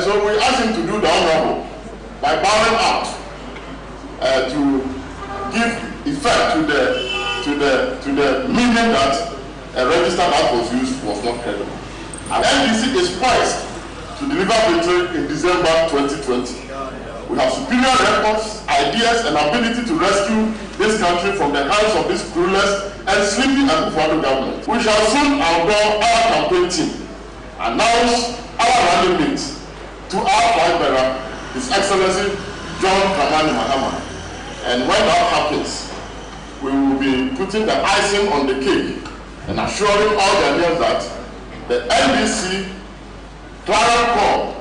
So we asked him to do the honorable by bowing out to give effect to the meaning that a register that was used was not credible. And NDC is poised to deliver victory in December 2020. We have superior records, ideas, and ability to rescue this country from the hands of this clueless and sleepy Akufo-Addo government. We shall soon outdoor our campaign team, announce our running mate to our flag bearer, His Excellency John Dramani Mahama. And when that happens, we will be putting the icing on the cake and assuring all Ghanaians that the NDC Clara Corps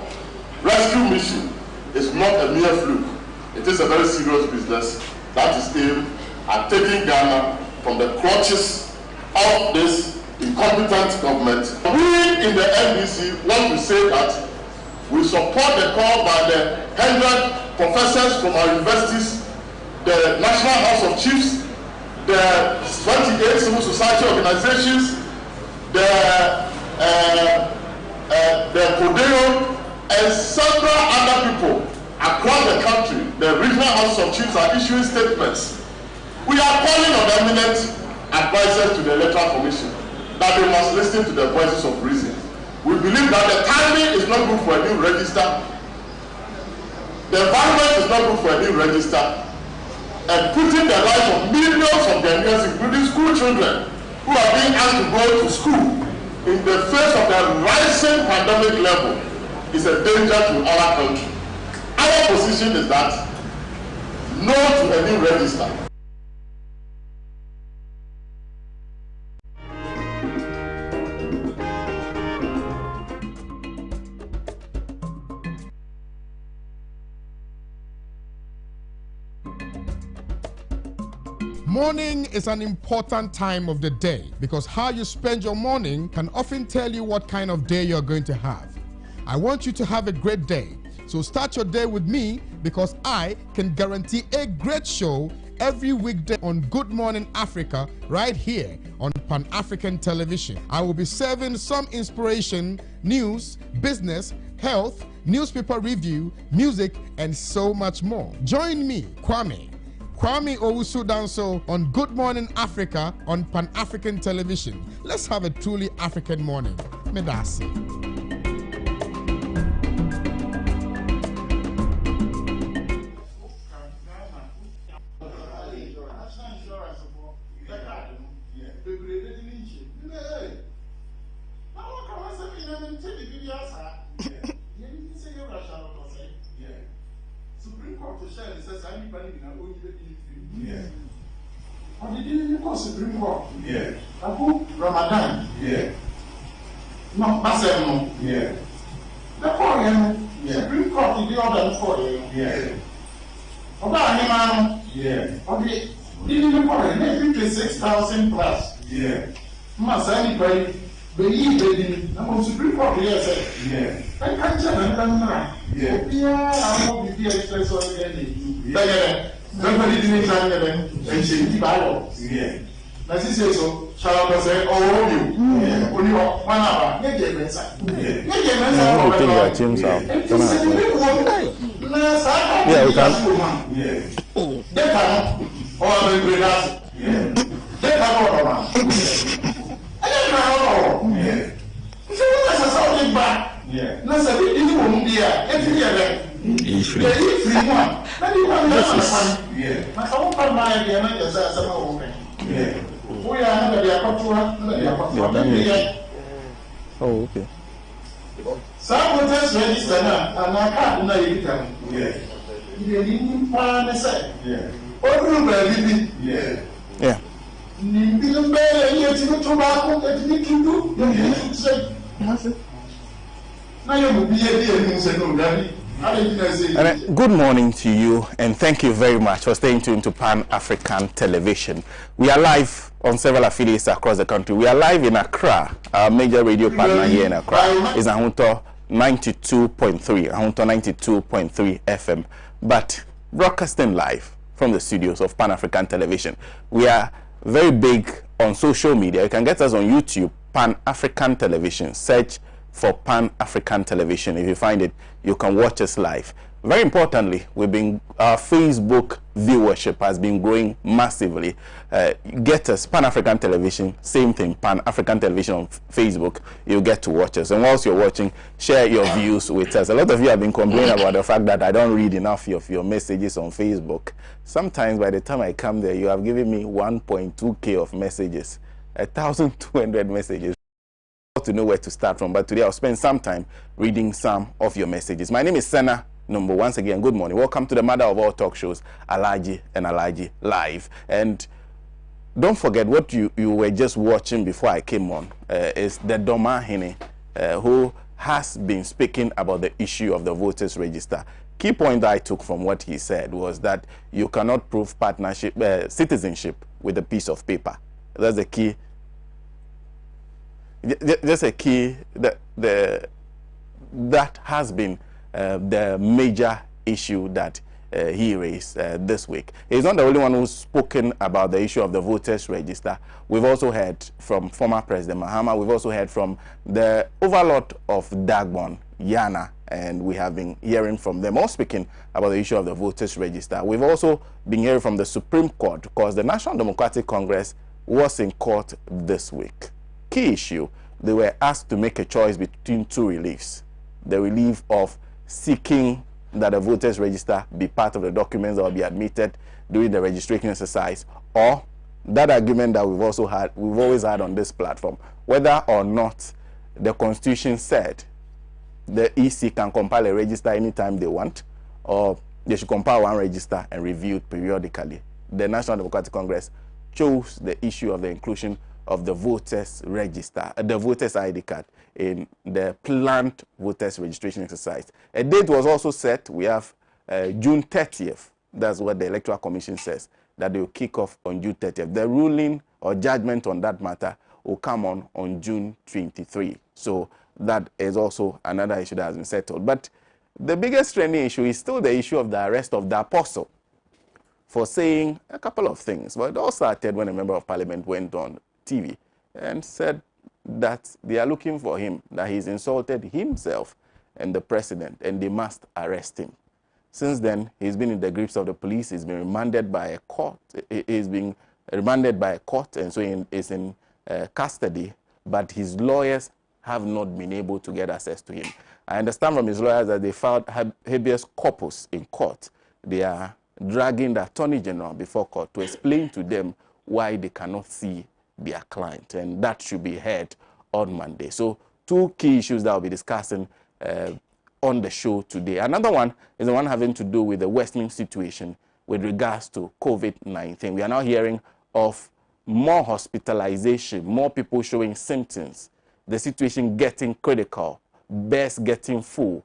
rescue mission is not a mere fluke. It is a very serious business that is aimed at taking Ghana from the clutches of this incompetent government. We in the NDC want to say that we support the call by the 100 professors from our universities, the National House of Chiefs, the 28 civil society organizations, the Codeo, and several other people across the country. The regional House of Chiefs are issuing statements. We are calling on eminent advisors to the Electoral Commission that they must listen to the voices of reason. We believe that the timing is not good for a new register. The environment is not good for a new register. And putting the lives of millions of Ghanaians, including school children, who are being asked to go to school in the face of the rising pandemic level, is a danger to our country. Our position is that no to a new register. Morning is an important time of the day because how you spend your morning can often tell you what kind of day you're going to have. I want you to have a great day. So start your day with me because I can guarantee a great show every weekday on Good Morning Africa right here on Pan-African Television. I will be serving some inspiration, news, business, health, newspaper review, music, and so much more. Join me, Kwame Owusu-Danso on Good Morning Africa on Pan-African Television. Let's have a truly African morning. Medasi. Supreme Court. Yeah. Abu Ramadan. Yeah. No, Basel. Yeah. The court, Supreme Court, the order for you. Yeah. About him, yeah. Okay. Didn't you call it? Maybe 56,000 plus. Yeah. Must anybody believe it? The Supreme Court, yes. Yeah. I can't tell them. Yeah. Yeah, I won't be here express on the nobody didn't try them and she did Bible. Yeah. Now she says so, shall I say, oh, you only 1 hour, get your mensa. Get your mensa. Yeah, we can. Yeah. They cannot. Or I'm going to yeah. They cannot. I don't know. Yeah. So that's a solid back. Yeah. No, sir, it won't be a every year. This is oh, okay. Some will just register now, and I can't know you can. Yeah. You didn't find a set. Yeah. Yeah. Yeah. Good morning to you, and thank you very much for staying tuned to Pan-African Television. We are live on several affiliates across the country. We are live in Accra. Our major radio partner here in Accra is Ahunto 92.3, Ahunto 92.3 FM. But broadcasting live from the studios of Pan-African Television. We are very big on social media. You can get us on YouTube, Pan-African Television. Search for Pan-African Television. If you find it, you can watch us live. Very importantly, our Facebook viewership has been growing massively. Get us, Pan-African Television, same thing, Pan-African Television on Facebook, you'll get to watch us. And whilst you're watching, share your views with us. A lot of you have been complaining about the fact that I don't read enough of your messages on Facebook. Sometimes by the time I come there, you have given me 1.2K of messages, 1,200 messages. To know where to start from, but today I'll spend some time reading some of your messages. My name is Sena Nombo. Once again, good morning. Welcome to the mother of all talk shows, Alhaji&Alhaji Live. And don't forget what you were just watching before I came on is the Doma Hene, who has been speaking about the issue of the voters register. Key point that I took from what he said was that you cannot prove citizenship with a piece of paper. That's the key. Just a key that has been the major issue that he raised this week. He's not the only one who's spoken about the issue of the voters register. We've also heard from former President Mahama. We've also heard from the overlord of Dagbon, Yana, and we have been hearing from them all speaking about the issue of the voters register. We've also been hearing from the Supreme Court because the National Democratic Congress was in court this week. Key issue, they were asked to make a choice between two reliefs. The relief of seeking that the voters register be part of the documents that will be admitted during the registration exercise, or that argument that we've always had on this platform, whether or not the Constitution said the EC can compile a register anytime they want, or they should compile one register and review it periodically. The National Democratic Congress chose the issue of the inclusion of the voters register, the voters ID card in the planned voters registration exercise. A date was also set. We have June 30th. That's what the Electoral Commission says, that they will kick off on June 30th. The ruling or judgment on that matter will come on June 23. So that is also another issue that has been settled. But the biggest trending issue is still the issue of the arrest of the apostle for saying a couple of things. But it all started when a member of parliament went on TV and said that they are looking for him, that he's insulted himself and the president, and they must arrest him. Since then, he's been in the grips of the police. He's been remanded by a court. He's been remanded by a court, and so he is in custody. But his lawyers have not been able to get access to him. I understand from his lawyers that they filed habeas corpus in court. They are dragging the Attorney General before court to explain to them why they cannot see their client, and that should be heard on Monday. So two key issues that we'll be discussing on the show today. Another one is the one having to do with the Westminster situation with regards to COVID-19. We are now hearing of more hospitalization, more people showing symptoms, the situation getting critical, beds getting full,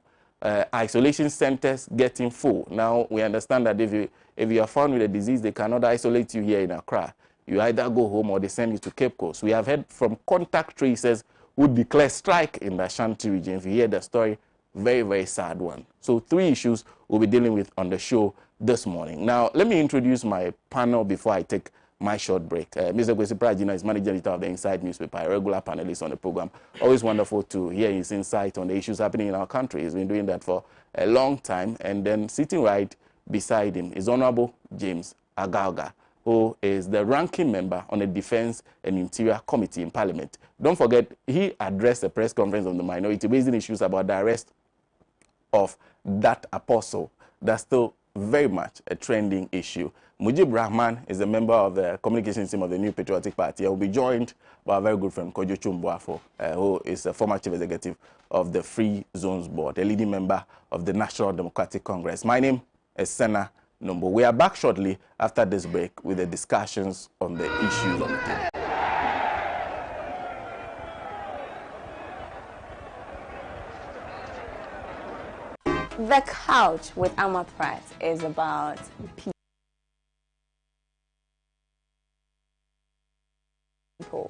isolation centers getting full. Now, we understand that if you are found with a disease, they cannot isolate you here in Accra. You either go home or they send you to Cape Coast. We have heard from contact tracers who declare strike in the Ashanti region. If you hear the story, very, very sad one. So three issues we'll be dealing with on the show this morning. Now, let me introduce my panel before I take my short break. Mr. Kwesi Prajina is managing editor of the Inside newspaper, a regular panelist on the program. Always wonderful to hear his insight on the issues happening in our country. He's been doing that for a long time. And then sitting right beside him is Honorable James Agalga, who is the ranking member on the Defense and Interior Committee in Parliament. Don't forget, he addressed a press conference on the minority, raising issues about the arrest of that apostle. That's still very much a trending issue. Mujib Rahman is a member of the communications team of the New Patriotic Party. He will be joined by a very good friend, Kojo Chumboafo, who is a former chief executive of the Free Zones Board, a leading member of the National Democratic Congress. My name is Sena Nombo. We are back shortly after this break with the discussions on the issues on the table. The Couch with Ahmad Pratt is about people.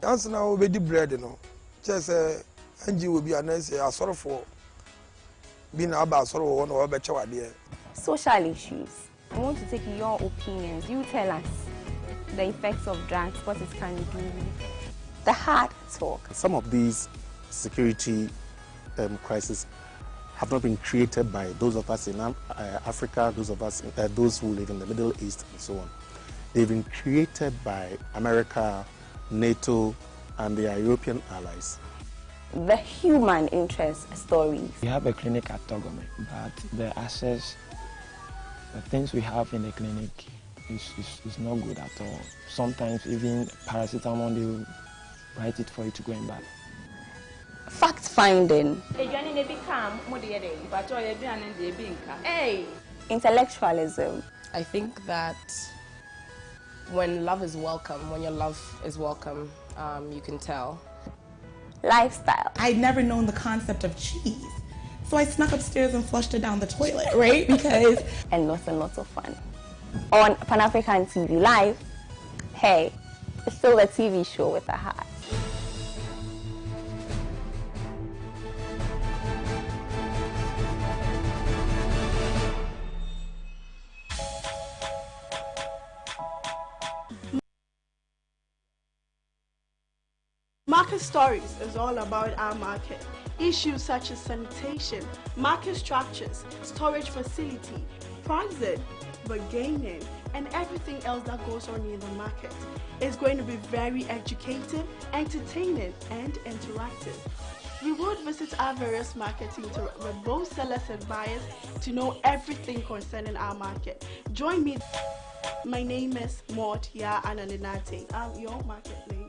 That's now we did bread, you know. Just Angie will be a nice sort for being about sort of one or better idea. Social issues. I want to take your opinions. You tell us the effects of drugs, what it can do. The hard talk. Some of these security crisis have not been created by those of us in Africa, those who live in the Middle East, and so on. They've been created by America, NATO, and their European allies. The human interest stories. We have a clinic at Togome, but the access, the things we have in the clinic is not good at all. Sometimes even paracetamol, they will write it for you to go and buy. Fact finding. Intellectualism. I think that when love is welcome, when your love is welcome, you can tell. Lifestyle. I'd never known the concept of cheese, so I snuck upstairs and flushed it down the toilet, right? Because... and lots of fun. On Pan-African TV Live, hey, it's still a TV show with a heart. Market Stories is all about our market. Issues such as sanitation, market structures, storage facility, pricing, bargaining, and everything else that goes on in the market. It's going to be very educative, entertaining, and interactive. We would visit our various markets with both sellers and buyers to know everything concerning our market. Join me. My name is Maud Anandinate. I'm your market lady.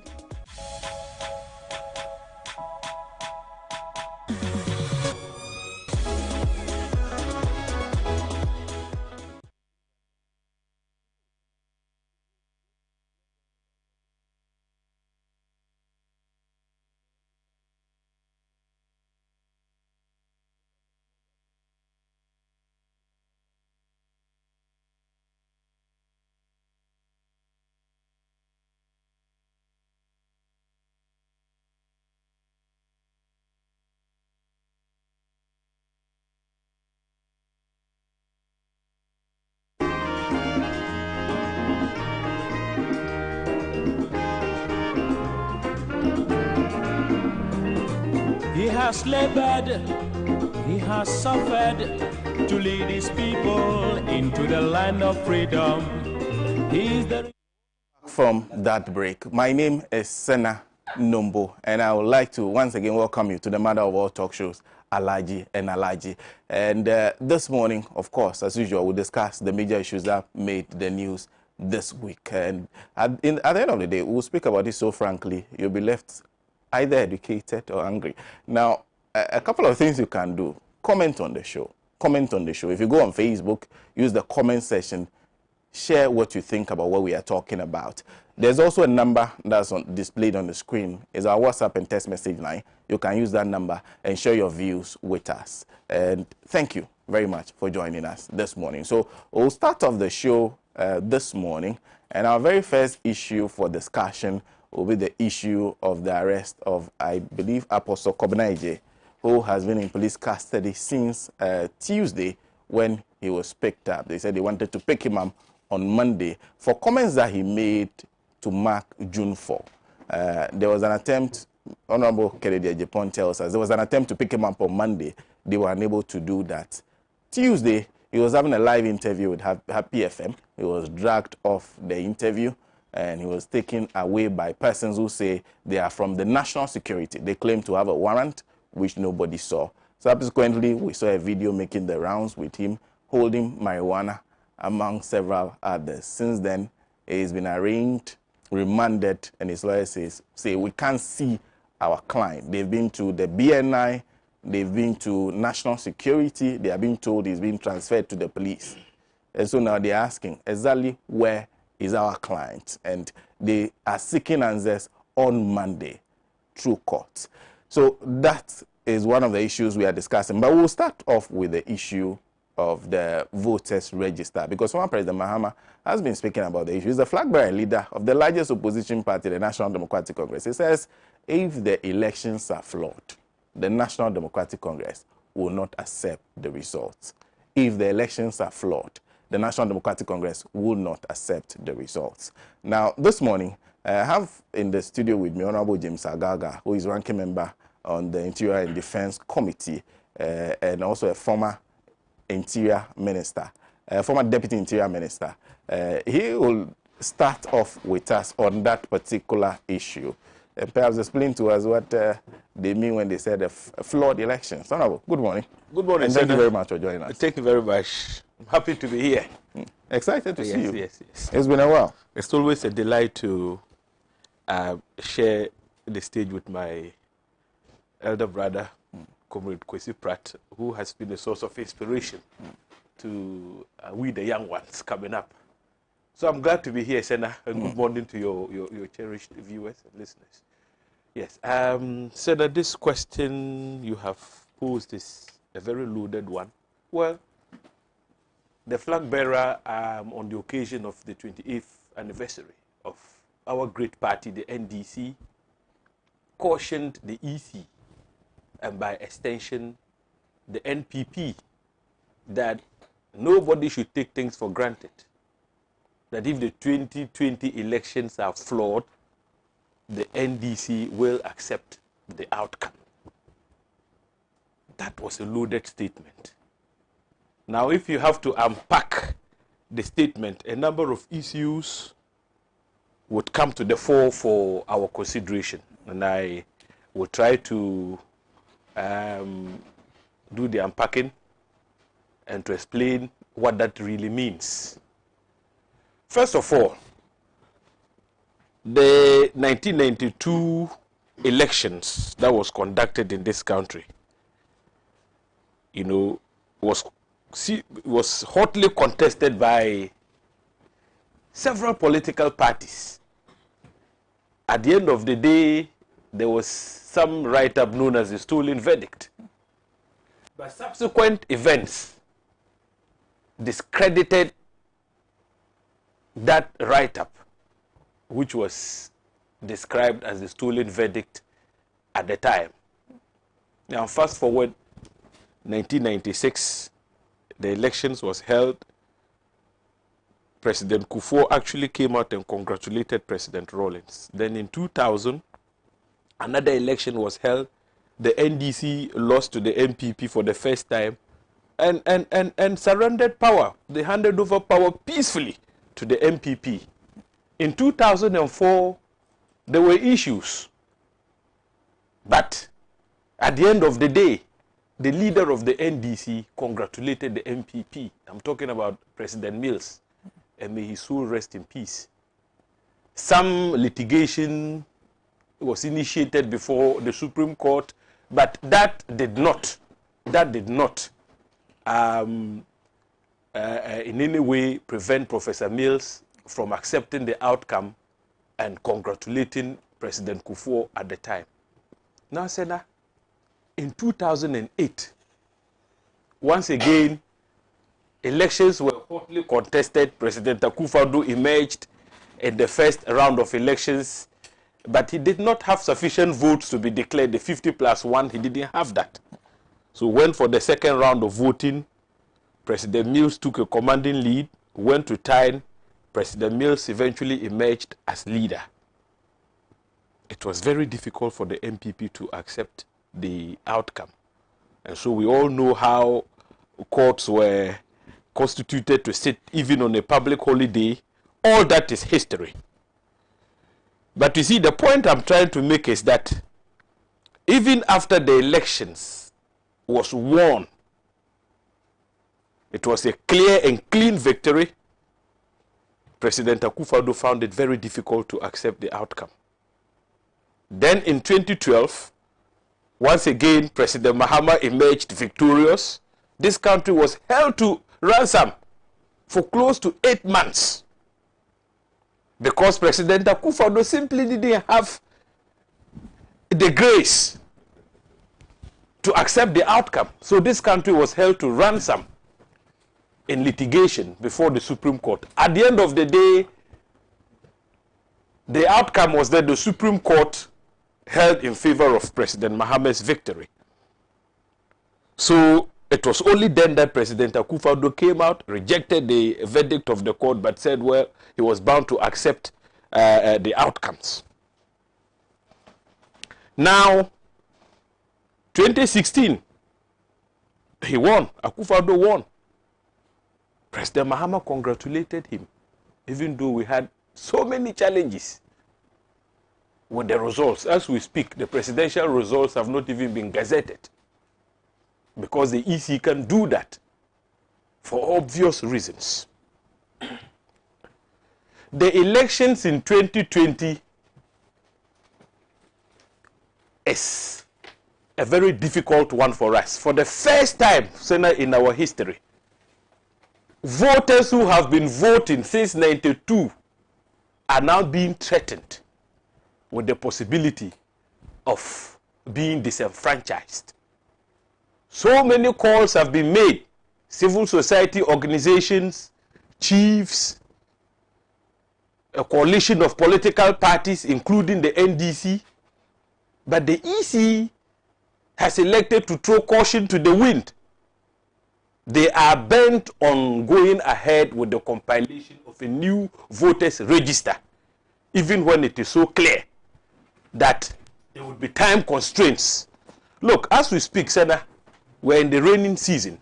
He has labored, he has suffered to lead his people into the land of freedom. He is the... From that break, my name is Sena Nombo, and I would like to once again welcome you to the mother of all talk shows, Alhaji&Alhaji. And this morning, of course, as usual, we'll discuss the major issues that made the news this week. And at the end of the day, we'll speak about it so frankly, you'll be left either educated or angry. Now, a couple of things you can do. Comment on the show. Comment on the show. If you go on Facebook, use the comment section. Share what you think about what we are talking about. There's also a number that's displayed on the screen. It's our WhatsApp and text message line. You can use that number and share your views with us. And thank you very much for joining us this morning. So we'll start off the show this morning. And our very first issue for discussion will be the issue of the arrest of, I believe, Apostle Covid19, who has been in police custody since Tuesday when he was picked up. They said they wanted to pick him up on Monday for comments that he made to mark June 4. There was an attempt, Honorable Kennedy Japan tells us, there was an attempt to pick him up on Monday. They were unable to do that. Tuesday, he was having a live interview with Happy FM. He was dragged off the interview, and he was taken away by persons who say they are from the national security. They claim to have a warrant, which nobody saw. Subsequently, we saw a video making the rounds with him holding marijuana, among several others. Since then, he's been arraigned, remanded, and his lawyers say we can't see our client. They've been to the BNI, they've been to national security, they are being told he's being transferred to the police. And so now they're asking exactly where is our client, and they are seeking answers on Monday through court. So that is one of the issues we are discussing. But we'll start off with the issue of the voters register, because former President Mahama has been speaking about the issue. He's the flag bearer leader of the largest opposition party, the National Democratic Congress. He says if the elections are flawed, the National Democratic Congress will not accept the results. If the elections are flawed, the National Democratic Congress will not accept the results. Now, this morning, I have in the studio with me Honorable James Agaga, who is ranking member on the Interior and Defense Committee, and also a former Interior Minister, former Deputy Interior Minister. He will start off with us on that particular issue, and perhaps explain to us what they mean when they said a flawed election. Honorable, good morning. Good morning, and thank you very much for joining us. Thank you very much. I'm happy to be here. Excited to see you. Yes. It's been a while. It's always a delight to share the stage with my elder brother, Comrade Kwesi Pratt, who has been a source of inspiration to we the young ones coming up. So I'm glad to be here, Sena, and good morning to your cherished viewers and listeners. Yes, Sena, this question you have posed is a very loaded one. Well, the flag bearer on the occasion of the 28th anniversary of our great party, the NDC, cautioned the EC and by extension the NPP that nobody should take things for granted. That if the 2020 elections are flawed, the NDC will accept the outcome. That was a loaded statement. Now, if you have to unpack the statement, a number of issues would come to the fore for our consideration. And I will try to do the unpacking and to explain what that really means. First of all, the 1992 elections that was conducted in this country, was hotly contested by several political parties. At the end of the day, there was some write-up known as the stolen verdict. But subsequent events discredited that write-up, which was described as the stolen verdict at the time. Now, fast forward, 1996, the elections was held. President Kufuor actually came out and congratulated President Rawlings. Then in 2000, another election was held. The NDC lost to the MPP for the first time and surrendered power. They handed over power peacefully to the MPP. In 2004, there were issues. But at the end of the day, the leader of the NDC congratulated the MPP. I'm talking about President Mills, and may his soul rest in peace. Some litigation was initiated before the Supreme Court, but that did not in any way prevent Professor Mills from accepting the outcome and congratulating President Kufuor at the time. Now, Sena, in 2008, once again, elections were hotly contested. President Akufo-Addo emerged in the first round of elections, but he did not have sufficient votes to be declared the 50+1. He didn't have that. So went for the second round of voting. President Mills took a commanding lead, went to tie. President Mills eventually emerged as leader. It was very difficult for the MPP to accept the outcome. And so we all know how courts were constituted to sit even on a public holiday. All that is history. But you see, the point I'm trying to make is that even after the elections was won, it was a clear and clean victory, President Akufo-Addo found it very difficult to accept the outcome. Then in 2012, once again, President Mahama emerged victorious. This country was held to ransom for close to 8 months because President Akufo-Addo simply didn't have the grace to accept the outcome. So this country was held to ransom in litigation before the Supreme Court. At the end of the day, the outcome was that the Supreme Court held in favor of President Mahama's victory. So it was only then that President Akufo-Addo came out, rejected the verdict of the court, but said, well, he was bound to accept the outcomes. Now, 2016, he won. Akufo-Addo won. President Mahama congratulated him, even though we had so many challenges with the results. As we speak, the presidential results have not even been gazetted because the EC can do that for obvious reasons. The elections in 2020 is a very difficult one for us. For the first time, Sena, in our history, voters who have been voting since 92 are now being threatened with the possibility of being disenfranchised. So many calls have been made. Civil society organizations, chiefs, a coalition of political parties, including the NDC. But the EC has elected to throw caution to the wind. They are bent on going ahead with the compilation of a new voters register, even when it is so clear that there will be time constraints. Look, as we speak, Sena, we're in the raining season.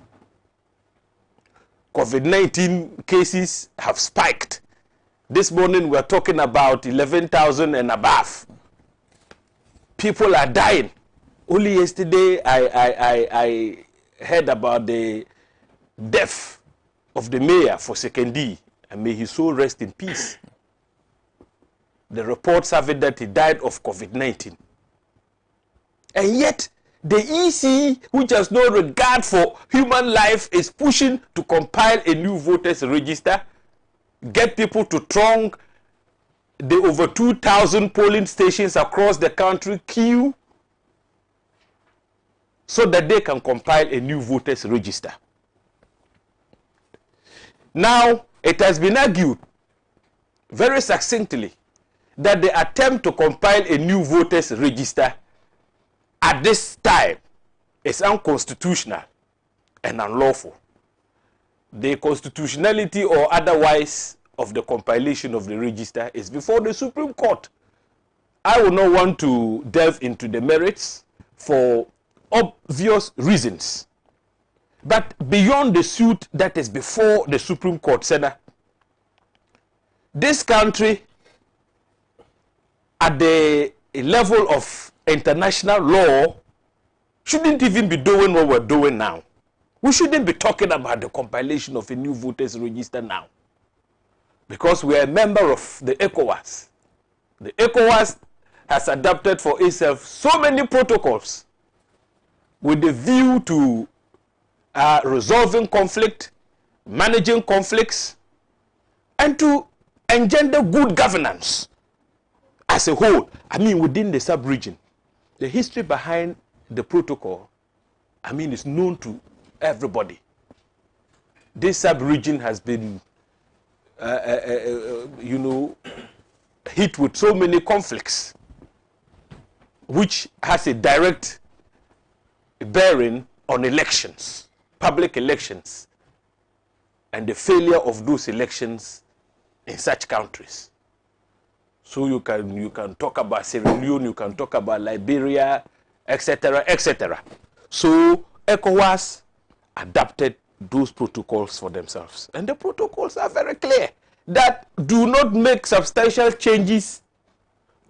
COVID-19 cases have spiked. This morning we're talking about 11,000 and above. People are dying. Only yesterday I heard about the death of the mayor for Sekendi, and may his soul rest in peace. The reports have it that he died of COVID-19. And yet, the EC, which has no regard for human life, is pushing to compile a new voters register, get people to throng the over 2,000 polling stations across the country, queue, so that they can compile a new voters register. Now, it has been argued very succinctly that the attempt to compile a new voters register at this time is unconstitutional and unlawful. The constitutionality or otherwise of the compilation of the register is before the Supreme Court. I will not want to delve into the merits for obvious reasons. But beyond the suit that is before the Supreme Court, Sena, this country, at the level of international law, shouldn't even be doing what we're doing now. We shouldn't be talking about the compilation of a new voters register now, because we are a member of the ECOWAS. The ECOWAS has adopted for itself so many protocols with the view to resolving conflict, managing conflicts, and to engender good governance as a whole. I mean, within the sub-region. The history behind the protocol, I mean, is known to everybody. This sub-region has been, you know, hit with so many conflicts, which has a direct bearing on elections, public elections, and the failure of those elections in such countries. So you can talk about Sierra Leone, you can talk about Liberia, etc., etc. So ECOWAS adapted those protocols for themselves. And the protocols are very clear that do not make substantial changes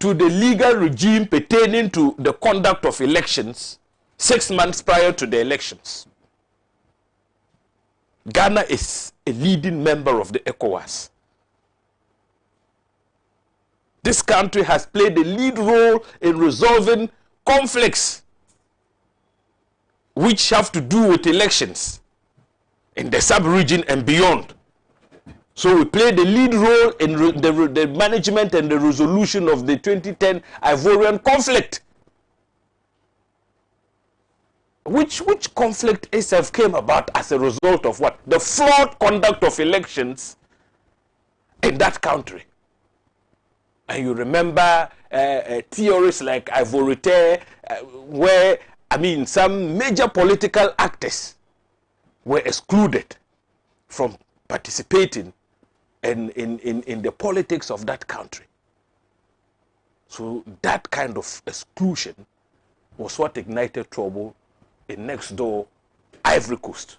to the legal regime pertaining to the conduct of elections 6 months prior to the elections. Ghana is a leading member of the ECOWAS. This country has played a lead role in resolving conflicts which have to do with elections in the sub-region and beyond. So we played a lead role in the management and the resolution of the 2010 Ivorian conflict. Which conflict itself came about as a result of what? The flawed conduct of elections in that country. And you remember theories like Ivorite, where, I mean, some major political actors were excluded from participating in the politics of that country. So that kind of exclusion was what ignited trouble in next door Ivory Coast.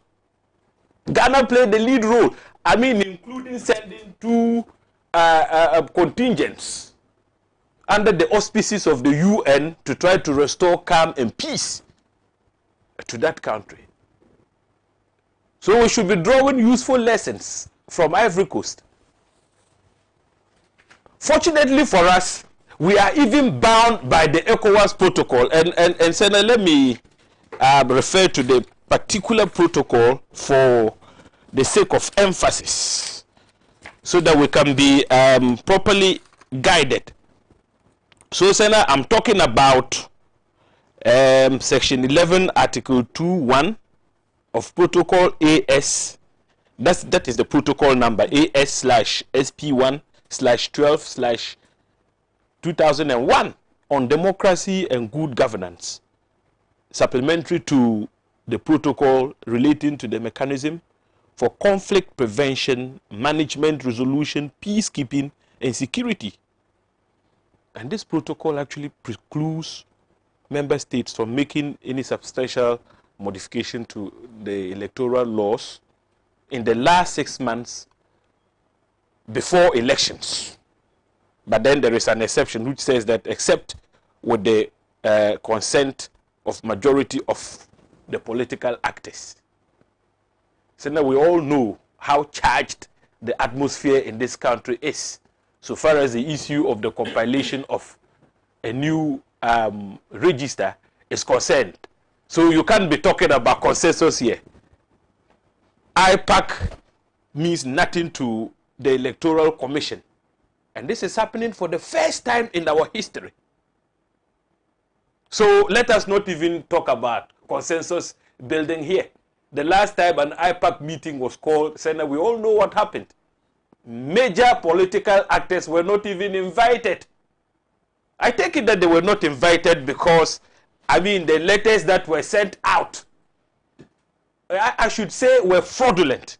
Ghana played the lead role, I mean, including sending 2 contingents under the auspices of the UN to try to restore calm and peace to that country. So we should be drawing useful lessons from Ivory Coast. Fortunately for us, we are even bound by the ECOWAS protocol. And Sena, let me refer to the particular protocol for the sake of emphasis, so that we can be properly guided. So, Sena, I'm talking about Section 11, Article 2.1 of Protocol AS. That is the protocol number, AS/SP1/12/2001 on democracy and good governance, supplementary to the protocol relating to the mechanism for conflict prevention, management, resolution, peacekeeping, and security. And this protocol actually precludes member states from making any substantial modification to the electoral laws in the last 6 months before elections. But then there is an exception which says that except with the consent of majority of the political actors. So now we all know how charged the atmosphere in this country is, so far as the issue of the compilation of a new register is concerned. So you can't be talking about consensus here. IPAC means nothing to the Electoral Commission. And this is happening for the first time in our history. So let us not even talk about consensus building here. The last time an IPAC meeting was called, Sena, we all know what happened. Major political actors were not even invited. I take it that they were not invited because, I mean, the letters that were sent out, I should say, were fraudulent.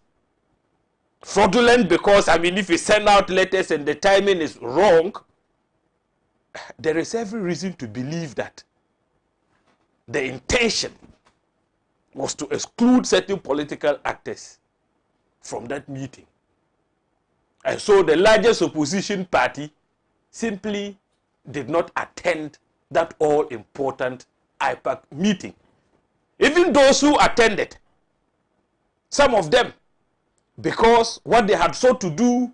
Fraudulent because, I mean, if you send out letters and the timing is wrong, there is every reason to believe that the intention was to exclude certain political actors from that meeting. And so the largest opposition party simply did not attend that all-important IPAC meeting. Even those who attended, some of them, because what they had sought to do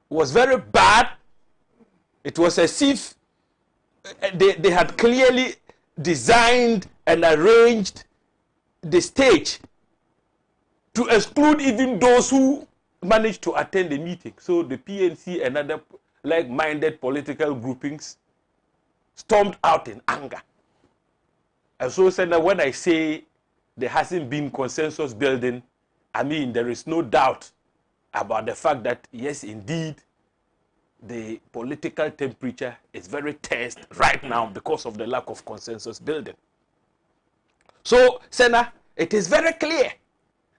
was very bad, it was as if they had clearly designed and arranged the stage to exclude even those who managed to attend the meeting. So the PNC and other like-minded political groupings stormed out in anger. And so, Sena, when I say there hasn't been consensus building, I mean there is no doubt about the fact that, yes, indeed, the political temperature is very tense right now because of the lack of consensus building. So, Sena, it is very clear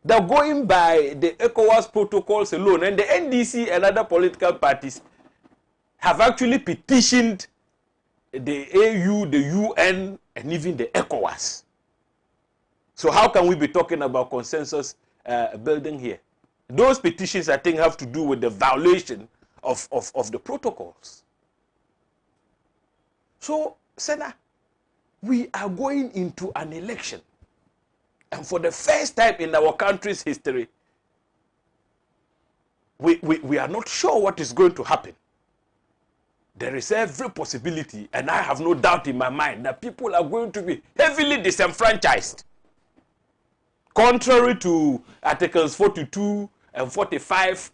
that going by the ECOWAS protocols alone, and the NDC and other political parties have actually petitioned the AU, the UN, and even the ECOWAS. So how can we be talking about consensus building here? Those petitions, I think, have to do with the violation of the protocols. So, Sena, we are going into an election. And for the first time in our country's history, we are not sure what is going to happen. There is every possibility, and I have no doubt in my mind, that people are going to be heavily disenfranchised. Contrary to Articles 42 and 45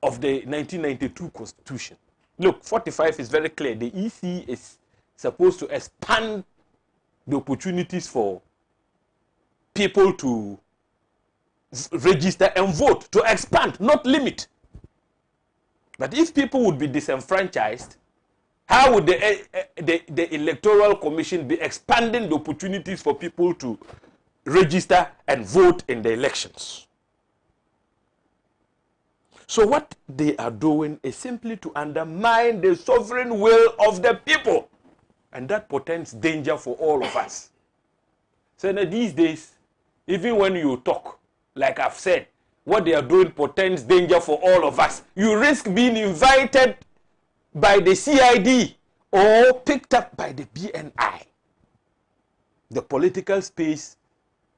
of the 1992 Constitution. Look, 45 is very clear. The EC is supposed to expand the opportunities for people to register and vote, to expand, not limit. But if people would be disenfranchised, how would the Electoral Commission be expanding the opportunities for people to register and vote in the elections? So what they are doing is simply to undermine the sovereign will of the people. And that portends danger for all of us. So now these days, even when you talk, like I've said, what they are doing portends danger for all of us. You risk being invited by the CID or picked up by the BNI. The political space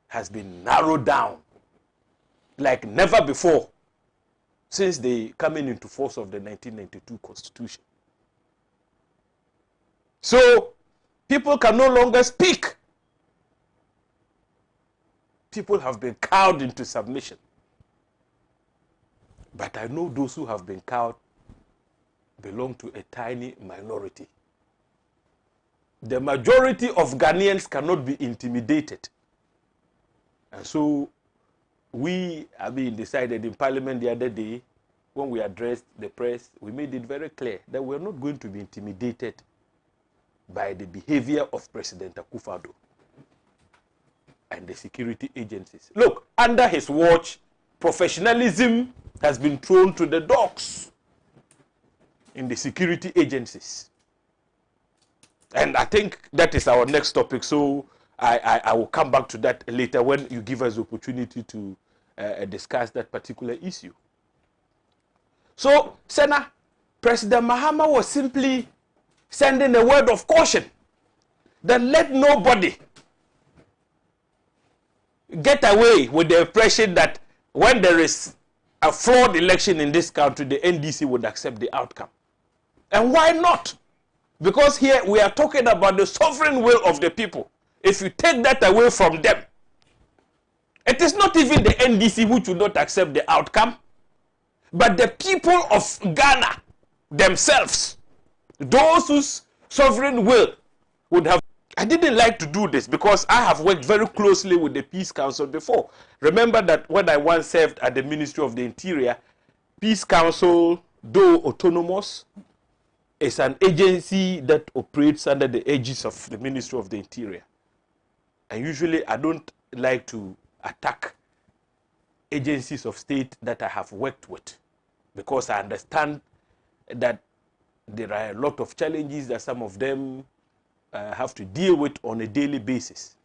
has been narrowed down like never before since the coming into force of the 1992 Constitution. So people can no longer speak. People have been cowed into submission. But I know those who have been cowed belong to a tiny minority. The majority of Ghanaians cannot be intimidated. And so we, decided in Parliament the other day, when we addressed the press, we made it very clear that we're not going to be intimidated by the behavior of President Akufo-Addo and the security agencies. Look, under his watch, professionalism has been thrown to the dogs in the security agencies. And I think that is our next topic, so I will come back to that later when you give us the opportunity to discuss that particular issue. So, Sena, President Mahama was simply sending a word of caution that let nobody get away with the impression that when there is a flawed election in this country, the NDC would accept the outcome. And why not? Because here we are talking about the sovereign will of the people. If you take that away from them, it is not even the NDC which will not accept the outcome, but the people of Ghana themselves, those whose sovereign will would have. I didn't like to do this because I have worked very closely with the Peace Council before. Remember that when I once served at the Ministry of the Interior, Peace Council, though autonomous, is an agency that operates under the aegis of the Ministry of the Interior. And usually I don't like to attack agencies of state that I have worked with because I understand that there are a lot of challenges that some of them have to deal with on a daily basis.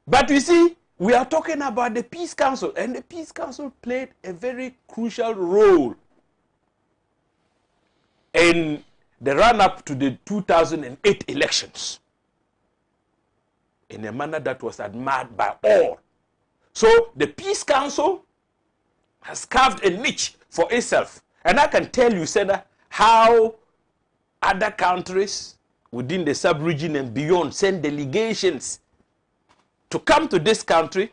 But you see, we are talking about the Peace Council, and the Peace Council played a very crucial role in the run-up to the 2008 elections in a manner that was admired by all. So the Peace Council has carved a niche for itself. And I can tell you, Sena, how other countries within the sub-region and beyond send delegations to come to this country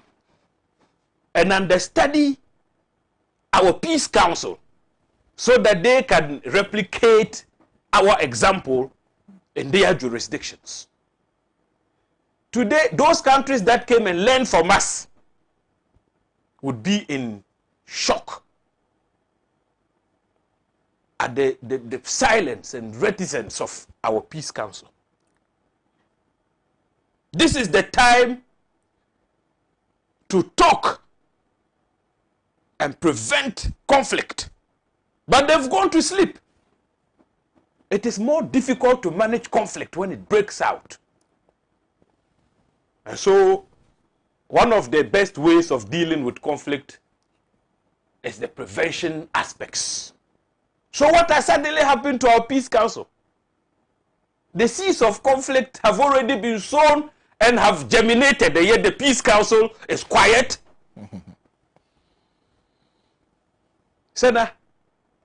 and understudy our Peace Council so that they can replicate our example in their jurisdictions. Today, those countries that came and learned from us would be in shock at the silence and reticence of our Peace Council. This is the time to talk and prevent conflict. But they've gone to sleep. It is more difficult to manage conflict when it breaks out. And so, one of the best ways of dealing with conflict is the prevention aspects. So what has suddenly happened to our Peace Council? The seeds of conflict have already been sown and have germinated, and yet the Peace Council is quiet. Sena,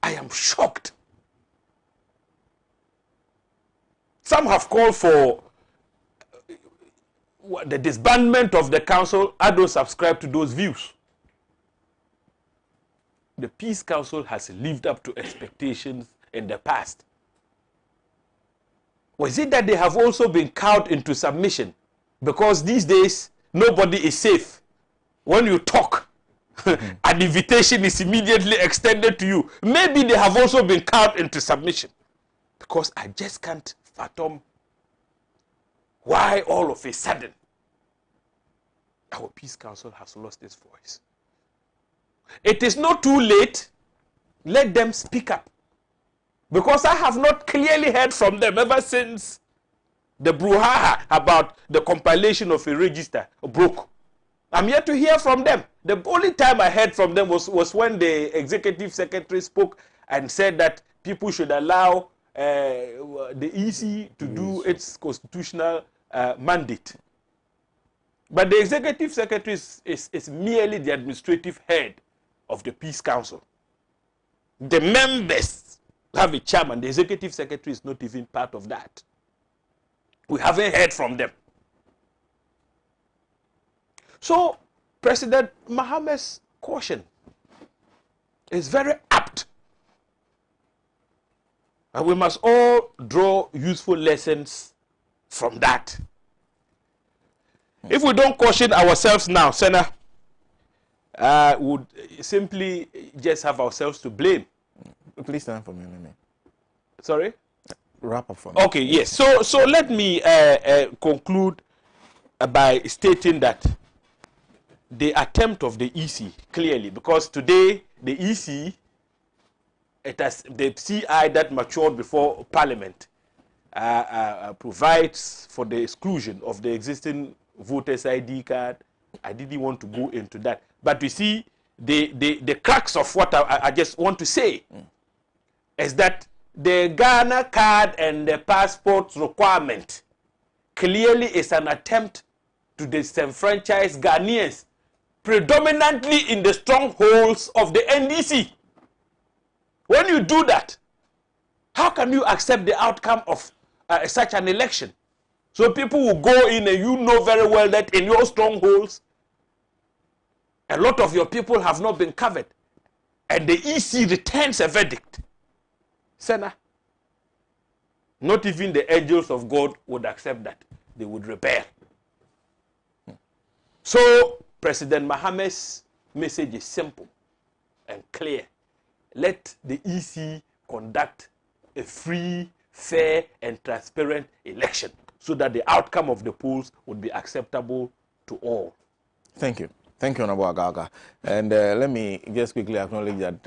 I am shocked. Some have called for the disbandment of the council. I don't subscribe to those views. The Peace Council has lived up to expectations in the past. Was it that they have also been cowed into submission? Because these days, nobody is safe. When you talk, an invitation is immediately extended to you. Maybe they have also been cowed into submission. Because I just can't fathom why all of a sudden our Peace Council has lost its voice. It is not too late. Let them speak up. Because I have not clearly heard from them ever since The brouhaha about the compilation of a register broke. I'm yet to hear from them. The only time I heard from them was when the executive secretary spoke and said that people should allow the EC to do its constitutional mandate. But the executive secretary is merely the administrative head of the Peace Council. The members have a chairman. The executive secretary is not even part of that. We haven't heard from them. So, President Mohammed's caution is very apt. And we must all draw useful lessons from that. If we don't caution ourselves now, Sena, would simply just have ourselves to blame. Please stand for me. Sorry? Wrap up for me. Okay, yes. So let me conclude by stating that the attempt of the EC, clearly, because today the EC, it has the CI that matured before Parliament, provides for the exclusion of the existing voters' ID card. I didn't want to go into that. But you see, the crux of what I just want to say is that the Ghana card and the passport requirement clearly is an attempt to disenfranchise Ghanaians, predominantly in the strongholds of the NDC. When you do that, how can you accept the outcome of such an election? So people will go in, and you know very well that in your strongholds, a lot of your people have not been covered. And the EC returns a verdict. Sena, not even the angels of God would accept that. They would rebel. So, President Mohammed's message is simple and clear. Let the EC conduct a free, fair, and transparent election so that the outcome of the polls would be acceptable to all. Thank you. Thank you, Honorable Agaga. And let me just quickly acknowledge that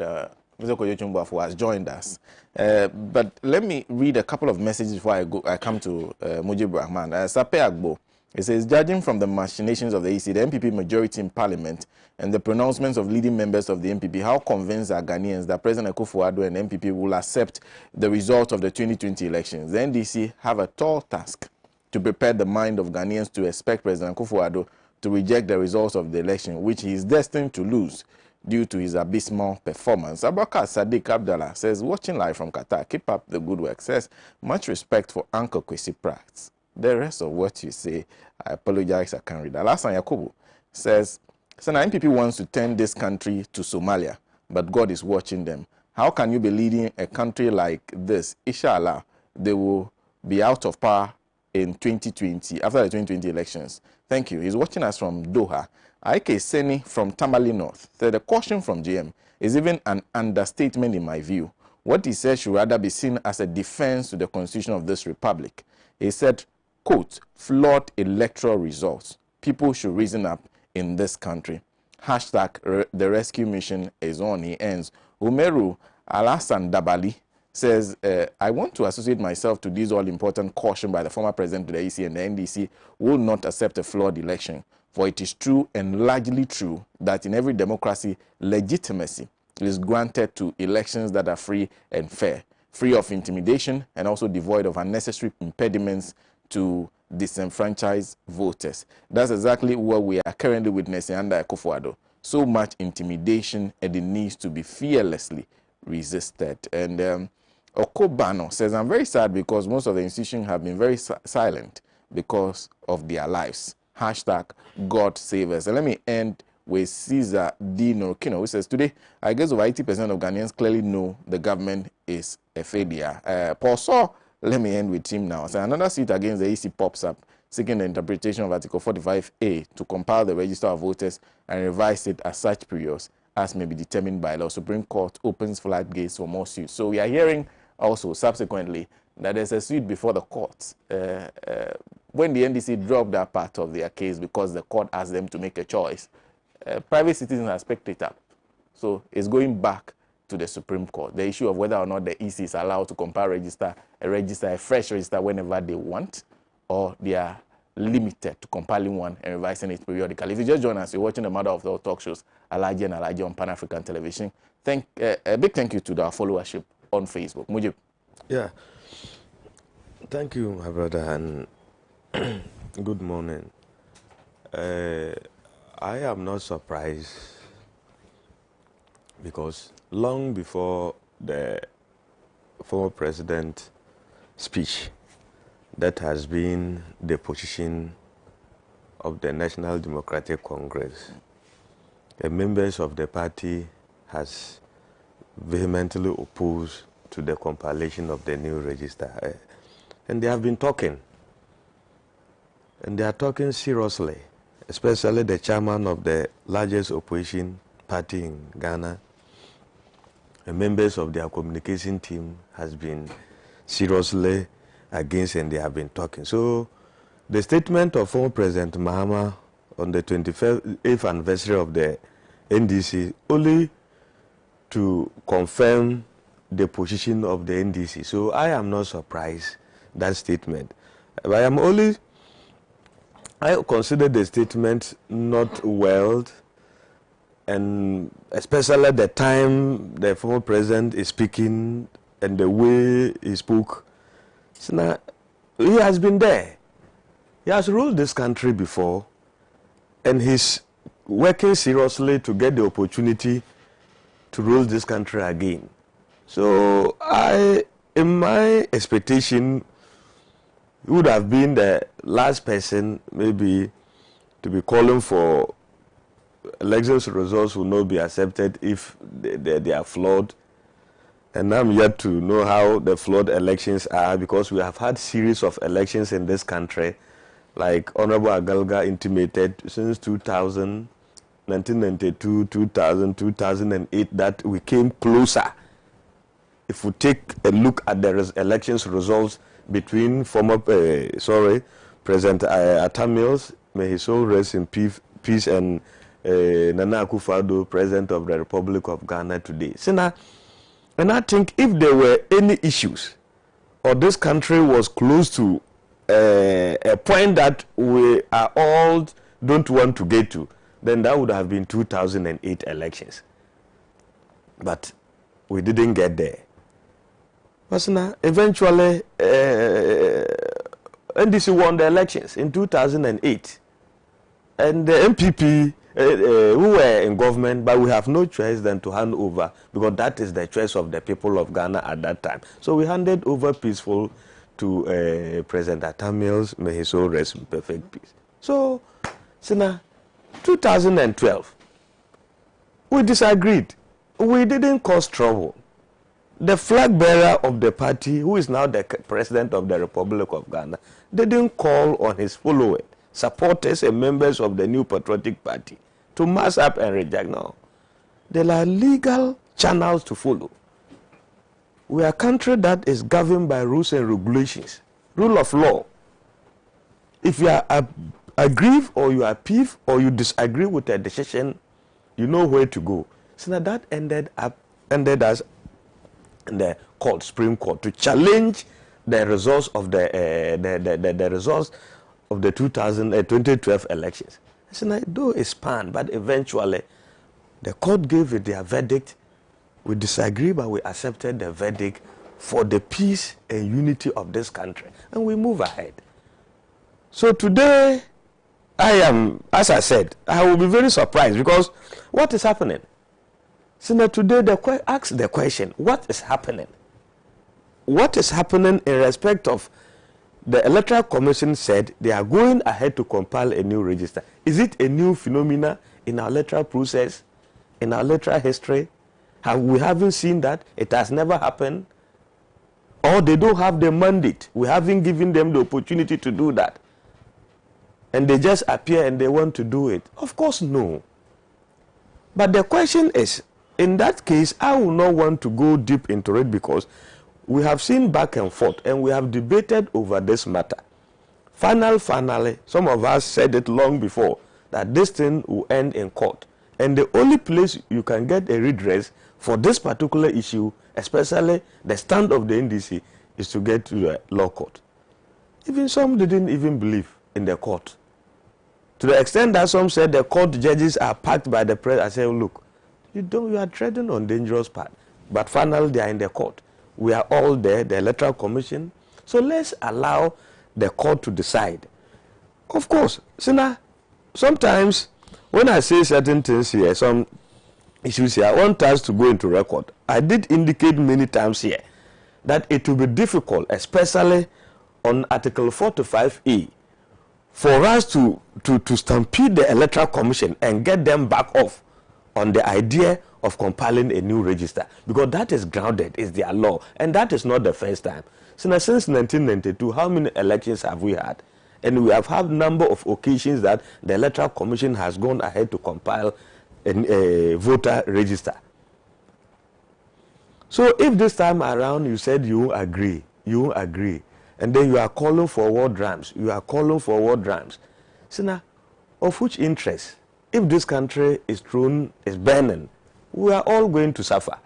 Mr. Kojo Chumbafu has joined us. But let me read a couple of messages before I come to Mujib Rahman. Sape Agbo, it says, judging from the machinations of the EC, the MPP majority in Parliament, and the pronouncements of leading members of the MPP, how convinced are Ghanaians that President Akufo-Addo and MPP will accept the result of the 2020 elections? The NDC have a tall task to prepare the mind of Ghanaians to expect President Akufo-Addo to reject the results of the election, which he is destined to lose due to his abysmal performance. Abubakar Sadiq Abdallah says, watching live from Qatar, keep up the good work. Says, much respect for Uncle Kwesi Pratt. The rest of what you say, I apologize, I can't read. Alasan Yakubu says, Sena, MPP wants to turn this country to Somalia, but God is watching them. How can you be leading a country like this? Inshallah, they will be out of power in 2020, after the 2020 elections. Thank you. He's watching us from Doha. Ike Seni from Tamale North said the caution from GM is even an understatement in my view. What he said should rather be seen as a defense to the constitution of this republic. He said, quote, flawed electoral results. People should reason up in this country. Hashtag the rescue mission is on. He ends. Umeru Alasan Dabali says, I want to associate myself to this all-important caution by the former president of the EC and the NDC will not accept a flawed election. For it is true and largely true that in every democracy, legitimacy is granted to elections that are free and fair, free of intimidation and also devoid of unnecessary impediments to disenfranchise voters. That's exactly what we are currently witnessing under Akufo-Addo. So much intimidation, and it needs to be fearlessly resisted. And Okobano says, I'm very sad because most of the institutions have been very silent because of their lives. Hashtag God save us. And let me end with Caesar D. Norkino, who says, today, I guess over 80% of Ghanaians clearly know the government is a failure. Paul Saw, let me end with him now. So another suit against the EC pops up, seeking the interpretation of Article 45A to compile the register of voters and revise it at such periods as may be determined by law. Supreme Court opens floodgates for more suits. So we are hearing also subsequently that there's a suit before the courts. When the NDC dropped that part of their case because the court asked them to make a choice, private citizens have picked it up. So it's going back to the Supreme Court. The issue of whether or not the EC is allowed to compile a fresh register whenever they want, or they are limited to compiling one and revising it periodically. If you just join us, you're watching the Mother of all talk shows, Alhaji&Alhaji on Pan-African Television. A big thank you to our followership on Facebook. Mujib. Yeah. Thank you, my brother, and good morning. I am not surprised because long before the former president's speech, that has been the position of the National Democratic Congress. The members of the party has vehemently opposed to the compilation of the new register. And they have been talking. And they are talking seriously, especially the chairman of the largest opposition party in Ghana. The members of their communication team has been seriously against, and they have been talking. So the statement of former President Mahama on the 25th anniversary of the NDC only to confirm the position of the NDC. So I am not surprised that statement. I consider the statement not well, and especially the time the former president is speaking and the way he spoke. Sena, he has been there. He has ruled this country before, and he's working seriously to get the opportunity to rule this country again. So in my expectation, he would have been the last person maybe to be calling for elections results will not be accepted if they are flawed. And I'm yet to know how the flawed elections are, because we have had series of elections in this country, like Honorable Agalga intimated since 2000, 1992, 2000, 2008, that we came closer. If we take a look at the elections results between former, President Atamils, may his soul rest in peace, and Nana Akufo-Addo, President of the Republic of Ghana today. Sena, and I think if there were any issues, or this country was close to a point that we are all don't want to get to, then that would have been 2008 elections. But we didn't get there. But now, eventually, NDC won the elections in 2008. And the MPP, who were in government, but we have no choice than to hand over, because that is the choice of the people of Ghana at that time. So we handed over peaceful to President Atamils, may his soul rest in perfect peace. So, Sena, 2012, we disagreed. We didn't cause trouble. The flag bearer of the party, who is now the president of the Republic of Ghana, didn't call on his followers, supporters and members of the New Patriotic Party to mass up and reject. No. There are legal channels to follow. We are a country that is governed by rules and regulations, rule of law. If you are aggrieved or you are peeved or you disagree with a decision, you know where to go. So that ended us in the court, Supreme Court, to challenge the results of the results of the 2012 elections. So though it spanned, but eventually the court gave it their verdict. We disagree, but we accepted the verdict for the peace and unity of this country, and we move ahead. So today, I am, as I said, I will be very surprised, because what is happening? So today, ask the question, what is happening? What is happening in respect of the Electoral Commission said they are going ahead to compile a new register? Is it a new phenomena in our electoral process, in our electoral history? We haven't seen that. It has never happened. Or they don't have the mandate. We haven't given them the opportunity to do that. And they just appear and they want to do it. Of course, no. But the question is, in that case, I will not want to go deep into it, because we have seen back and forth and we have debated over this matter. Finally, some of us said it long before, that this thing will end in court. And the only place you can get a redress for this particular issue, especially the stand of the NDC, is to get to the law court. Even some didn't even believe in the court. To the extent that some said the court judges are packed by the press. I said, look, you are treading on dangerous path. But finally, they are in the court. We are all there, the Electoral Commission. So let's allow the court to decide. Of course, Sena, sometimes when I say certain things here, some issues here, I want us to go into record. I did indicate many times here that it will be difficult, especially on Article 45A, for us to stampede the Electoral Commission and get them back off on the idea of compiling a new register, because that is grounded, is their law, and that is not the first time. Since 1992, how many elections have we had? And we have had a number of occasions that the Electoral Commission has gone ahead to compile a voter register. So if this time around you said you agree, and then you are calling for war drums, Sena, of which interest? If this country is burning, we are all going to suffer.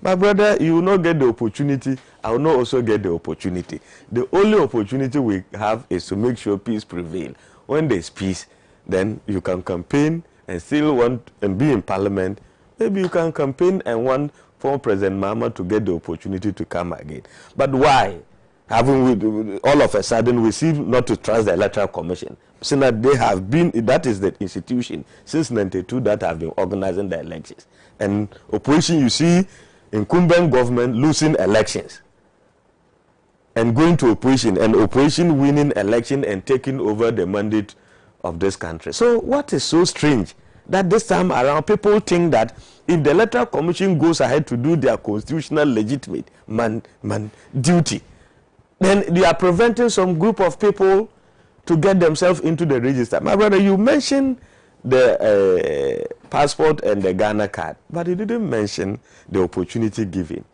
My brother, you will not get the opportunity. I will not also get the opportunity. The only opportunity we have is to make sure peace prevails. When there is peace, then you can campaign and still want and be in parliament. Maybe you can campaign and want former President Mahama to get the opportunity to come again. But why? Haven't we, all of a sudden, we seem not to trust the Electoral Commission? So that they have been, that is the institution since 92 that have been organizing the elections. And opposition, you see, incumbent government losing elections and going to opposition, and opposition winning election and taking over the mandate of this country. So what is so strange that this time around people think that if the Electoral Commission goes ahead to do their constitutional legitimate duty, then they are preventing some group of people to get themselves into the register. My brother, you mentioned the passport and the Ghana card, but you didn't mention the opportunity given.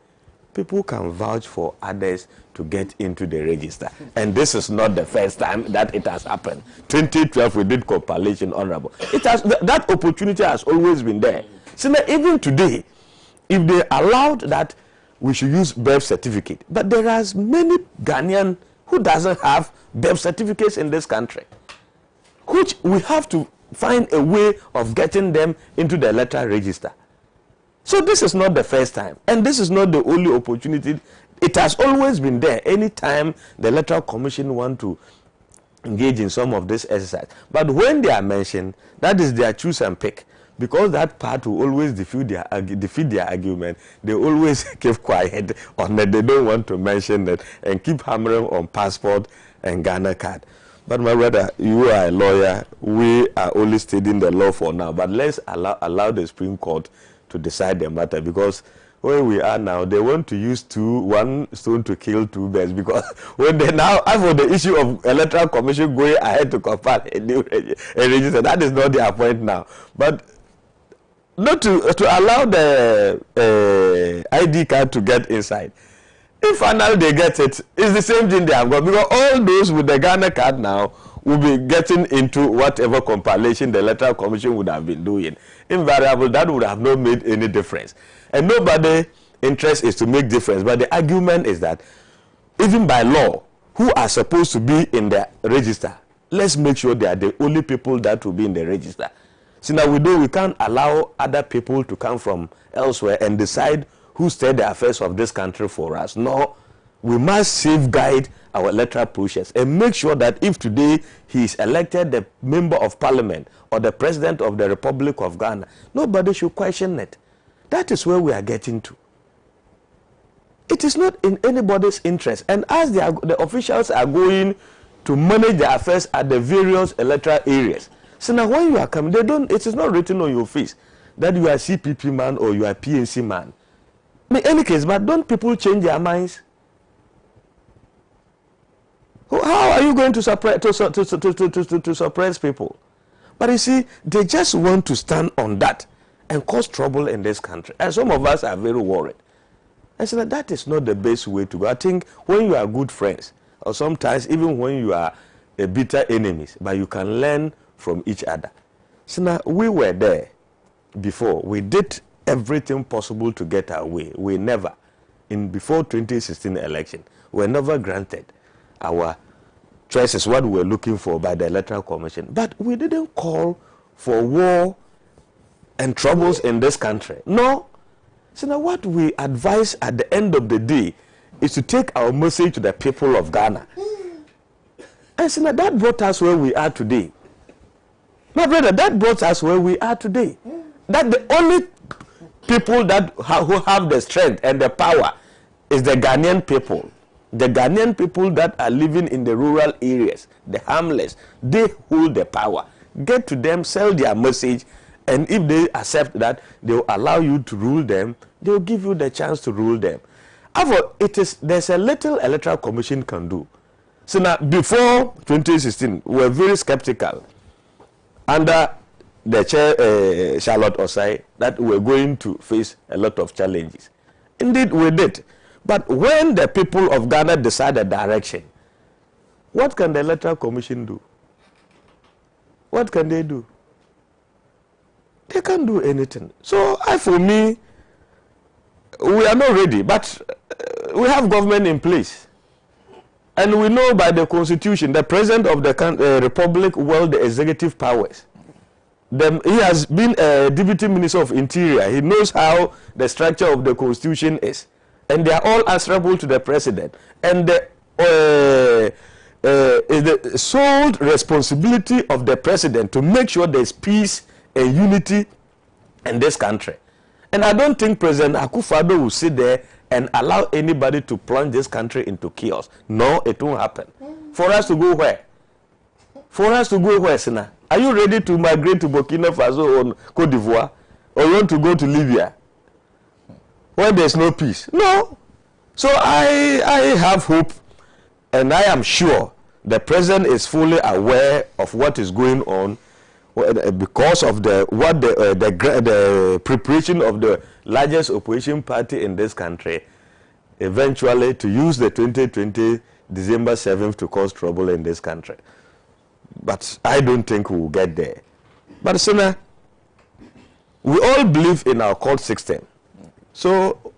People can vouch for others to get into the register. And this is not the first time that it has happened. 2012, we did compilation, honorable. That opportunity has always been there. So now, even today, if they allowed that, we should use birth certificate. But there are many Ghanaians who doesn't have birth certificates in this country, which we have to find a way of getting them into the electoral register. So this is not the first time, and this is not the only opportunity. It has always been there anytime the Electoral Commission want to engage in some of this exercise. But when they are mentioned, that is their choose and pick. Because that part will always defeat their argument, they always keep quiet on that. They don't want to mention it and keep hammering on passport and Ghana card. But my brother, you are a lawyer. We are only studying the law for now. But let's allow the Supreme Court to decide the matter, because where we are now, they want to use one stone to kill two birds, because when they now have for the issue of Electoral Commission going ahead to compile a new register, that is not their point now. But not to allow the ID card to get inside. If finally they get it, it's the same thing they have got, because all those with the Ghana card now will be getting into whatever compilation the Electoral Commission would have been doing. Invariable, that would have not made any difference. And nobody's interest is to make difference. But the argument is that even by law, who are supposed to be in the register, let's make sure they are the only people that will be in the register. So now we can't allow other people to come from elsewhere and decide who steer the affairs of this country for us. No, we must safeguard our electoral process and make sure that if today he is elected the member of parliament or the president of the Republic of Ghana, nobody should question it. That is where we are getting to. It is not in anybody's interest. And as the officials are going to manage the affairs at the various electoral areas, so now when you are coming, it is not written on your face that you are CPP man or you are PNC man. In any case, but don't people change their minds? How are you going to suppress people? But you see, they just want to stand on that and cause trouble in this country. And some of us are very worried. And so that is not the best way to go. I think when you are good friends, or sometimes even when you are bitter enemies, but you can learn from each other. So now we were there before. We did everything possible to get our way. We never, before 2016 election, were never granted our choices, what we were looking for by the Electoral Commission. But we didn't call for war and troubles in this country. No. So now what we advise at the end of the day is to take our message to the people of Ghana. And so now that brought us where we are today. My brother, that brought us where we are today. That the only people that who have the strength and the power is the Ghanaian people. The Ghanaian people that are living in the rural areas, the harmless, they hold the power. Get to them, sell their message, and if they accept that, they will allow you to rule them, they will give you the chance to rule them. However, there's a little Electoral Commission can do. So now, before 2016, we were very skeptical under the chair, Charlotte Osai, that we're going to face a lot of challenges. Indeed, we did. But when the people of Ghana decide a direction, what can the Electoral Commission do? What can they do? They can't do anything. So, for me, we are not ready, but we have government in place. And we know by the Constitution, the President of the Republic wields the executive powers. He has been a Deputy Minister of Interior. He knows how the structure of the Constitution is. And they are all answerable to the President. And is the sole responsibility of the President to make sure there is peace and unity in this country. And I don't think President Akufo-Addo will sit there and allow anybody to plunge this country into chaos. No, it won't happen. For us to go where? For us to go where, Sena? Are you ready to migrate to Burkina Faso or Cote d'Ivoire? Or you want to go to Libya? Where there's no peace? No. So I have hope, and I am sure the President is fully aware of what is going on because of the preparation of the largest opposition party in this country, eventually to use the 2020 December 7th to cause trouble in this country. But I don't think we will get there. But Sena, we all believe in our court system. So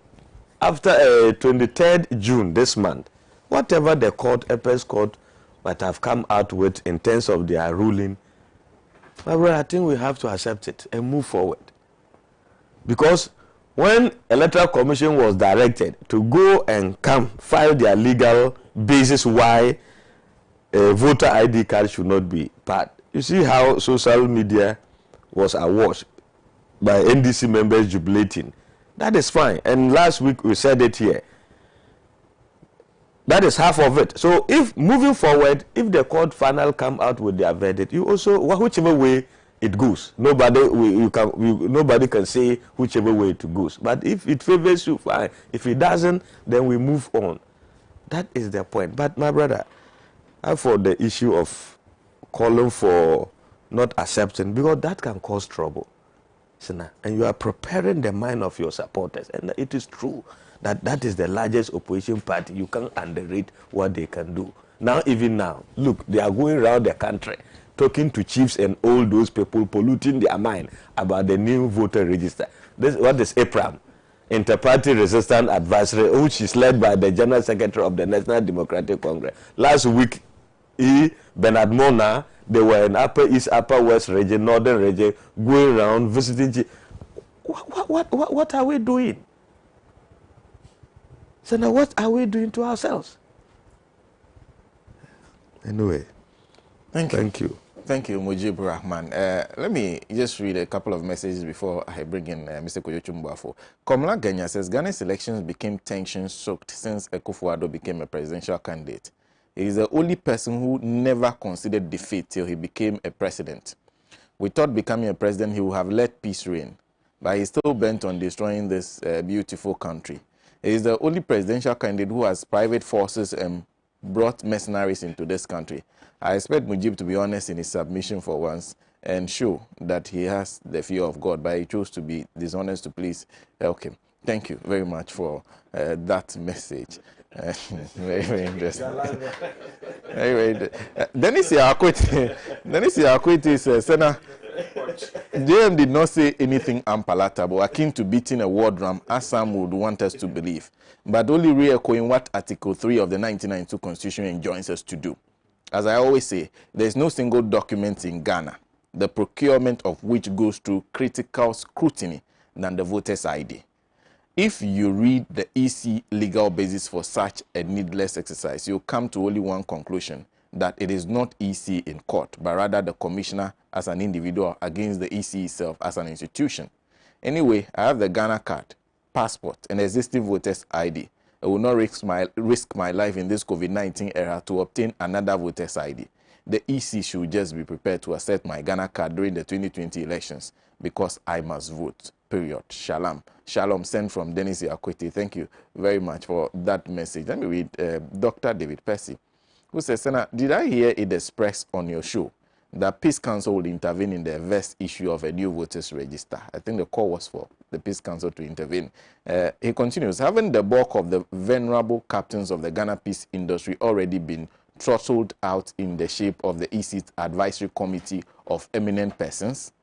after 23rd June this month, whatever the Apex Court might have come out with in terms of their ruling, my brother, I think we have to accept it and move forward. Because when Electoral Commission was directed to go and file their legal basis why a voter ID card should not be part, you see how social media was awash by NDC members jubilating. That is fine. And last week we said it here. That is half of it. So if moving forward, if the court final come out with their verdict, you also, whichever way it goes, nobody can say whichever way it goes. But if it favors you, fine. If it doesn't, then we move on. That is the point. But my brother, for the issue of calling for not accepting, because that can cause trouble. And you are preparing the mind of your supporters. And it is true that that is the largest opposition party. You can't underrate what they can do. Now, even now, look, they are going around the country talking to chiefs and all those people, polluting their mind about the new voter register. What is APRAM? Inter-Party Resistance Advisory, which is led by the General Secretary of the National Democratic Congress. Last week, Bernard Mona, they were in Upper East, Upper West region, Northern region, going around visiting. What are we doing? So now what are we doing to ourselves? Anyway, thank you. Thank you, Mujib Rahman. Let me just read a couple of messages before I bring in Mr. Koyochumbuafo. Komla Genya says, Ghana's elections became tension-soaked since Akufo-Addo became a presidential candidate. He is the only person who never considered defeat till he became a president. We thought becoming a president he would have let peace reign, but he's still bent on destroying this beautiful country. He is the only presidential candidate who has private forces and brought mercenaries into this country. I expect Mujib to be honest in his submission for once and show that he has the fear of God, but he chose to be dishonest to please help him. Thank you very much for that message. Very, very interesting. Anyway, Dennis Yakwete says, Sena, JM did not say anything unpalatable, akin to beating a war drum, as some would want us to believe, but only re-echoing what Article 3 of the 1992 Constitution enjoins us to do. As I always say, there is no single document in Ghana, the procurement of which goes through critical scrutiny than the voter's ID. If you read the EC legal basis for such a needless exercise, you'll come to only one conclusion, that it is not EC in court, but rather the commissioner as an individual against the EC itself as an institution. Anyway, I have the Ghana card, passport, and existing voter's ID. I will not risk my life in this COVID-19 era to obtain another voter's ID. The EC should just be prepared to accept my Ghana card during the 2020 elections because I must vote, period. Shalom. Shalom, sent from Dennis Yakwete. Thank you very much for that message. Let me read Dr. David Percy, who says, Sena, did I hear it expressed on your show that Peace Council will intervene in the first issue of a new voters register? I think the call was for the Peace Council to intervene. He continues, having the bulk of the venerable captains of the Ghana peace industry already been throttled out in the shape of the EC's advisory committee of eminent persons?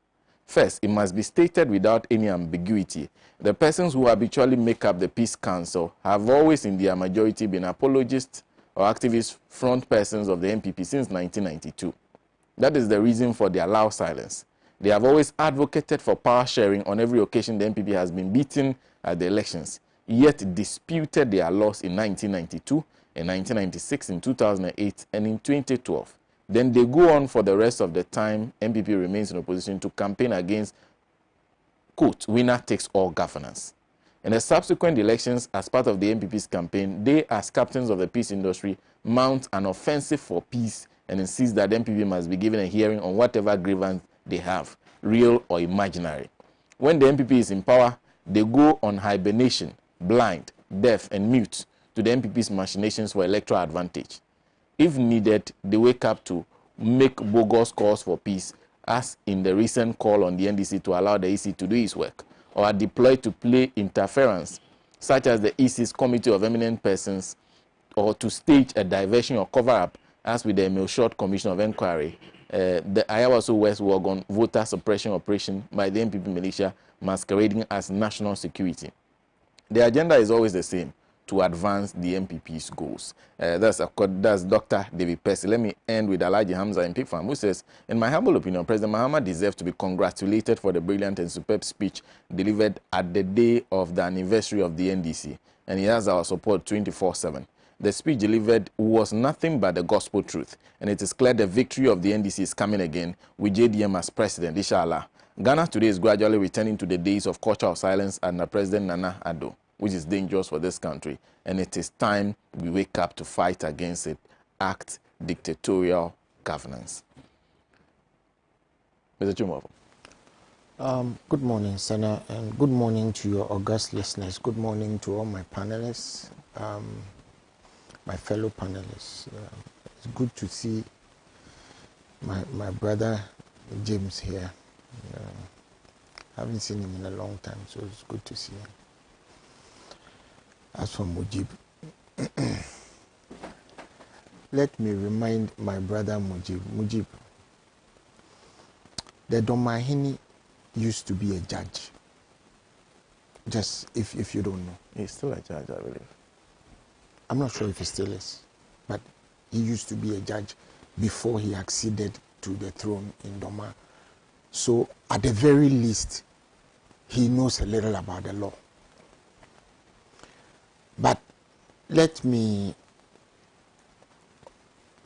First, it must be stated without any ambiguity, the persons who habitually make up the Peace Council have always in their majority been apologists or activist front persons of the MPP since 1992. That is the reason for their loud silence. They have always advocated for power sharing on every occasion the MPP has been beaten at the elections, yet disputed their loss in 1992, in 1996, in 2008, and in 2012. Then they go on for the rest of the time MPP remains in opposition to campaign against, quote, winner takes all governance. In the subsequent elections, as part of the MPP's campaign, they, as captains of the peace industry, mount an offensive for peace and insist that MPP must be given a hearing on whatever grievance they have, real or imaginary. When the MPP is in power, they go on hibernation, blind, deaf, and mute to the MPP's machinations for electoral advantage. If needed, they wake up to make bogus calls for peace, as in the recent call on the NDC to allow the EC to do its work, or are deployed to play interference, such as the EC's Committee of Eminent Persons, or to stage a diversion or cover-up, as with the Emil Short Commission of Inquiry, the Ayawaso West Wagon voter suppression operation by the MPP militia masquerading as national security. The agenda is always the same, to advance the MPP's goals. That's Dr. David Percy. Let me end with Alhaji Hamza in Pig Farm, who says, in my humble opinion, President Mahama deserves to be congratulated for the brilliant and superb speech delivered at the day of the anniversary of the NDC, and he has our support 24/7. The speech delivered was nothing but the gospel truth, and it is clear the victory of the NDC is coming again with JDM as president, inshallah. Ghana today is gradually returning to the days of culture of silence under President Nana Addo, which is dangerous for this country, and it is time we wake up to fight against it, act dictatorial governance. Mr. Chumovo. Good morning, Sena, and good morning to your august listeners. Good morning to all my panelists, my fellow panelists. It's good to see my brother James here. Haven't seen him in a long time, so it's good to see him. As for Mujib, let me remind my brother Mujib, the Domahini used to be a judge. Just if you don't know. He's still a judge, I believe. I'm not sure if he still is, but he used to be a judge before he acceded to the throne in Doma. So at the very least, he knows a little about the law. But let me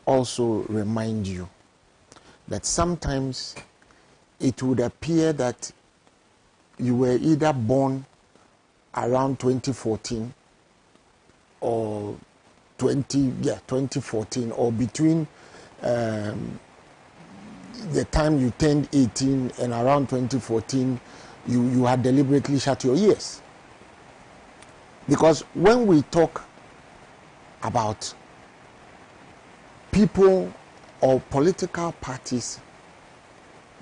also remind you that sometimes it would appear that you were either born around 2014 or 2014, or between the time you turned 18 and around 2014, you had deliberately shut your ears. Because when we talk about people or political parties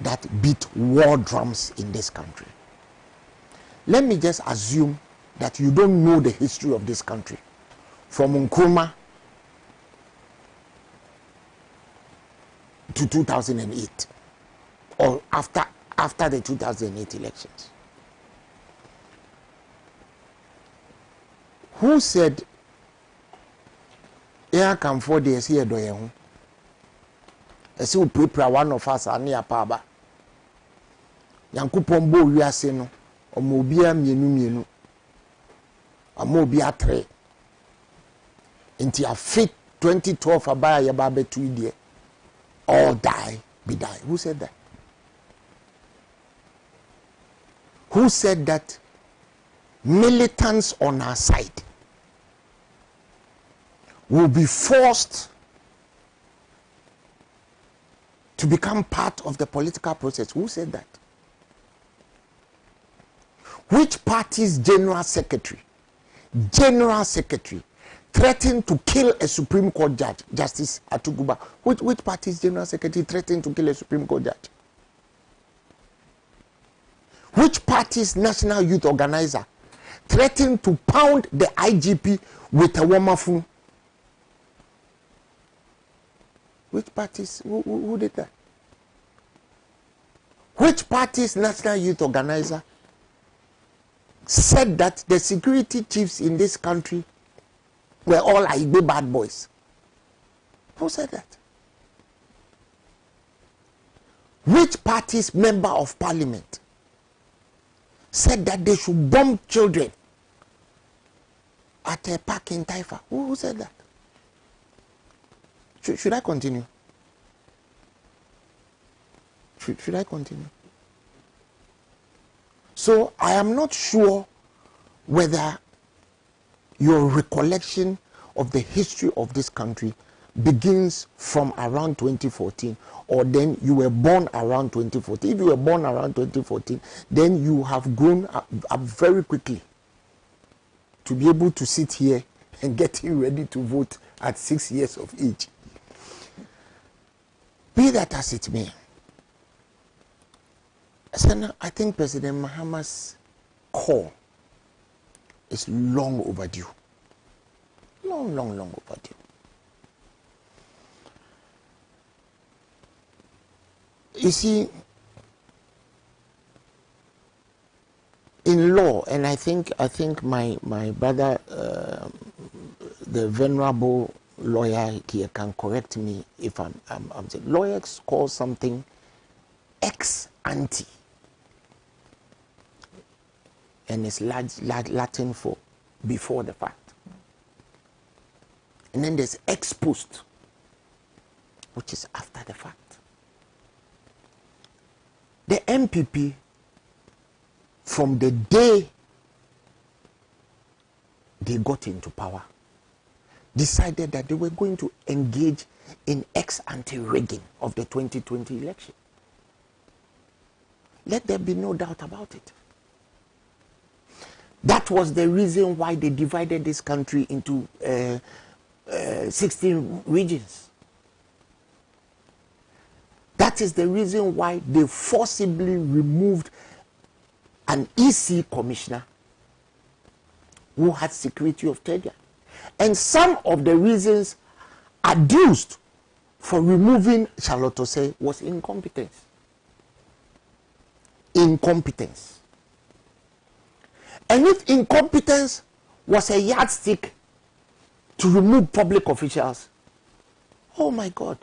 that beat war drums in this country, let me just assume that you don't know the history of this country from Nkrumah to 2008 or after the 2008 elections. Who said, "Here come 4 days here, do you?" say we prepare one of us ani apaba yankopon bo wiase no omo bia mienu amo bia 3 into a fit 2012 abaya ya ba betu die all be die. Who said that? Who said that militants on our side will be forced to become part of the political process? Who said that? Which party's general secretary threatened to kill a Supreme Court judge, Justice Atuguba? Which party's general secretary threatened to kill a Supreme Court judge? Which party's national youth organizer threatened to pound the IGP with a woman? Which parties? Who did that? Which party's national youth organizer said that the security chiefs in this country were all Igbo bad boys? Who said that? Which party's member of parliament said that they should bomb children at a park in Taifa? Who said that? Should I continue? Should I continue? So I am not sure whether your recollection of the history of this country begins from around 2014, or then you were born around 2014. If you were born around 2014, then you have grown up very quickly to be able to sit here and getting ready to vote at 6 years of age. Be that as it may, Sena, I think President Mahama's call is long overdue. Long overdue. You see, in law, and I think my brother, the venerable lawyer here, can correct me if I'm saying, lawyers call something ex ante, and it's Latin for before the fact. And then there's ex post, which is after the fact. The MPP, from the day they got into power, decided that they were going to engage in ex ante rigging of the 2020 election. Let there be no doubt about it. That was the reason why they divided this country into 16 regions. That is the reason why they forcibly removed an EC commissioner who had security of tenure. And some of the reasons adduced for removing Charlotte Osei was incompetence. Incompetence. And if incompetence was a yardstick to remove public officials, oh my God,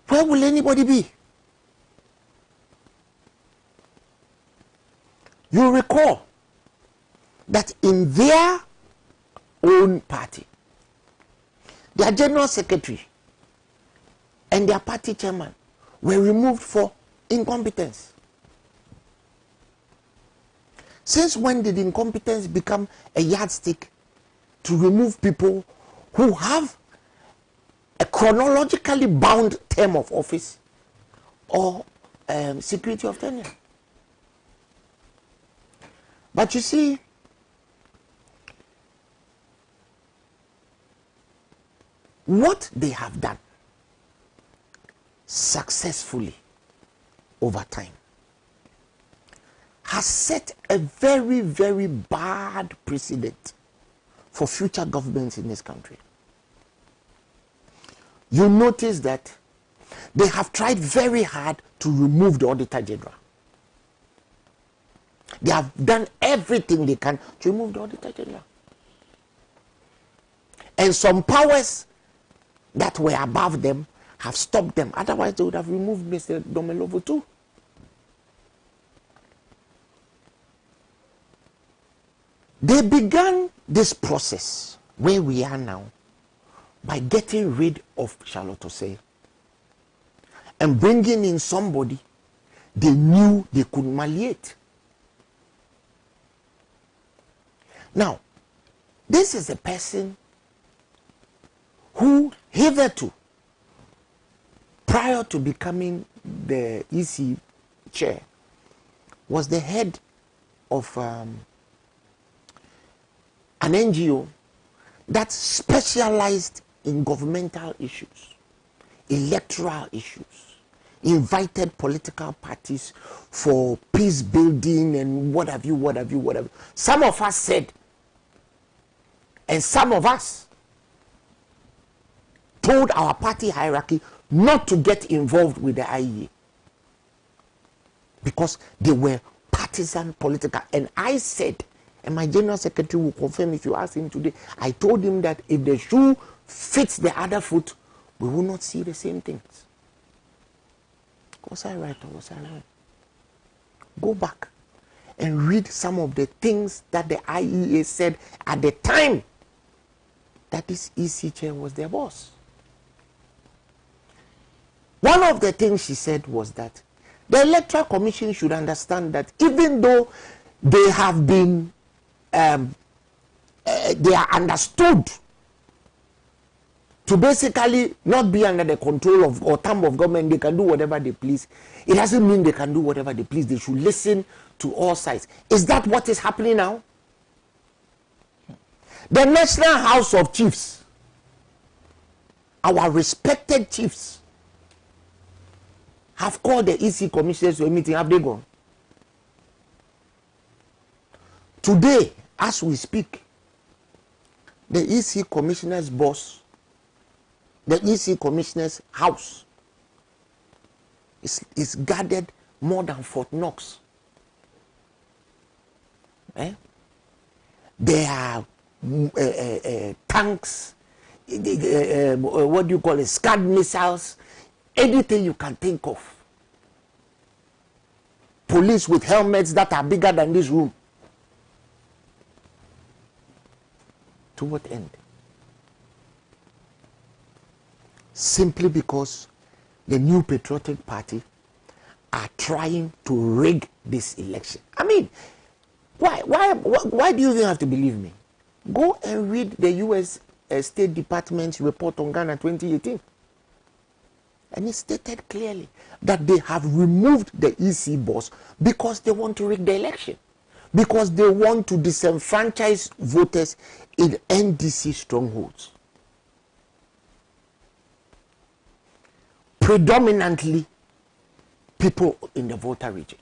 where will anybody be? You recall that in their own party, their general secretary and their party chairman were removed for incompetence. Since when did incompetence become a yardstick to remove people who have a chronologically bound term of office or security of tenure? But you see, what they have done successfully over time has set a very, very bad precedent for future governments in this country. You notice that they have tried very hard to remove the Auditor General. They have done everything they can to remove the Auditor General. And some powers that were above them have stopped them. Otherwise, they would have removed Mr. Domelovo too. They began this process where we are now by getting rid of Charlotte Osei and bringing in somebody they knew they could malleate. Now, this is a person who hitherto, prior to becoming the EC chair, was the head of an NGO that specialized in governmental issues, electoral issues, invited political parties for peace building and what have you. Some of us said, and some of us told our party hierarchy not to get involved with the IEA because they were partisan political. And I said, and my general secretary will confirm if you ask him today, I told him that if the shoe fits the other foot, we will not see the same things. Was I right or was I wrong? Go back and read some of the things that the IEA said at the time that this EC chair was their boss. One of the things she said was that the Electoral Commission should understand that even though they have been, they are understood to basically not be under the control of or thumb of government, they can do whatever they please. It doesn't mean they can do whatever they please. They should listen to all sides. Is that what is happening now? The National House of Chiefs, our respected chiefs, have called the EC commissioners to a meeting. Have they gone? Today, as we speak, the EC commissioner's boss, the EC commissioner's house is guarded more than Fort Knox. There are tanks, what do you call it, Scud missiles, anything you can think of. Police with helmets that are bigger than this room. To what end? Simply because the New Patriotic Party are trying to rig this election. I mean, why do you even have to believe me? Go and read the U.S. State Department's report on Ghana 2018. And it stated clearly that they have removed the EC boss because they want to rig the election. Because they want to disenfranchise voters in NDC strongholds. Predominantly people in the voter region.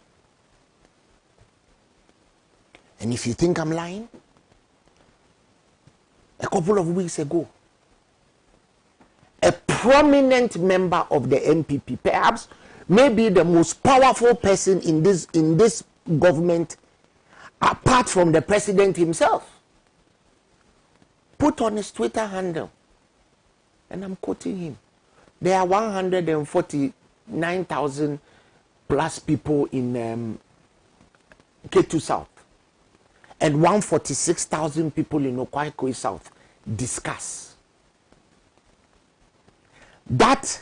And if you think I'm lying, a couple of weeks ago, a prominent member of the NPP, perhaps maybe the most powerful person in this government, apart from the president himself, put on his Twitter handle, and I'm quoting him, there are 149,000 plus people in K2 South and 146,000 people in Okwaikoi South. Discuss. That,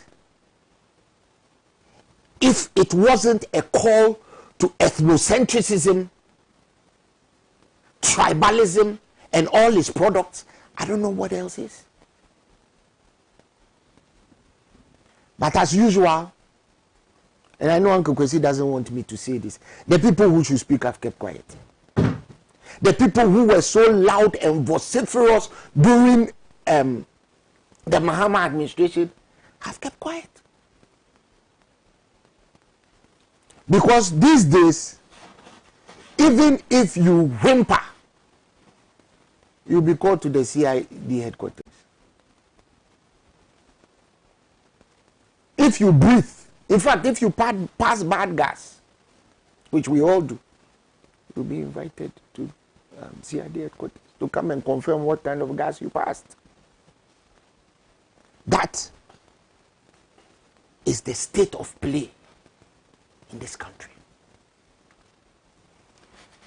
if it wasn't a call to ethnocentrism, tribalism, and all its products, I don't know what else is. But as usual, and I know Uncle Kwesi doesn't want me to say this, the people who should speak have kept quiet. The people who were so loud and vociferous during the Mahama administration have kept quiet. Because these days, even if you whimper, you'll be called to the CID headquarters. If you breathe, in fact, if you pass bad gas, which we all do, you'll be invited to CID headquarters to come and confirm what kind of gas you passed. That is the state of play in this country.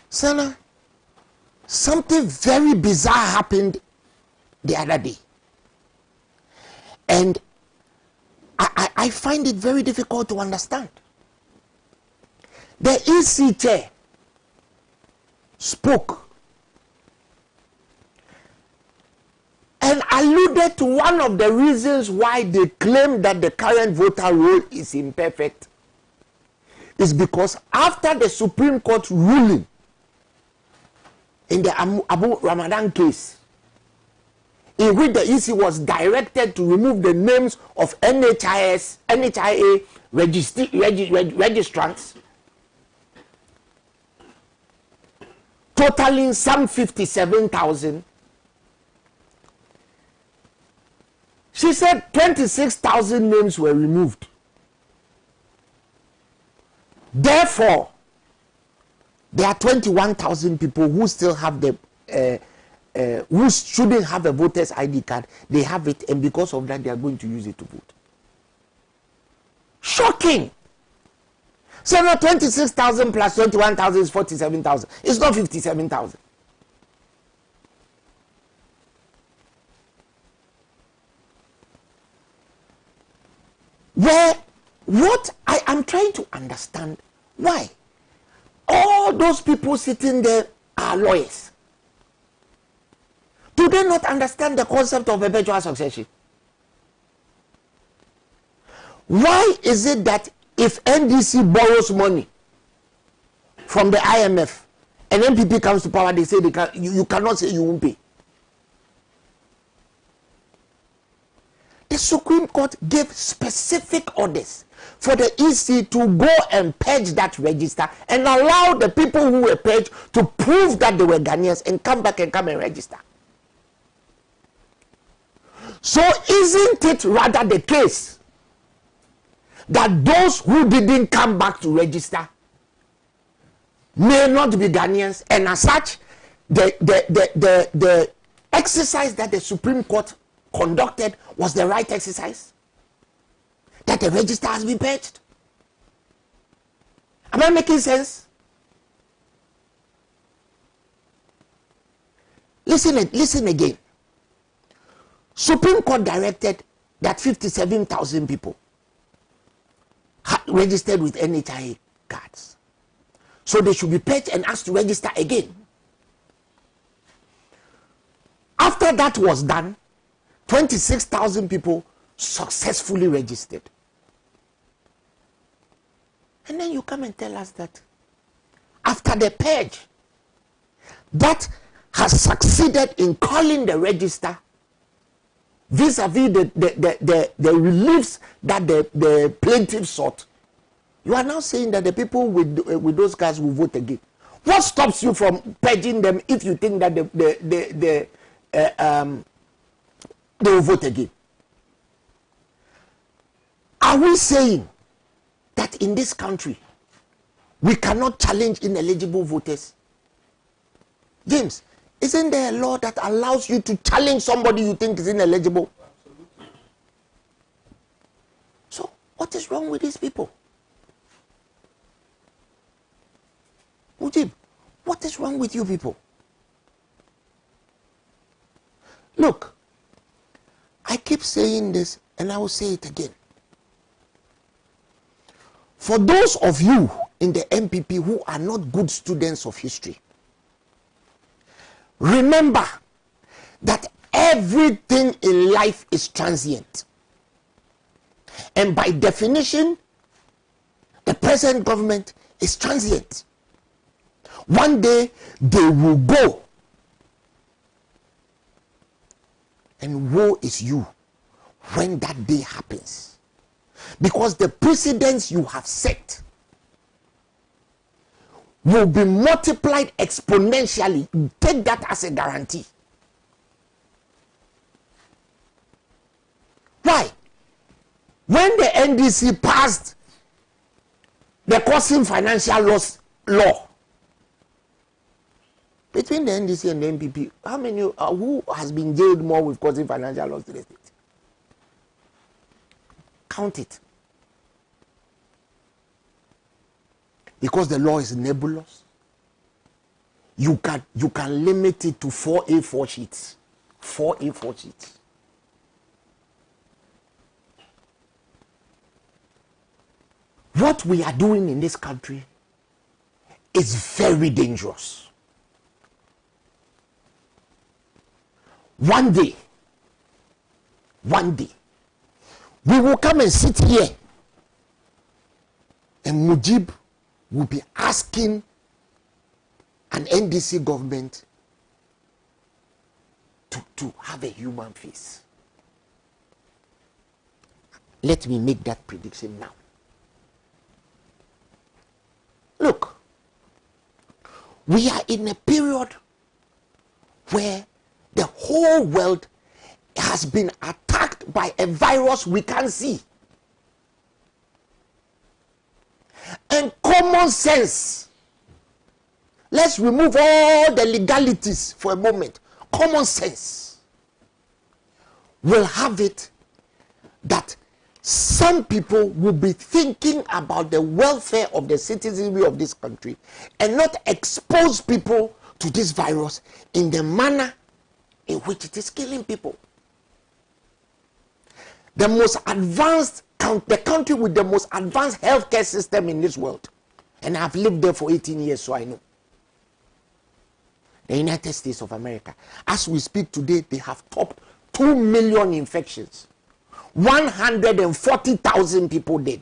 Sena, something very bizarre happened the other day. And I find it very difficult to understand. The EC chair spoke and alluded to one of the reasons why they claim that the current voter roll is imperfect is because after the Supreme Court ruling in the Abu Ramadan case, in which the EC was directed to remove the names of NHIA registrants, totaling some 57,000. She said 26,000 names were removed. Therefore, there are 21,000 people who still have the who shouldn't have a voter's ID card. They have it, and because of that, they are going to use it to vote. Shocking! So now 26,000 plus 21,000 is 47,000. It's not 57,000. What I am trying to understand, why all those people sitting there are lawyers. Do they not understand the concept of perpetual succession? Why is it that if NDC borrows money from the IMF and MPP comes to power, they say you cannot say you won't pay? The Supreme Court gave specific orders for the EC to go and purge that register and allow the people who were purged to prove that they were Ghanaians and come back and register. So isn't it rather the case that those who didn't come back to register may not be Ghanaians, and as such, the exercise that the Supreme Court conducted was the right exercise? That the register has been purged? Am I making sense? Listen again. Supreme Court directed that 57,000 people registered with NHIA cards. So they should be purged and asked to register again. After that was done, 26,000 people successfully registered. And then you come and tell us that after the purge, that has succeeded in calling the register vis-a-vis the reliefs that the plaintiff sought. You are now saying that the people with those cards will vote again. What stops you from purging them if you think that they will vote again? Are we saying that in this country we cannot challenge ineligible voters? James, isn't there a law that allows you to challenge somebody you think is ineligible? Absolutely. So what is wrong with these people? Mujib, what is wrong with you people? Look, I keep saying this and I will say it again. For those of you in the MPP who are not good students of history, remember that everything in life is transient. And by definition, the present government is transient. One day they will go. And woe is you when that day happens. Because the precedents you have set will be multiplied exponentially. Take that as a guarantee. Why? When the NDC passed the causing financial loss law, between the NDC and the MPP, how many, who has been jailed more with causing financial loss to the state? Count it. because the law is nebulous. You can limit it to 4 A4 sheets. 4 A4 sheets. What we are doing in this country is very dangerous. One day, we will come and sit here and Mujib will be asking an NDC government to have a human face. Let me make that prediction now. Look, we are in a period where the whole world has been attacked by a virus we can't see. And common sense, let's remove all the legalities for a moment. Common sense will have it that some people will be thinking about the welfare of the citizenry of this country and not expose people to this virus in the manner in which it is killing people. The most advanced, the country with the most advanced healthcare system in this world, and I've lived there for 18 years, so I know. The United States of America. As we speak today, they have topped 2 million infections. 140,000 people dead.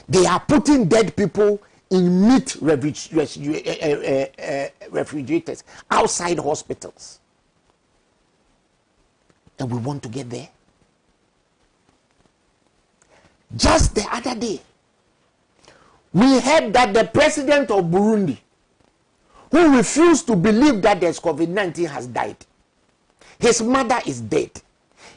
They are putting dead people in meat refrigerators outside hospitals. And we want to get there. Just the other day, we heard that the president of Burundi, who refused to believe that there's COVID-19, has died. His mother is dead.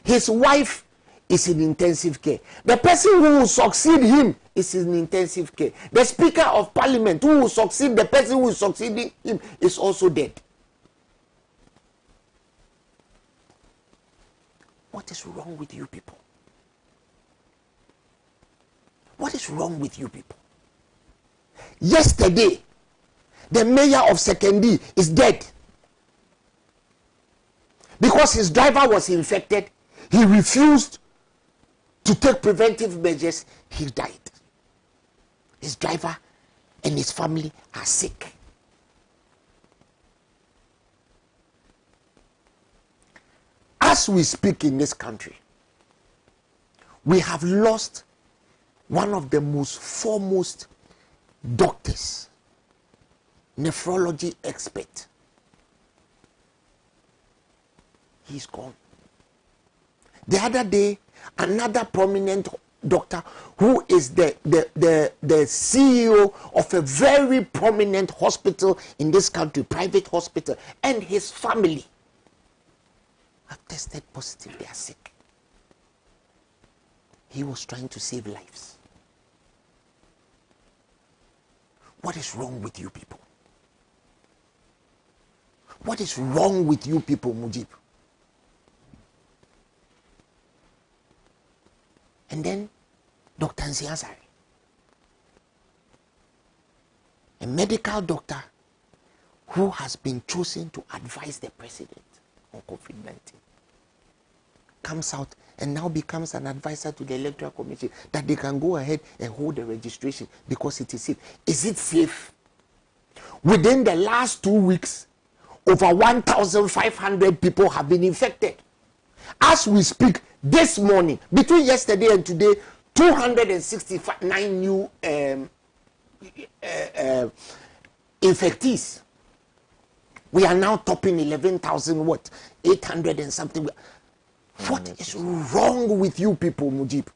His wife is in intensive care. The person who will succeed him is in intensive care. The Speaker of Parliament who will succeed the person who is succeeding him is also dead. What is wrong with you people? What is wrong with you people? Yesterday, the mayor of Sekendi is dead. Because his driver was infected, he refused to take preventive measures, he died. His driver and his family are sick. As we speak in this country, we have lost one of the most foremost doctors, nephrology expert. He's gone. The other day, another prominent doctor who is the CEO of a very prominent hospital in this country, private hospital, and his family have tested positive. They are sick. He was trying to save lives. What is wrong with you people? What is wrong with you people, Mujib? And then Dr. Nsiasari, a medical doctor who has been chosen to advise the president on COVID-19, comes out and now becomes an advisor to the Electoral Commission that they can go ahead and hold the registration because it is safe. Is it safe? Within the last 2 weeks, over 1,500 people have been infected. As we speak, this morning, between yesterday and today, 269 new infectees. We are now topping 11,000 800 and something. What is wrong with you people, Mujib?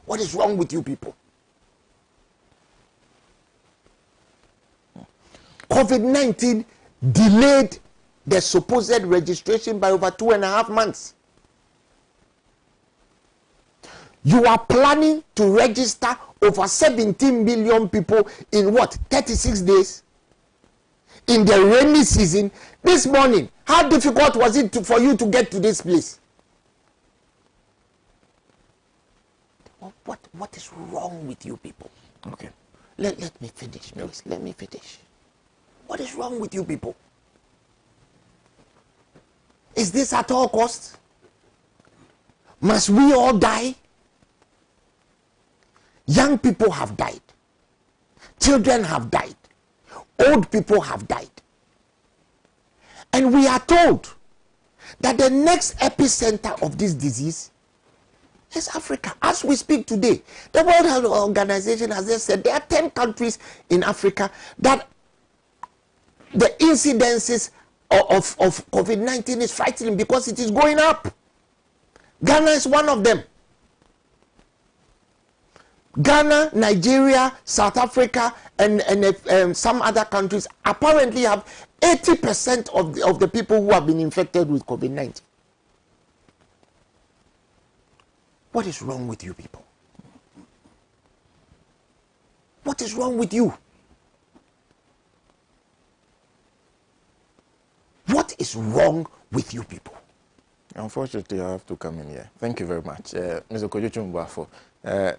What is wrong with you people? COVID-19 delayed the supposed registration by over 2.5 months. You are planning to register over 17 million people in 36 days? In the rainy season. This morning, how difficult was it for you to get to this place? What is wrong with you people? Okay. Let me finish, please. Let me finish. What is wrong with you people? Is this at all costs? Must we all die? Young people have died. Children have died. Old people have died. And we are told that the next epicenter of this disease is Africa. As we speak today, the World Health Organization has just said there are 10 countries in Africa that the incidences of COVID-19 is frightening because it is going up. Ghana is one of them. Ghana, Nigeria, South Africa, and some other countries apparently have 80% of the people who have been infected with COVID-19. What is wrong with you people? What is wrong with you? What is wrong with you people? Unfortunately, I have to come in here. Thank you very much. Mr. Kojochumbafo,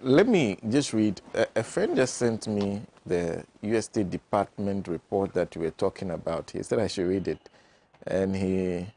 let me just read. A friend just sent me the U.S. State Department report that you were talking about. He said I should read it. And he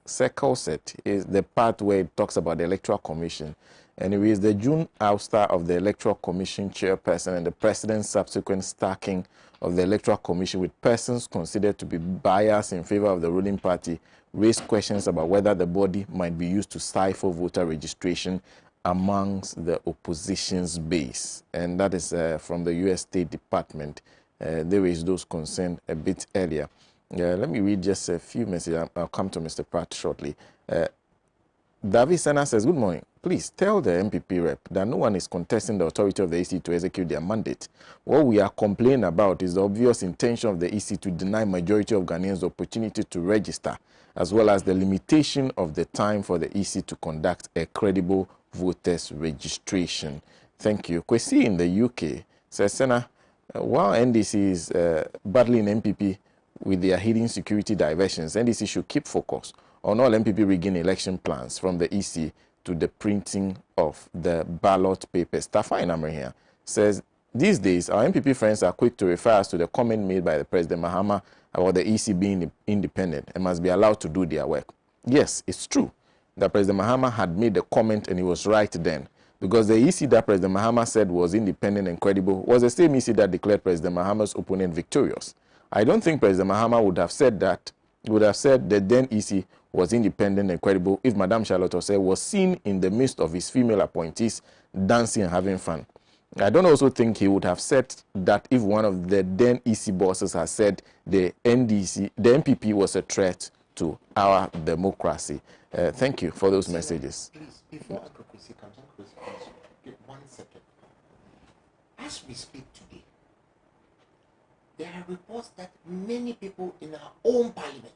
circles it, is the part where it talks about the Electoral Commission. And it reads, the June ouster of the Electoral Commission chairperson and the president's subsequent stacking of the Electoral Commission with persons considered to be biased in favor of the ruling party raised questions about whether the body might be used to stifle voter registration amongst the opposition's base. And that is from the U.S. State Department. They raised those concerns a bit earlier. Let me read just a few messages. I'll come to Mr. Pratt shortly. David Sena says, good morning. Please tell the MPP rep that no one is contesting the authority of the EC to execute their mandate. What we are complaining about is the obvious intention of the EC to deny majority of Ghanaians the opportunity to register, as well as the limitation of the time for the EC to conduct a credible voters registration. Thank you. Kwesi in the UK says, Sena, while NDC is battling MPP with their hidden security diversions, NDC should keep focus on all MPP rigging election plans from the EC to the printing of the ballot papers. Tafa Inamre here says, these days, our MPP friends are quick to refer us to the comment made by the President Mahama about the EC being independent and must be allowed to do their work. Yes, it's true that President Mahama had made the comment and he was right then, because the EC that President Mahama said was independent and credible was the same EC that declared President Mahama's opponent victorious. I don't think President Mahama would have said that. He would have said the then EC was independent and credible if Madame Charlotte Osei was seen in the midst of his female appointees dancing and having fun. I don't also think he would have said that if one of the then EC bosses had said the MPP was a threat to our democracy. Thank you for those messages. Please, before Akokwesi comes, give 1 second. As we speak today, there are reports that many people in our own parliament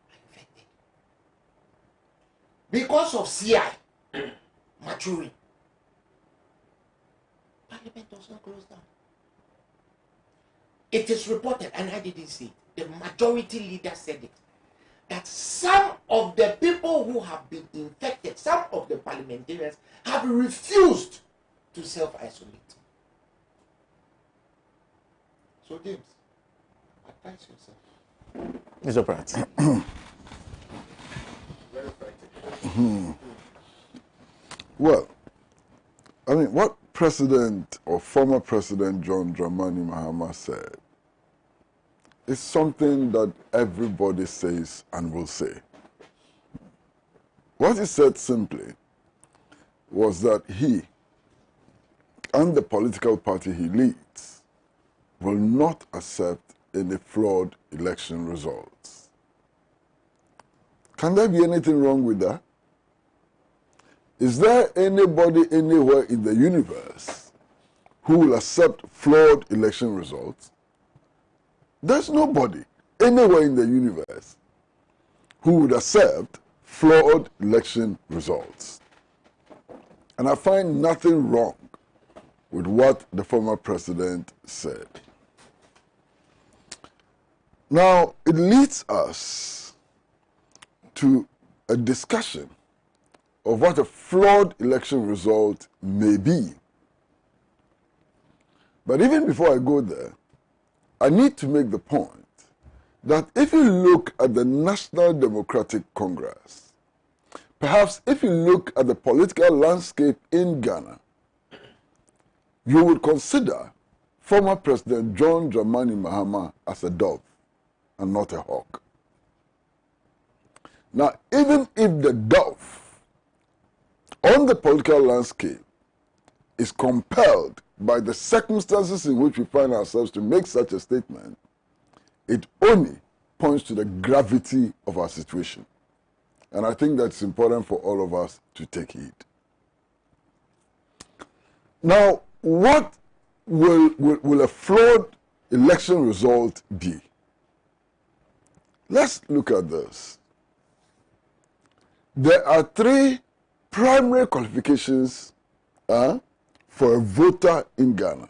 are infected because of CI maturing. Parliament does not close down. It is reported, and I didn't see it, the majority leader said it, that some of the people who have been infected, some of the parliamentarians have refused to self-isolate. So James, advise yourself. Mr. Pratt. Well, I mean, what President or former President John Dramani Mahama said is something that everybody says and will say. What he said simply was that he and the political party he leads will not accept any flawed election results. Can there be anything wrong with that? Is there anybody anywhere in the universe who will accept flawed election results? There's nobody anywhere in the universe who would accept flawed election results. And I find nothing wrong with what the former president said. Now, it leads us to a discussion of what a flawed election result may be. But even before I go there, I need to make the point that if you look at the National Democratic Congress, perhaps if you look at the political landscape in Ghana, you would consider former President John Dramani Mahama as a dove and not a hawk. Now, even if the dove on the political landscape is compelled by the circumstances in which we find ourselves to make such a statement, it only points to the gravity of our situation. And I think that's important for all of us to take heed. Now, what will a flawed election result be? Let's look at this. There are three primary qualifications for a voter in Ghana.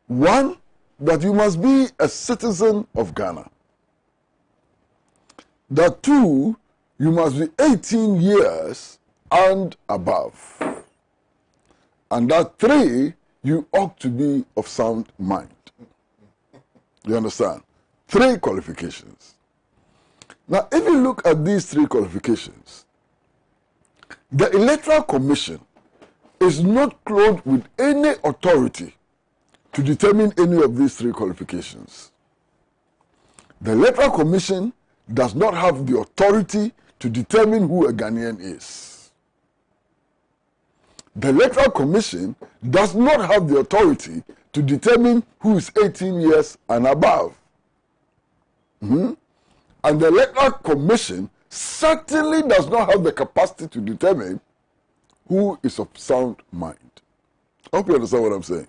One, that you must be a citizen of Ghana. That two, you must be 18 years and above. And that three, you ought to be of sound mind. You understand? Three qualifications. Now, if you look at these three qualifications, the Electoral Commission is not clothed with any authority to determine any of these three qualifications. The Electoral Commission does not have the authority to determine who a Ghanaian is. The Electoral Commission does not have the authority to determine who is 18 years and above. And the Electoral Commission certainly does not have the capacity to determine who is of sound mind. I hope you understand what I'm saying.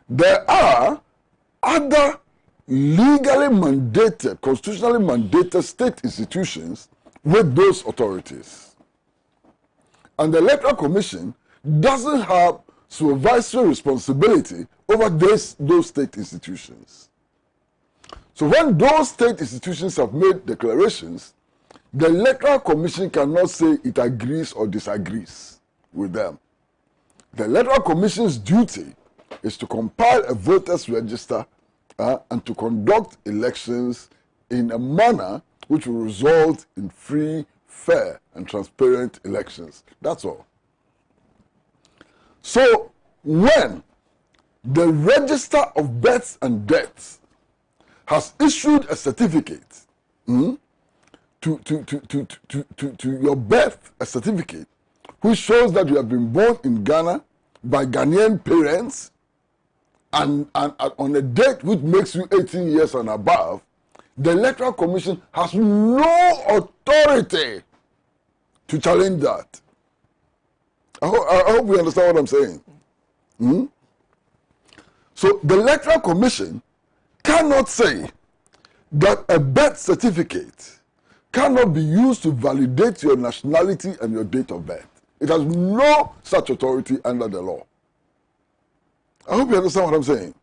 There are other legally mandated, constitutionally mandated state institutions with those authorities. And the Electoral Commission doesn't have supervisory responsibility over those state institutions. So when those state institutions have made declarations, the Electoral Commission cannot say it agrees or disagrees with them. The Electoral Commission's duty is to compile a voters' register and to conduct elections in a manner which will result in free, fair, and transparent elections. That's all. So when the Register of Births and Deaths has issued a certificate to your birth, a certificate which shows that you have been born in Ghana by Ghanaian parents and on a date which makes you 18 years and above, the Electoral Commission has no authority to challenge that. I hope we understand what I'm saying. So the Electoral Commission cannot say that a birth certificate cannot be used to validate your nationality and your date of birth. It has no such authority under the law. I hope you understand what I'm saying.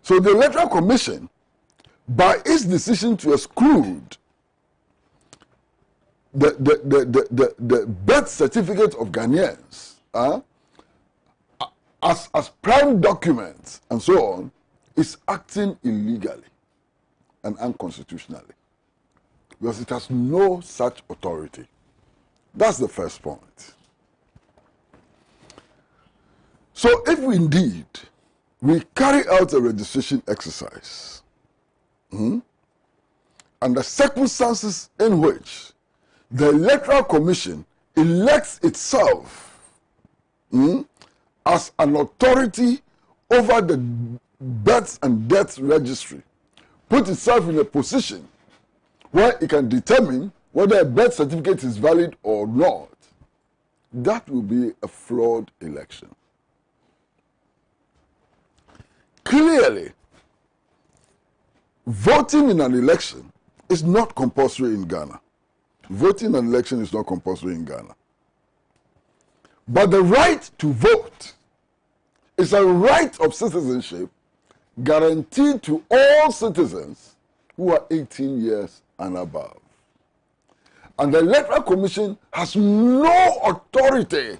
So the Electoral Commission, by its decision to exclude the birth certificate of Ghanaians as prime documents and so on, is acting illegally and unconstitutionally because it has no such authority. That's the first point. So if indeed we carry out a registration exercise and the circumstances in which the Electoral Commission elects itself as an authority over the births and deaths registry, put itself in a position where it can determine whether a birth certificate is valid or not, that will be a flawed election. Clearly, voting in an election is not compulsory in Ghana. Voting in an election is not compulsory in Ghana. But the right to vote is a right of citizenship guaranteed to all citizens who are 18 years and above. And the Electoral Commission has no authority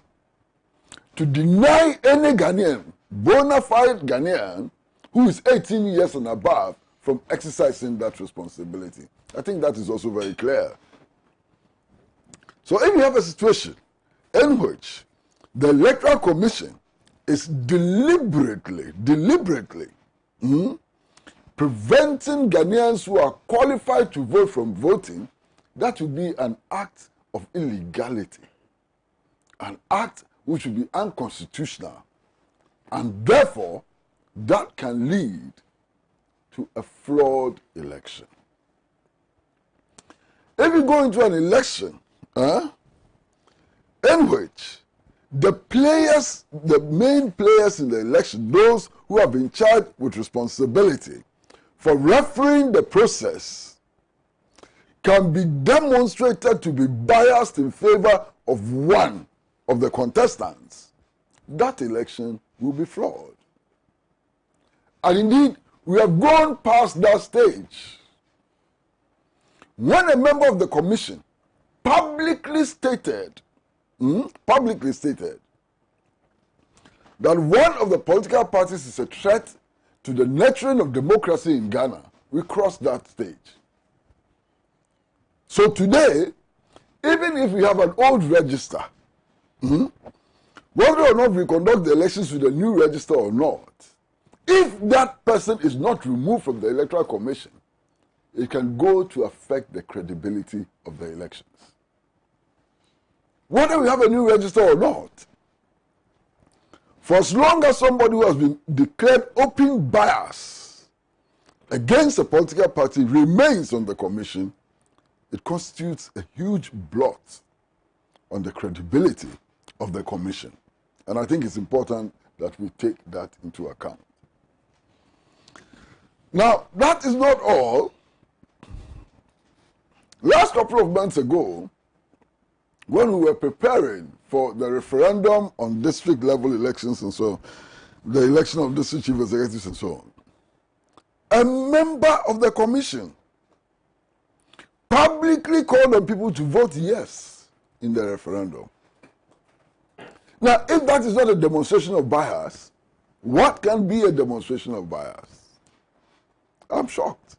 to deny any Ghanaian, bona fide Ghanaian, who is 18 years and above from exercising that responsibility. I think that is also very clear. So if you have a situation in which the Electoral Commission is deliberately preventing Ghanaians who are qualified to vote from voting, that would be an act of illegality, an act which would be unconstitutional, and therefore that can lead to a flawed election. If you go into an election in which the players, the main players in the election, those who have been charged with responsibility for refereeing the process, can be demonstrated to be biased in favor of one of the contestants, that election will be flawed. And indeed, we have gone past that stage. When a member of the commission publicly stated that one of the political parties is a threat to the nurturing of democracy in Ghana, we crossed that stage. So today, even if we have an old register, whether or not we conduct the elections with a new register or not, if that person is not removed from the Electoral Commission, it can go to affect the credibility of the elections. Whether we have a new register or not, for as long as somebody who has been declared open bias against a political party remains on the commission, it constitutes a huge blot on the credibility of the commission. And I think it's important that we take that into account. Now, that is not all. Last couple of months ago, when we were preparing for the referendum on district level elections and so on, the election of district chief executives and so on, a member of the commission publicly called on people to vote yes in the referendum. Now, if that is not a demonstration of bias, what can be a demonstration of bias? I'm shocked.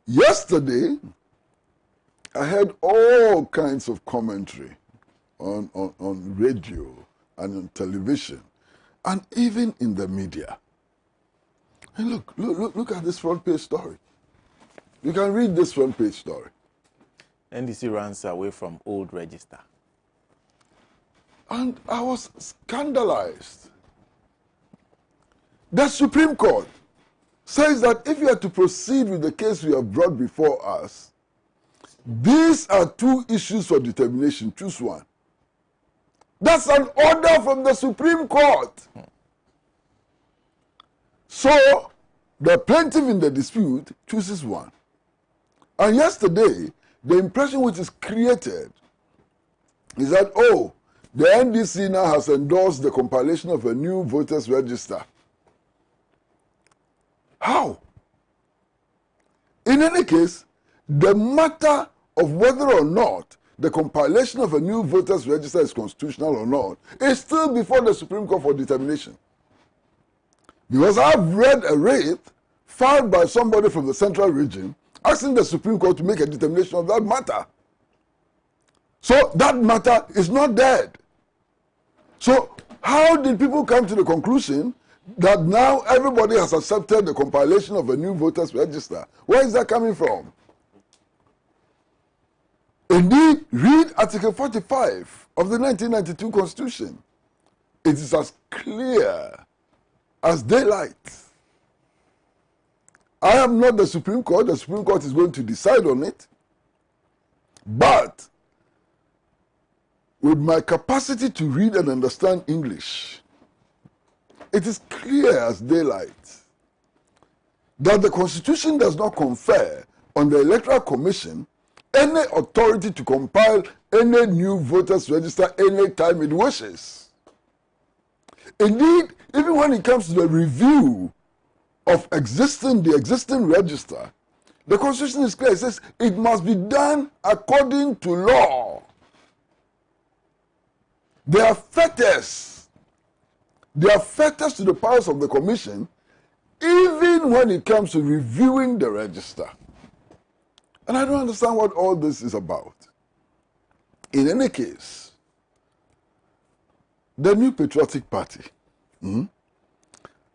Yesterday, I heard all kinds of commentary on radio and on television and even in the media. And look at this front page story. You can read this front page story. NDC runs away from old register. And I was scandalized. The Supreme Court says that if you are to proceed with the case we have brought before us, these are two issues for determination. Choose one. That's an order from the Supreme Court. So, the plaintiff in the dispute chooses one. And yesterday, the impression which is created is that, oh, the NDC now has endorsed the compilation of a new voters register. How? In any case, the matter of whether or not the compilation of a new voters register is constitutional or not is still before the Supreme Court for determination. Because I've read a writ filed by somebody from the central region asking the Supreme Court to make a determination of that matter. So that matter is not dead. So how did people come to the conclusion that now everybody has accepted the compilation of a new voters register? Where is that coming from? Indeed, read Article 45 of the 1992 Constitution. It is as clear as daylight. I am not the Supreme Court. The Supreme Court is going to decide on it. But with my capacity to read and understand English, it is clear as daylight that the Constitution does not confer on the Electoral Commission any authority to compile any new voters register anytime it wishes. Indeed, even when it comes to the review of the existing register, The Constitution is clear. It says it must be done according to law. There are fetters. There are fetters to the powers of the Commission, even when it comes to reviewing the register. And I don't understand what all this is about. In any case, the New Patriotic Party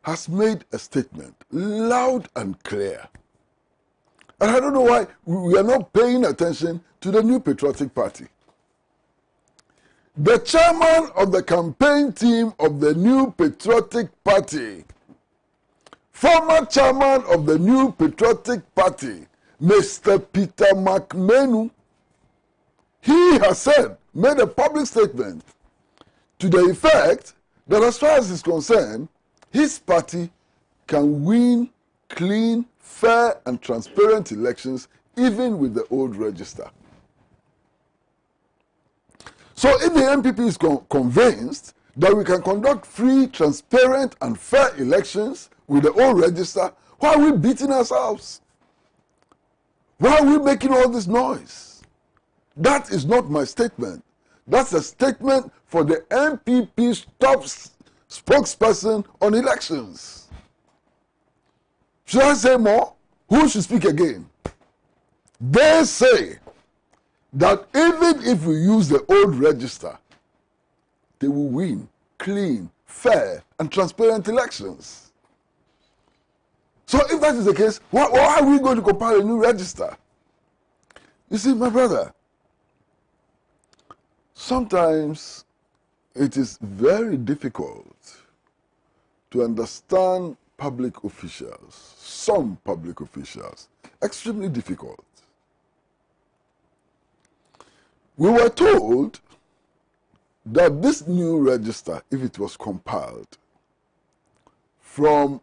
has made a statement loud and clear. And I don't know why we are not paying attention to the New Patriotic Party. The chairman of the campaign team of the New Patriotic Party, former chairman of the New Patriotic Party, Mr. Peter McMenu, he has said, made a public statement to the effect that as far as he's concerned, his party can win clean, fair and transparent elections even with the old register. So if the NPP is convinced that we can conduct free, transparent and fair elections with the old register, why are we beating ourselves? Why are we making all this noise? That is not my statement. That's a statement for the NPP's top spokesperson on elections. Should I say more? Who should speak again? They say that even if we use the old register, they will win clean, fair, and transparent elections. So if that is the case, why are we going to compile a new register? You see, my brother, sometimes it is very difficult to understand public officials, some public officials, extremely difficult. We were told that this new register, if it was compiled from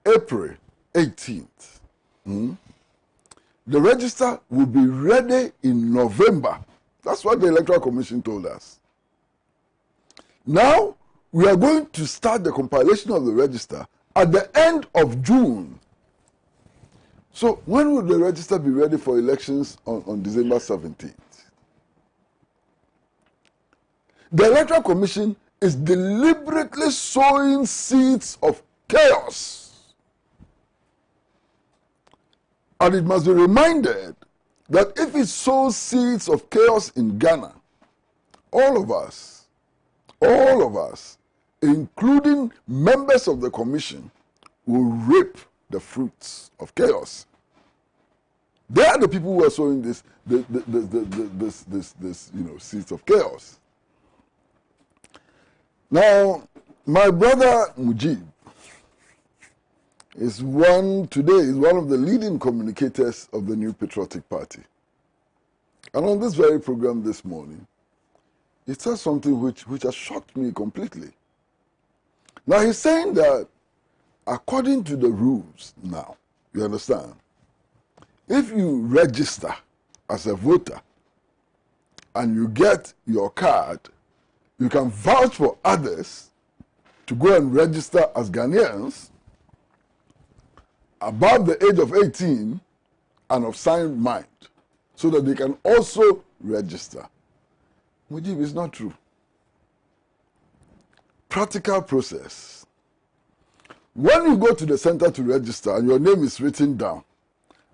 April 18th, the register will be ready in November. That's what the Electoral Commission told us. Now, we are going to start the compilation of the register at the end of June. So, when will the register be ready for elections on December 17th? The Electoral Commission is deliberately sowing seeds of chaos. And it must be reminded that if it sows seeds of chaos in Ghana, all of us, including members of the Commission, will reap the fruits of chaos. They are the people who are sowing this seeds of chaos. Now, my brother Mujib is one of the leading communicators of the New Patriotic Party. And on this very program this morning, he said something which has shocked me completely. Now, he's saying that according to the rules now, you understand, if you register as a voter and you get your card, you can vouch for others to go and register as Ghanaians above the age of 18 and of sound mind, so that they can also register. Mujib, is not true. Practical process. When you go to the center to register and your name is written down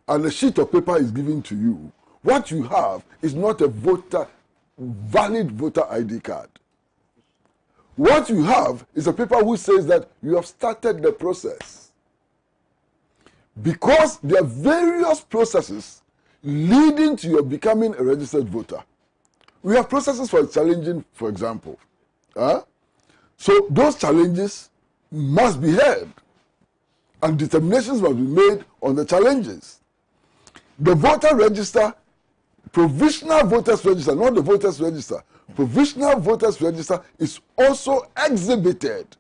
and a sheet of paper is given to you, what you have is not a valid voter ID card. What you have is a paper which says that you have started the process. Because there are various processes leading to your becoming a registered voter. We have processes for challenging, for example. So those challenges must be heard, and determinations must be made on the challenges. The voter register, provisional voters register, not the voters register, provisional voters register is also exhibited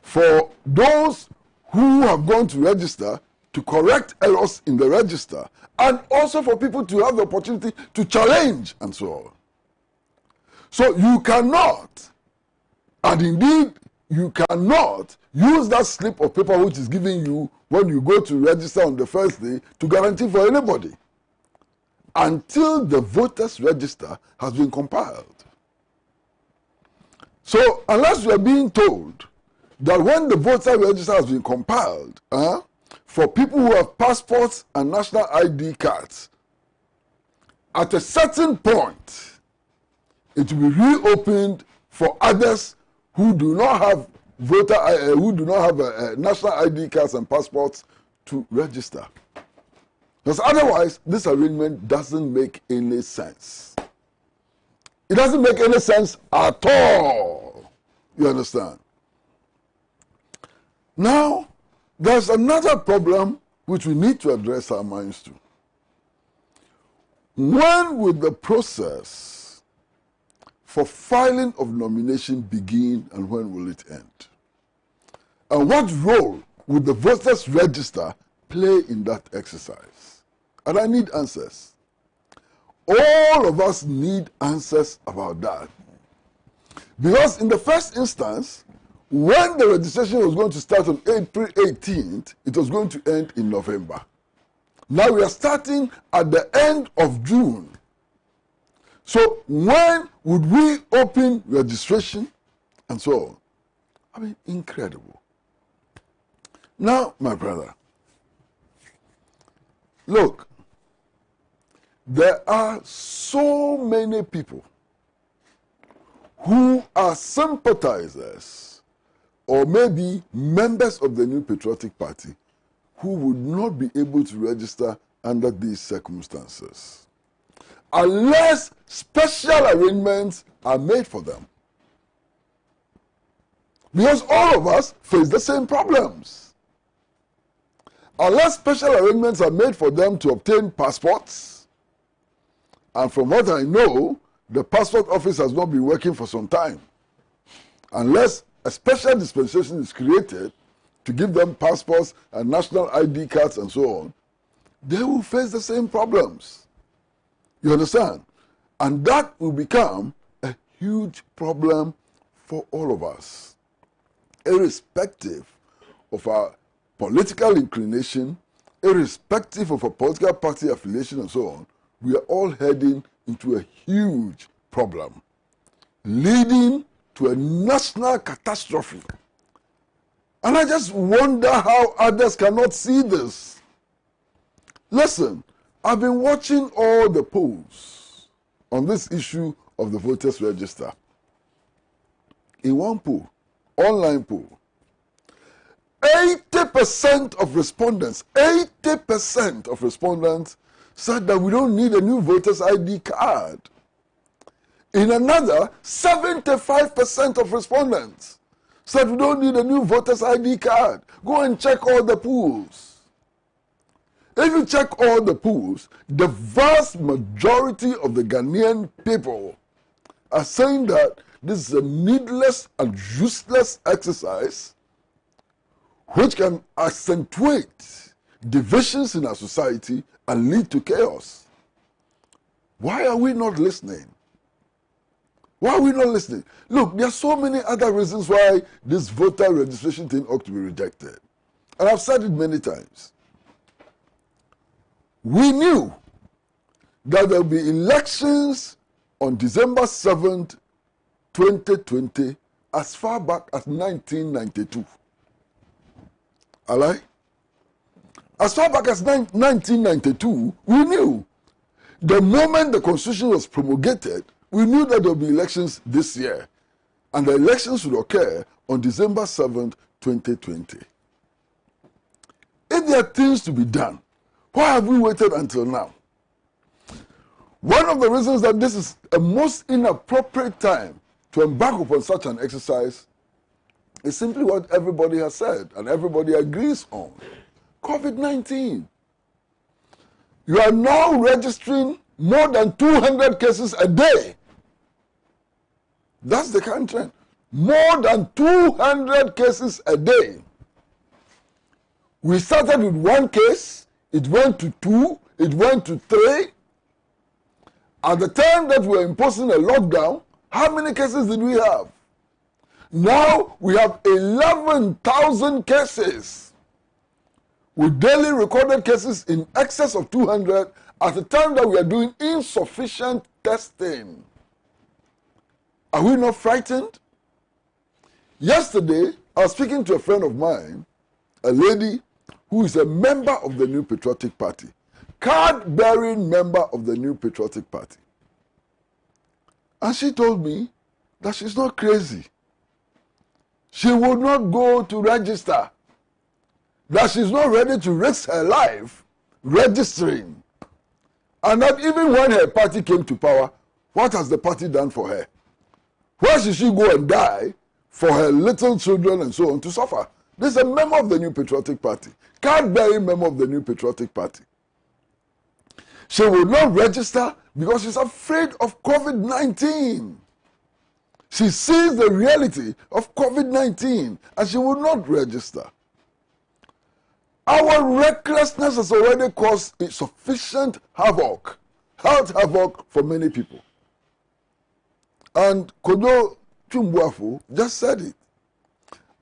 for those who have gone to register to correct errors in the register, and also for people to have the opportunity to challenge and so on. So you cannot, and indeed you cannot use that slip of paper which is given you when you go to register on the first day to guarantee for anybody until the voters register has been compiled. So unless you are being told that when the voter register has been compiled, for people who have passports and national ID cards, at a certain point, it will be reopened for others who do not have national ID cards and passports to register. Because otherwise, this arrangement doesn't make any sense. It doesn't make any sense at all. You understand? Now, there's another problem which we need to address our minds to. When will the process for filing of nomination begin and when will it end? And what role will the voters register play in that exercise? And I need answers. All of us need answers about that. Because in the first instance, when the registration was going to start on April 18th, it was going to end in November. Now we are starting at the end of June. So when would we open registration and so on? I mean, incredible. Now, my brother, look, there are so many people who are sympathizers or maybe members of the New Patriotic Party who would not be able to register under these circumstances unless special arrangements are made for them. Because all of us face the same problems. Unless special arrangements are made for them to obtain passports, and from what I know, the passport office has not been working for some time. Unless a special dispensation is created to give them passports and national ID cards and so on, they will face the same problems. You understand? And that will become a huge problem for all of us, irrespective of our political inclination, irrespective of our political party affiliation and so on. We are all heading into a huge problem, leading to a national catastrophe. And I just wonder how others cannot see this. Listen, I've been watching all the polls on this issue of the voters register. In one poll, online poll, 80% of respondents said that we don't need a new voter's ID card. In another, 75% of respondents said we don't need a new voter's ID card. Go and check all the polls. If you check all the polls, the vast majority of the Ghanaian people are saying that this is a needless and useless exercise which can accentuate divisions in our society and lead to chaos. Why are we not listening? Why are we not listening? Look, there are so many other reasons why this voter registration thing ought to be rejected. And I've said it many times. We knew that there will be elections on December 7th, 2020, as far back as 1992. Alright? As far back as 1992, we knew. The moment the Constitution was promulgated, we knew that there would be elections this year. And the elections would occur on December 7th, 2020. If there are things to be done, why have we waited until now? One of the reasons that this is a most inappropriate time to embark upon such an exercise is simply what everybody has said and everybody agrees on. COVID-19. You are now registering more than 200 cases a day. That's the current trend. More than 200 cases a day. We started with 1 case, it went to 2, it went to 3. At the time that we were imposing a lockdown, how many cases did we have? Now we have 11,000 cases, with daily recorded cases in excess of 200 at the time that we are doing insufficient testing. Are we not frightened? Yesterday, I was speaking to a friend of mine, a lady who is a member of the New Patriotic Party, card-bearing member of the New Patriotic Party. And she told me that she's not crazy. She would not go to register. That she's not ready to risk her life registering. And that even when her party came to power, what has the party done for her? Where should she go and die for her little children and so on to suffer? This is a member of the New Patriotic Party, card-bearing member of the New Patriotic Party. She will not register because she's afraid of COVID-19. She sees the reality of COVID-19 and she will not register. Our recklessness has already caused sufficient havoc, health havoc for many people. And Kodo Chumbuafu just said it.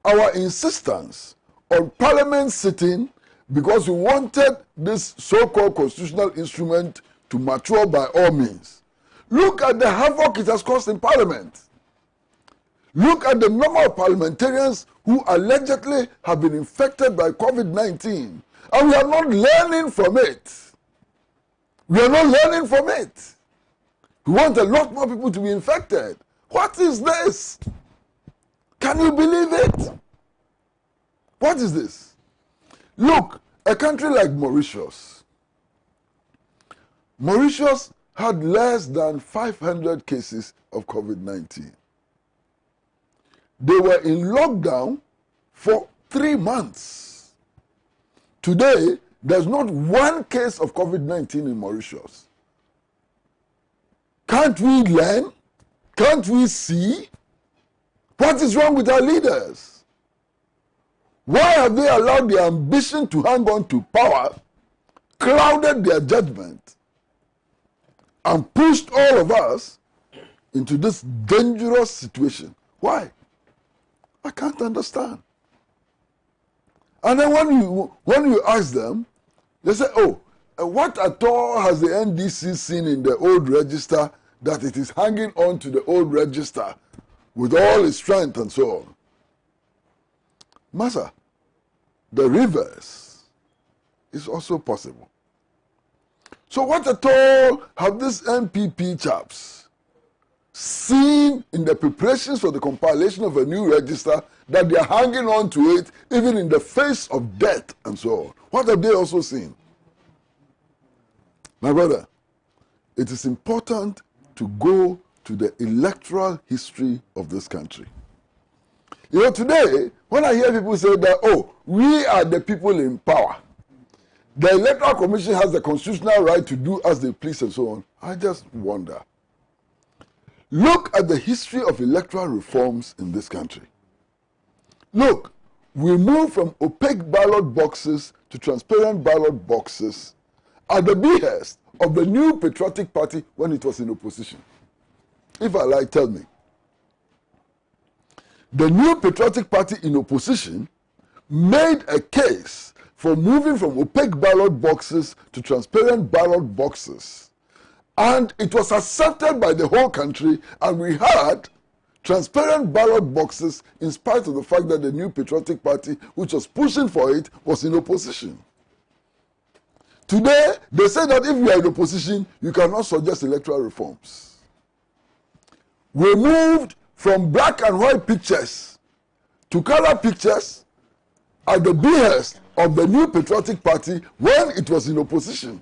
Our insistence on Parliament sitting because we wanted this so-called constitutional instrument to mature by all means. Look at the havoc it has caused in Parliament. Look at the number of parliamentarians who allegedly have been infected by COVID-19. And we are not learning from it. We are not learning from it. We want a lot more people to be infected. What is this? Can you believe it? What is this? Look, a country like Mauritius. Mauritius had less than 500 cases of COVID-19. They were in lockdown for 3 months. Today, there's not one case of COVID-19 in Mauritius. Can't we learn? Can't we see? What is wrong with our leaders? Why have they allowed their ambition to hang on to power, clouded their judgment, and pushed all of us into this dangerous situation? Why? I can't understand. And then when you ask them, they say, oh, what at all has the NDC seen in the old register that it is hanging on to the old register with all its strength and so on? Master, the reverse is also possible. So what at all have these MPP chaps seen in the preparations for the compilation of a new register that they are hanging on to it even in the face of death and so on? What have they also seen? My brother, it is important to go to the electoral history of this country. You know, today, when I hear people say that, oh, we are the people in power, the Electoral Commission has the constitutional right to do as they please and so on, I just wonder. Look at the history of electoral reforms in this country. Look, we moved from opaque ballot boxes to transparent ballot boxes at the behest of the New Patriotic Party when it was in opposition. If I like, tell me. The New Patriotic Party in opposition made a case for moving from opaque ballot boxes to transparent ballot boxes. And it was accepted by the whole country, and we had transparent ballot boxes in spite of the fact that the New Patriotic Party, which was pushing for it, was in opposition. Today, they say that if you are in opposition, you cannot suggest electoral reforms. We moved from black and white pictures to color pictures at the behest of the New Patriotic Party when it was in opposition.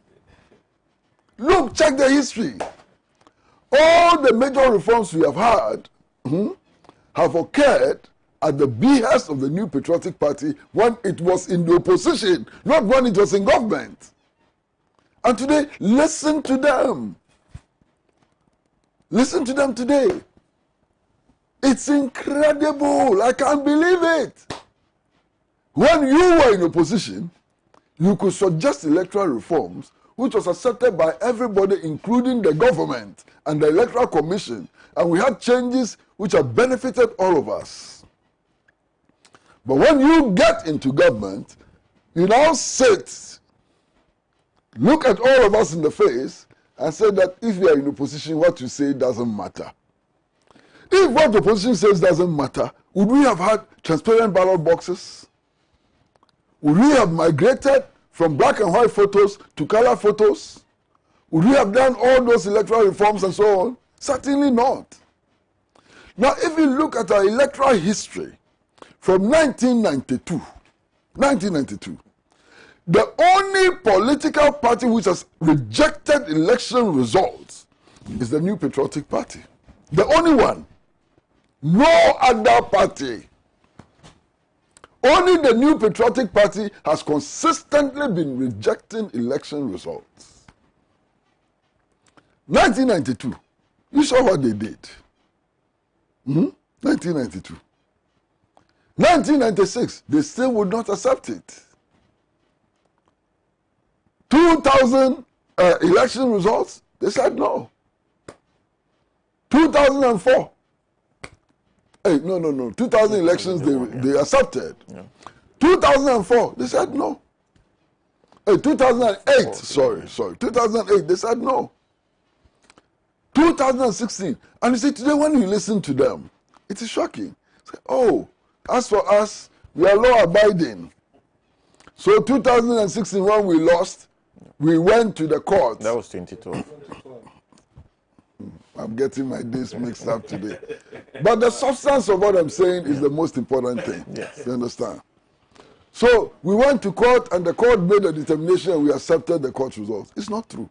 Look, check the history. All the major reforms we have had have occurred at the behest of the New Patriotic Party when it was in the opposition, not when it was in government. And today, listen to them. Listen to them today. It's incredible. I can't believe it. When you were in opposition, you could suggest electoral reforms which was accepted by everybody, including the government and the Electoral Commission. And we had changes which have benefited all of us. But when you get into government, you now sit, look at all of us in the face, and say that if you are in opposition, what you say doesn't matter. If what the opposition says doesn't matter, would we have had transparent ballot boxes? Would we have migrated from black and white photos to color photos? Would we have done all those electoral reforms and so on? Certainly not. Now, if you look at our electoral history from 1992, the only political party which has rejected election results is the New Patriotic Party. The only one. No other party. Only the New Patriotic Party has consistently been rejecting election results. 1992, you saw what they did. 1992. 1996, they still would not accept it. 2000 election results, they said no. 2004, no. 2000 elections, they accepted. Yeah. 2004, they said no. 2008, sorry. 2008, they said no. 2016, and you see, today when you listen to them, it is shocking. Say, oh, as for us, we are law-abiding. So 2016, when we lost, we went to the court. That was 2012. I'm getting my days mixed up today. But the substance of what I'm saying is the most important thing. Yes. You understand? So we went to court and the court made a determination and we accepted the court results. It's not true.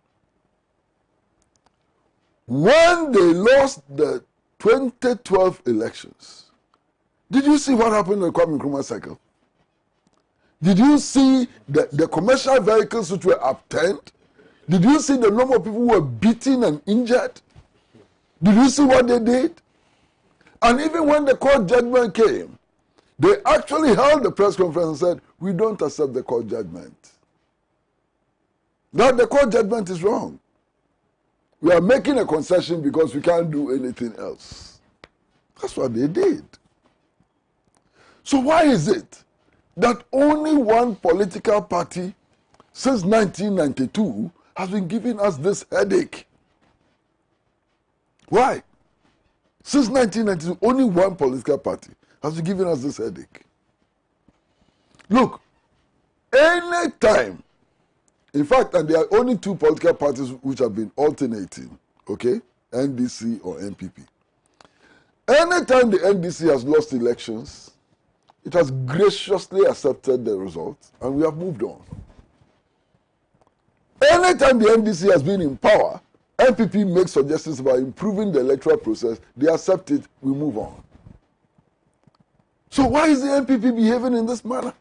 When they lost the 2012 elections, did you see what happened in the Kwame Nkrumah cycle? Did you see the commercial vehicles which were upturned? Did you see the number of people who were beaten and injured? Did you see what they did? And even when the court judgment came, they actually held the press conference and said, we don't accept the court judgment. That the court judgment is wrong. We are making a concession because we can't do anything else. That's what they did. So why is it that only one political party since 1992 has been giving us this headache? Why? Since 1992, only one political party has been giving us this headache. Look, any time, in fact, and there are only two political parties which have been alternating, okay? NDC or NPP. Anytime the NDC has lost elections, it has graciously accepted the results and we have moved on. Anytime the NDC has been in power, NPP makes suggestions about improving the electoral process, they accept it, we move on. So why is the NPP behaving in this manner?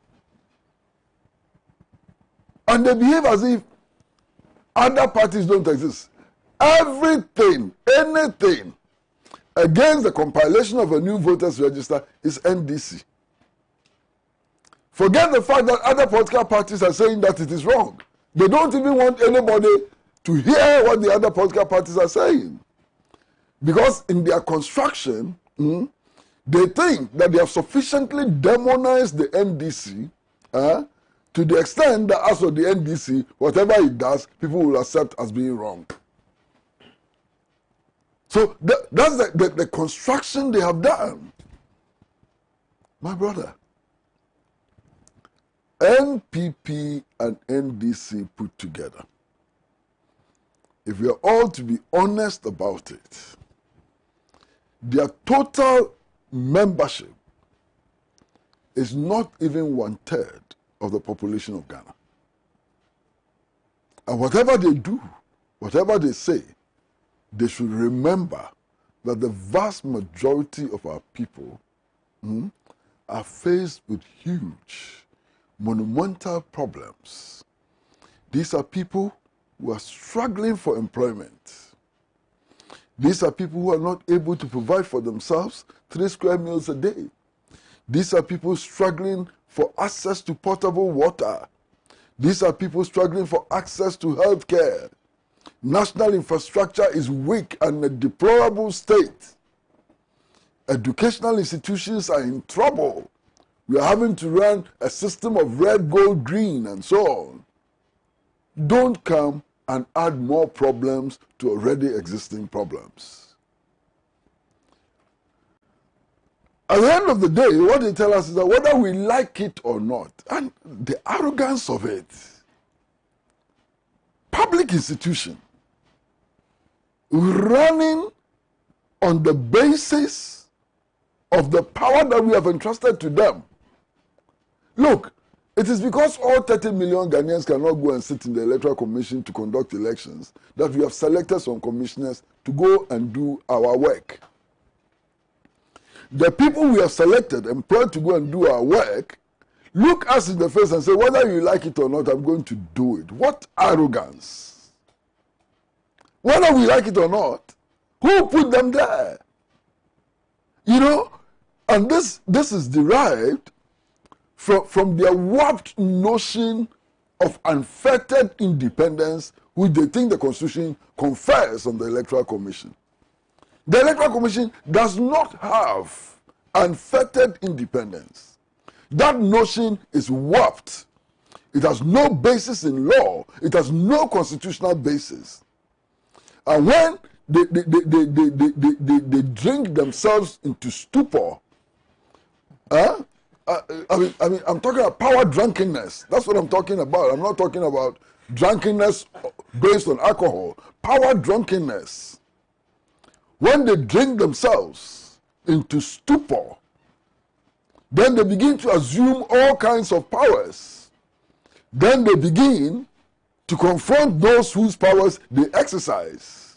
And they behave as if other parties don't exist. Everything, anything against the compilation of a new voters register is NDC. Forget the fact that other political parties are saying that it is wrong. They don't even want anybody to hear what the other political parties are saying. Because in their construction, they think that they have sufficiently demonized the NDC to the extent that as for the NDC, whatever it does, people will accept as being wrong. So that's the construction they have done. My brother, NPP and NDC put together, if we are all to be honest about it, their total membership is not even 1/3 of the population of Ghana. And whatever they do, whatever they say, they should remember that the vast majority of our people are faced with huge, monumental problems. These are people who are struggling for employment. These are people who are not able to provide for themselves 3 square meals a day. These are people struggling for access to potable water. These are people struggling for access to health care. National infrastructure is weak and in a deplorable state. Educational institutions are in trouble. We are having to run a system of red, gold, green, and so on. Don't come and add more problems to already existing problems. At the end of the day, what they tell us is that whether we like it or not, and the arrogance of it, public institution running on the basis of the power that we have entrusted to them. Look, it is because all 30 million Ghanaians cannot go and sit in the Electoral Commission to conduct elections that we have selected some commissioners to go and do our work. The people we have selected, employed to go and do our work, look us in the face and say, whether you like it or not, I'm going to do it. What arrogance! Whether we like it or not, who put them there? You know, and this is derived from their warped notion of unfettered independence, which they think the Constitution confers on the Electoral Commission. The Electoral Commission does not have unfettered independence. That notion is warped. It has no basis in law. It has no constitutional basis. And when they drink themselves into stupor, I'm talking about power drunkenness. That's what I'm talking about. I'm not talking about drunkenness based on alcohol. Power drunkenness. When they drink themselves into stupor, then they begin to assume all kinds of powers. Then they begin to confront those whose powers they exercise.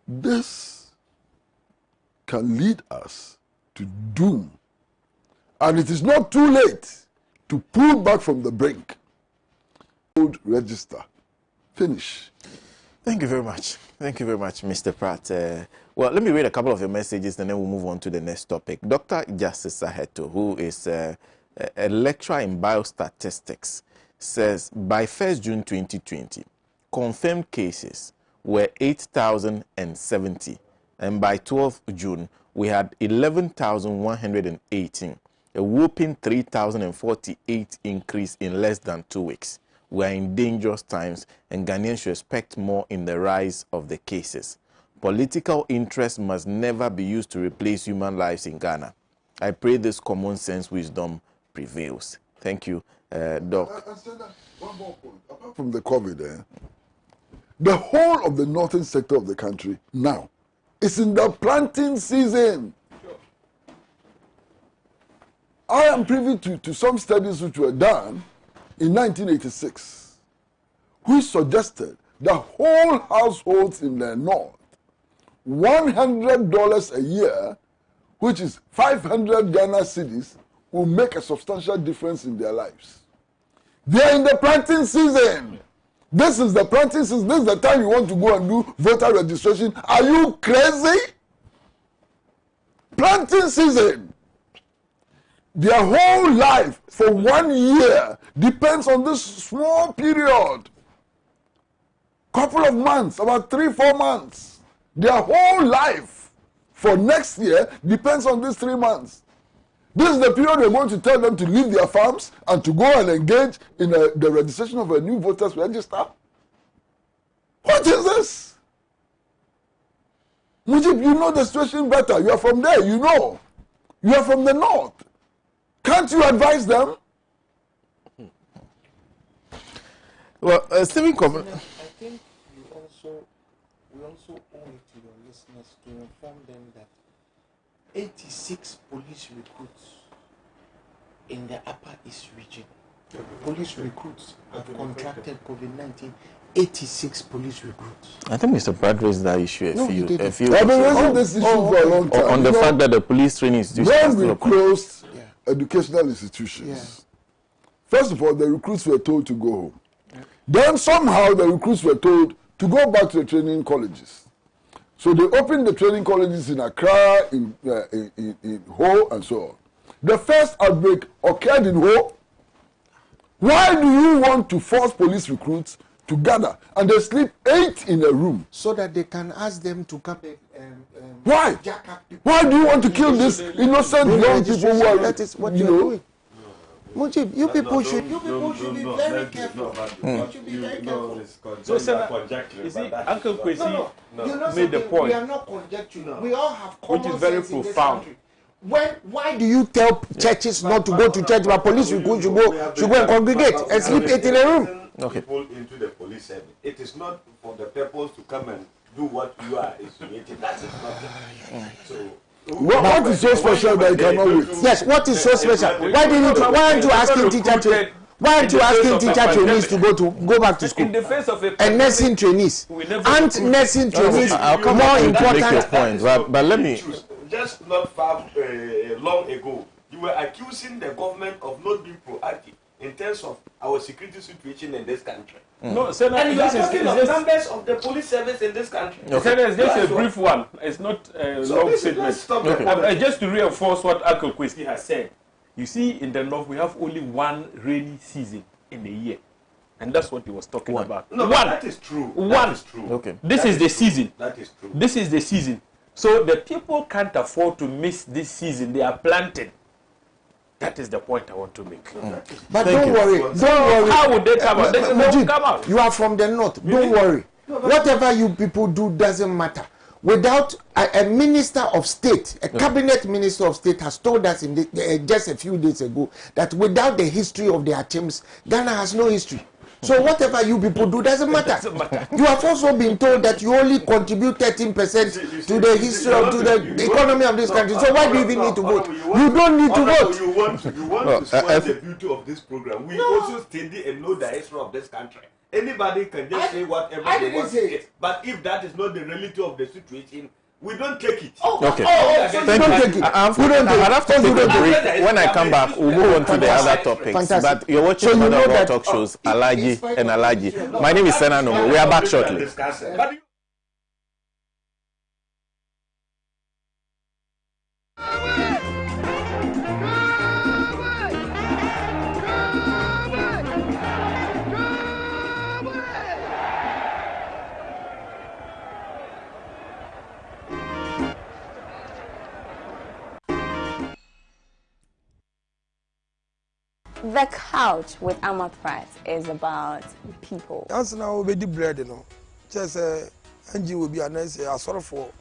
This can lead us to doom. And it is not too late to pull back from the brink. Old register. Finish. Thank you very much. Thank you very much, Mr. Pratt. Well, let me read a couple of your messages and then we'll move on to the next topic. Dr. Justice Saheto, who is a lecturer in biostatistics, says by 1st June 2020, confirmed cases were 8,070, and by 12th June, we had 11,118, a whopping 3,048 increase in less than 2 weeks. We are in dangerous times, and Ghanaians should expect more in the rise of the cases. Political interest must never be used to replace human lives in Ghana. I pray this common sense wisdom prevails. Thank you, Doc. One more point. Apart from the COVID, the whole of the northern sector of the country now is in the planting season. I am privy to some studies which were done in 1986, which suggested that whole households in the north, $100 a year, which is 500 Ghana cedis, will make a substantial difference in their lives. They are in the planting season. This is the planting season. This is the time you want to go and do voter registration. Are you crazy? Planting season. Their whole life for 1 year depends on this small period. Couple of months, about 3-4 months. Their whole life for next year depends on these 3 months. This is the period we're going to tell them to leave their farms and to go and engage in the registration of a new voters register. What is this? Mujib, you know the situation better. You are from there, you know. You are from the north. Can't you advise them? Well, Stephen I think we also owe it to your listeners to inform them that 86 police recruits in the Upper East region, police recruits have contracted COVID-19. 86 police recruits. I think Mr. Pratt raised that issue a few. I've been raising this issue for a long time. On the fact that the police training institutions. When we closed educational institutions, first of all, the recruits were told to go home. Then somehow the recruits were told to go back to the training colleges. So they opened the training colleges in Accra, in Ho, and so on. The first outbreak occurred in Ho. Why do you want to force police recruits together, and they sleep 8 in a room. So that they can ask them to come. Why? Why do you want to kill these innocent young people who are, that is what you're doing. Mujib, you people should be very careful. You should be very careful. So, Sena, you see, Uncle Kwesi made the point. We are not conjecturing. We all have common which is very sense in this profound. country. Why do you tell churches not to go to church, but police should go and congregate and sleep 8 in a room? Okay. People into the police service. It is not for the purpose to come and do what you are insinuating. That is not. So. What is so special that you cannot wait? Yes, what is so special? Why aren't you asking teacher trainees to go back to school? In the face of a and nursing trainees. Aren't nursing trainees more important? Point, but let me. Just not far long ago, you were accusing the government of not being proactive in terms of our security situation in this country. No, Sena, and you are talking of numbers of the police service in this country. Sena, it's just a brief one. It's not a long statement. Just to reinforce what Uncle Kwesi has said, you see, in the north, we have only one rainy season in the year. And that's what he was talking about. No, that is true. One. That is true. Okay. This is the season. That is true. This is the season. So the people can't afford to miss this season. They are planting. That is the point I want to make. But don't worry. How would they come out? They won't come out. You are from the north. Don't worry. Whatever you people do doesn't matter. Without a minister of state, a cabinet minister of state has told us just a few days ago that without the history of the Achems, Ghana has no history. So whatever you people do doesn't matter. You have also been told that you only contribute 13% to the history to the economy of this country. So why do you even need to vote? You don't need to vote. You want to spoil the beauty of this program. We also study and know the history of this country. Anybody can just say whatever they want to say. But if that is not the reality of the situation, we don't take it. Okay. Thank you. I'll have to take a break. When I come back, we'll move on to the other topics. Fantastic. But you're watching another of our talk shows, Alhaji&Alhaji. My name is Sena Nombo. We are back shortly. The couch with Ahmad Pratt is about people. That's now we did bread, you know. Just Angie will be a nice sort of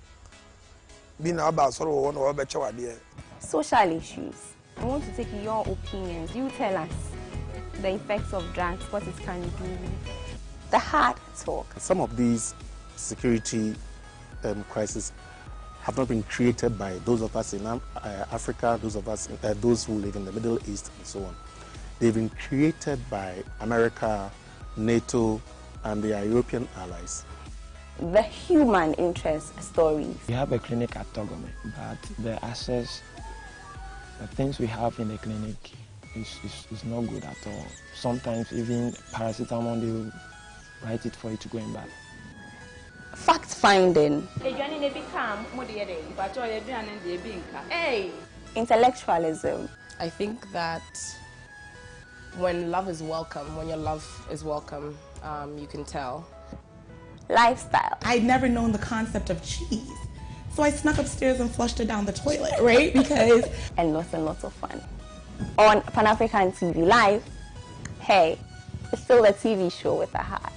being about sort of one or better idea. Social issues. I want to take your opinions. You tell us the effects of drugs, what it can do. The hard talk. Some of these security crises have not been created by those of us in Africa, those who live in the Middle East, and so on. They've been created by America, NATO, and their European allies. The human interest stories. We have a clinic at Togome, but the access, the things we have in the clinic is not good at all. Sometimes even paracetamol, they will write it for you to go in back. Fact finding. Intellectualism. I think that when love is welcome, when your love is welcome, you can tell. Lifestyle. I'd never known the concept of cheese. So I snuck upstairs and flushed it down the toilet, right? Because... and lots of fun. On Pan-African TV Live, hey, it's still a TV show with a heart.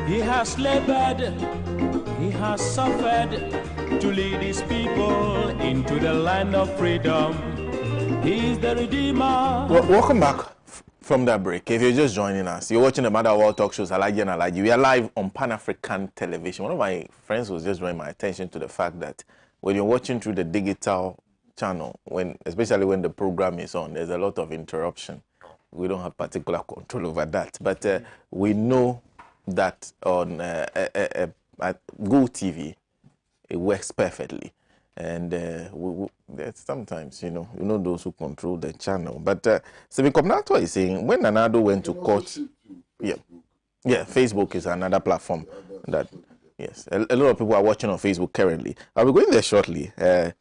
He has labored, he has suffered to lead his people into the land of freedom. He is the Redeemer. Welcome back from that break. If you're just joining us, you're watching the Mother World Talk Shows, Alhaji&Alhaji. We are live on Pan-African television. One of my friends was just drawing my attention to the fact that when you're watching through the digital channel, especially when the program is on, there's a lot of interruption. we don't have particular control over that. But we know that on Go TV, it works perfectly. And sometimes, you know those who control the channel. But Civic Combinator is saying when Nanado went to court, yeah, Facebook is another platform that, yes, a lot of people are watching on Facebook currently. I'll be going there shortly.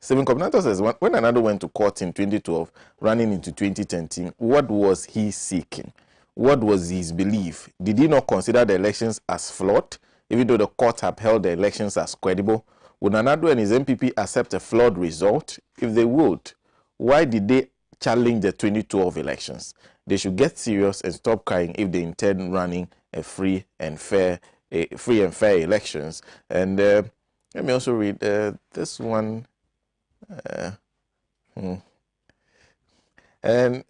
Civic Combinator says when Nanado went to court in 2012, running into 2013, what was he seeking? What was his belief? Did he not consider the elections as flawed, even though the court upheld the elections as credible? Would Nanado and his MPP accept a flawed result? If they would, why did they challenge the 2012 elections? They should get serious and stop crying if they intend running a free and fair elections. And let me also read this one. And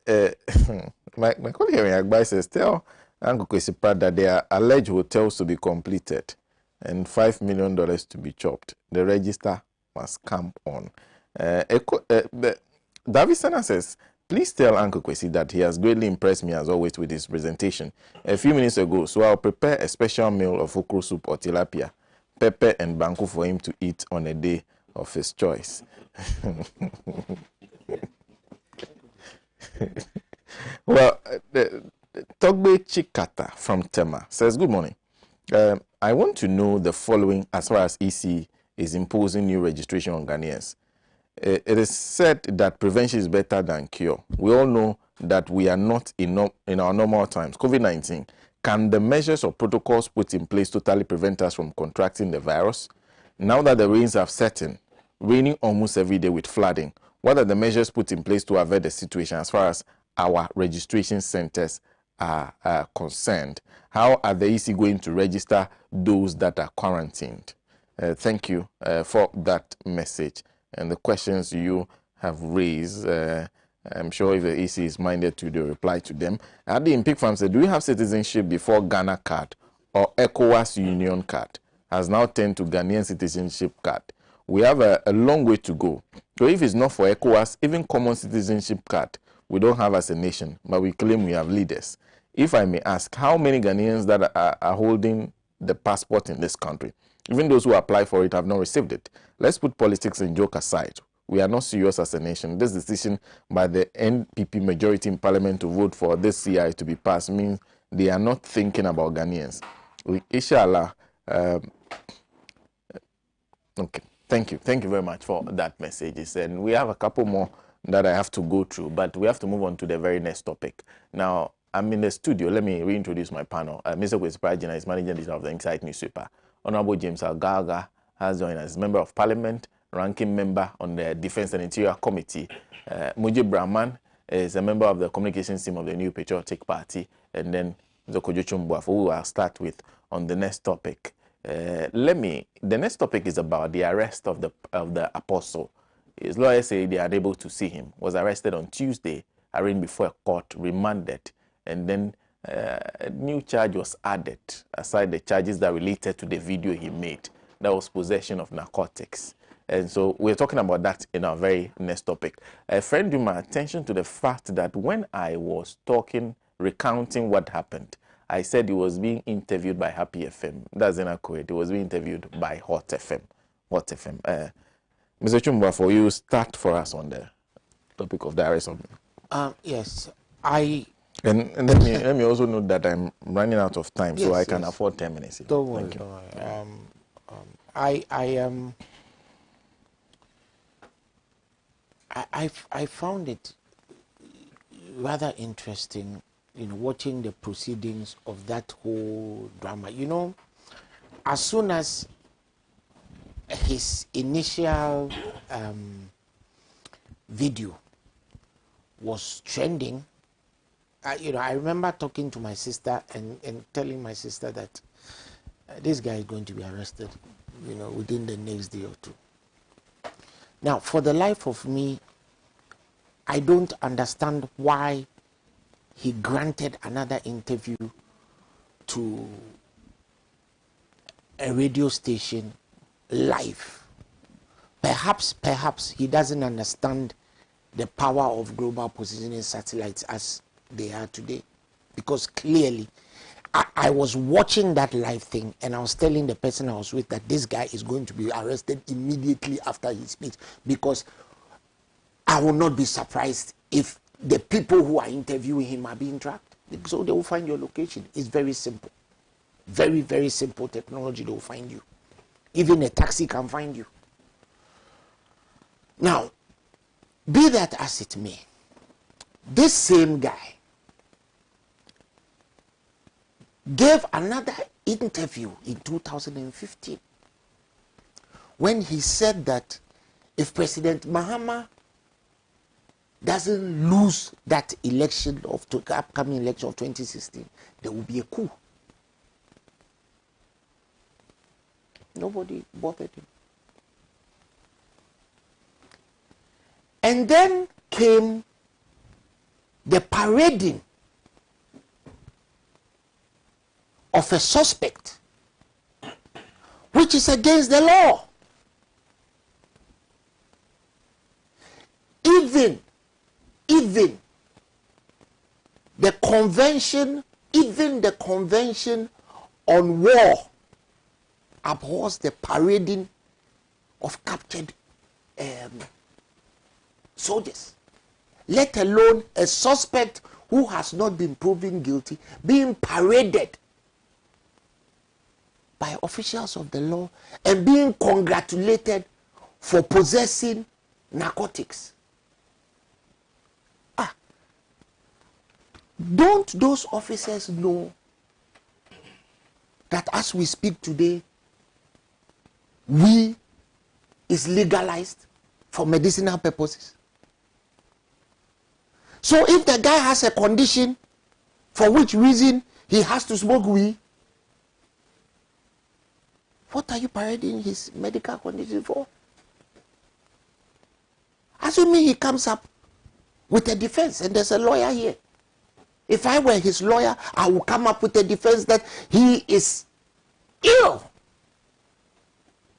my colleague here Agbai says, tell Uncle Kwesi that there are alleged hotels to be completed and $5 million to be chopped. The register must come on. David Sena says, please tell Uncle Kwesi that he has greatly impressed me as always with his presentation a few minutes ago, so I'll prepare a special meal of okra soup or tilapia, pepper and banku for him to eat on a day of his choice. Well, Togbe Chikata from Tema says, good morning. I want to know the following as far as EC is imposing new registration on Ghanaians. It is said that prevention is better than cure. We all know that we are not in our normal times. COVID-19, can the measures or protocols put in place totally prevent us from contracting the virus? Now that the rains have set in, raining almost every day with flooding, what are the measures put in place to avert the situation as far as our registration centers are concerned? How are the EC going to register those that are quarantined? Thank you for that message and the questions you have raised. I'm sure if the EC is minded to reply to them. Adi in Pig Farm said, do we have citizenship before Ghana card or ECOWAS Union card has now turned to Ghanaian citizenship card? We have a long way to go. So if it's not for ECOWAS, even common citizenship card, we don't have as a nation, but we claim we have leaders. If I may ask, how many Ghanaians that are holding the passport in this country? Even those who apply for it have not received it. Let's put politics and joke aside. We are not serious as a nation. This decision by the NPP majority in parliament to vote for this CI to be passed means they are not thinking about Ghanaians. Inshallah. Okay. Thank you. Thank you very much for that message. And we have a couple more that I have to go through, but we have to move on to the very next topic. Now, I'm in the studio. Let me reintroduce my panel. Mr. Kwesi Prajina is managing editor of the Insight newspaper. Honorable James Algaga has joined as Member of Parliament, ranking member on the Defense and Interior Committee. Mujib Brahman is a member of the communications team of the New Patriotic Party. And then Zokojo Chumbua, who we'll start with on the next topic. The next topic is about the arrest of the apostle. His lawyers say they are unable to see him. Was arrested on Tuesday, arraigned before a court, remanded, and then a new charge was added aside the charges that related to the video he made. That was possession of narcotics. And so we're talking about that in our very next topic. A friend drew my attention to the fact that when I was recounting what happened, I said he was being interviewed by Happy FM. That's inaccurate. He was being interviewed by Hot FM. Hot FM. Mr. Chumba, for you, start for us on the topic of the arrest of me. Yes, And let me also note that I'm running out of time, so I can afford 10 minutes. Don't worry. I found it rather interesting, watching the proceedings of that whole drama. As soon as his initial video was trending, I remember talking to my sister and telling my sister that this guy is going to be arrested, within the next day or two. Now, for the life of me, I don't understand why he granted another interview to a radio station live. Perhaps he doesn't understand the power of global positioning satellites as they are today. Because clearly, I was watching that live thing and I was telling the person I was with that this guy is going to be arrested immediately after his speech, because I will not be surprised if the people who are interviewing him are being tracked. So they will find your location. It's very simple. Very, very simple technology. They will find you. Even a taxi can find you. Now, be that as it may, this same guy gave another interview in 2015 when he said that if President Mahama doesn't lose that election of the upcoming election of 2016, there will be a coup. Nobody bothered him. And then came the parading of a suspect, which is against the law. Even the convention on war abhors the parading of captured soldiers, let alone a suspect who has not been proven guilty being paraded by officials of the law and being congratulated for possessing narcotics. Don't those officers know that as we speak today, weed is legalized for medicinal purposes? So if the guy has a condition for which reason he has to smoke weed, what are you parading his medical condition for? Assuming he comes up with a defense, and there's a lawyer here. If I were his lawyer, I would come up with a defense that he is ill.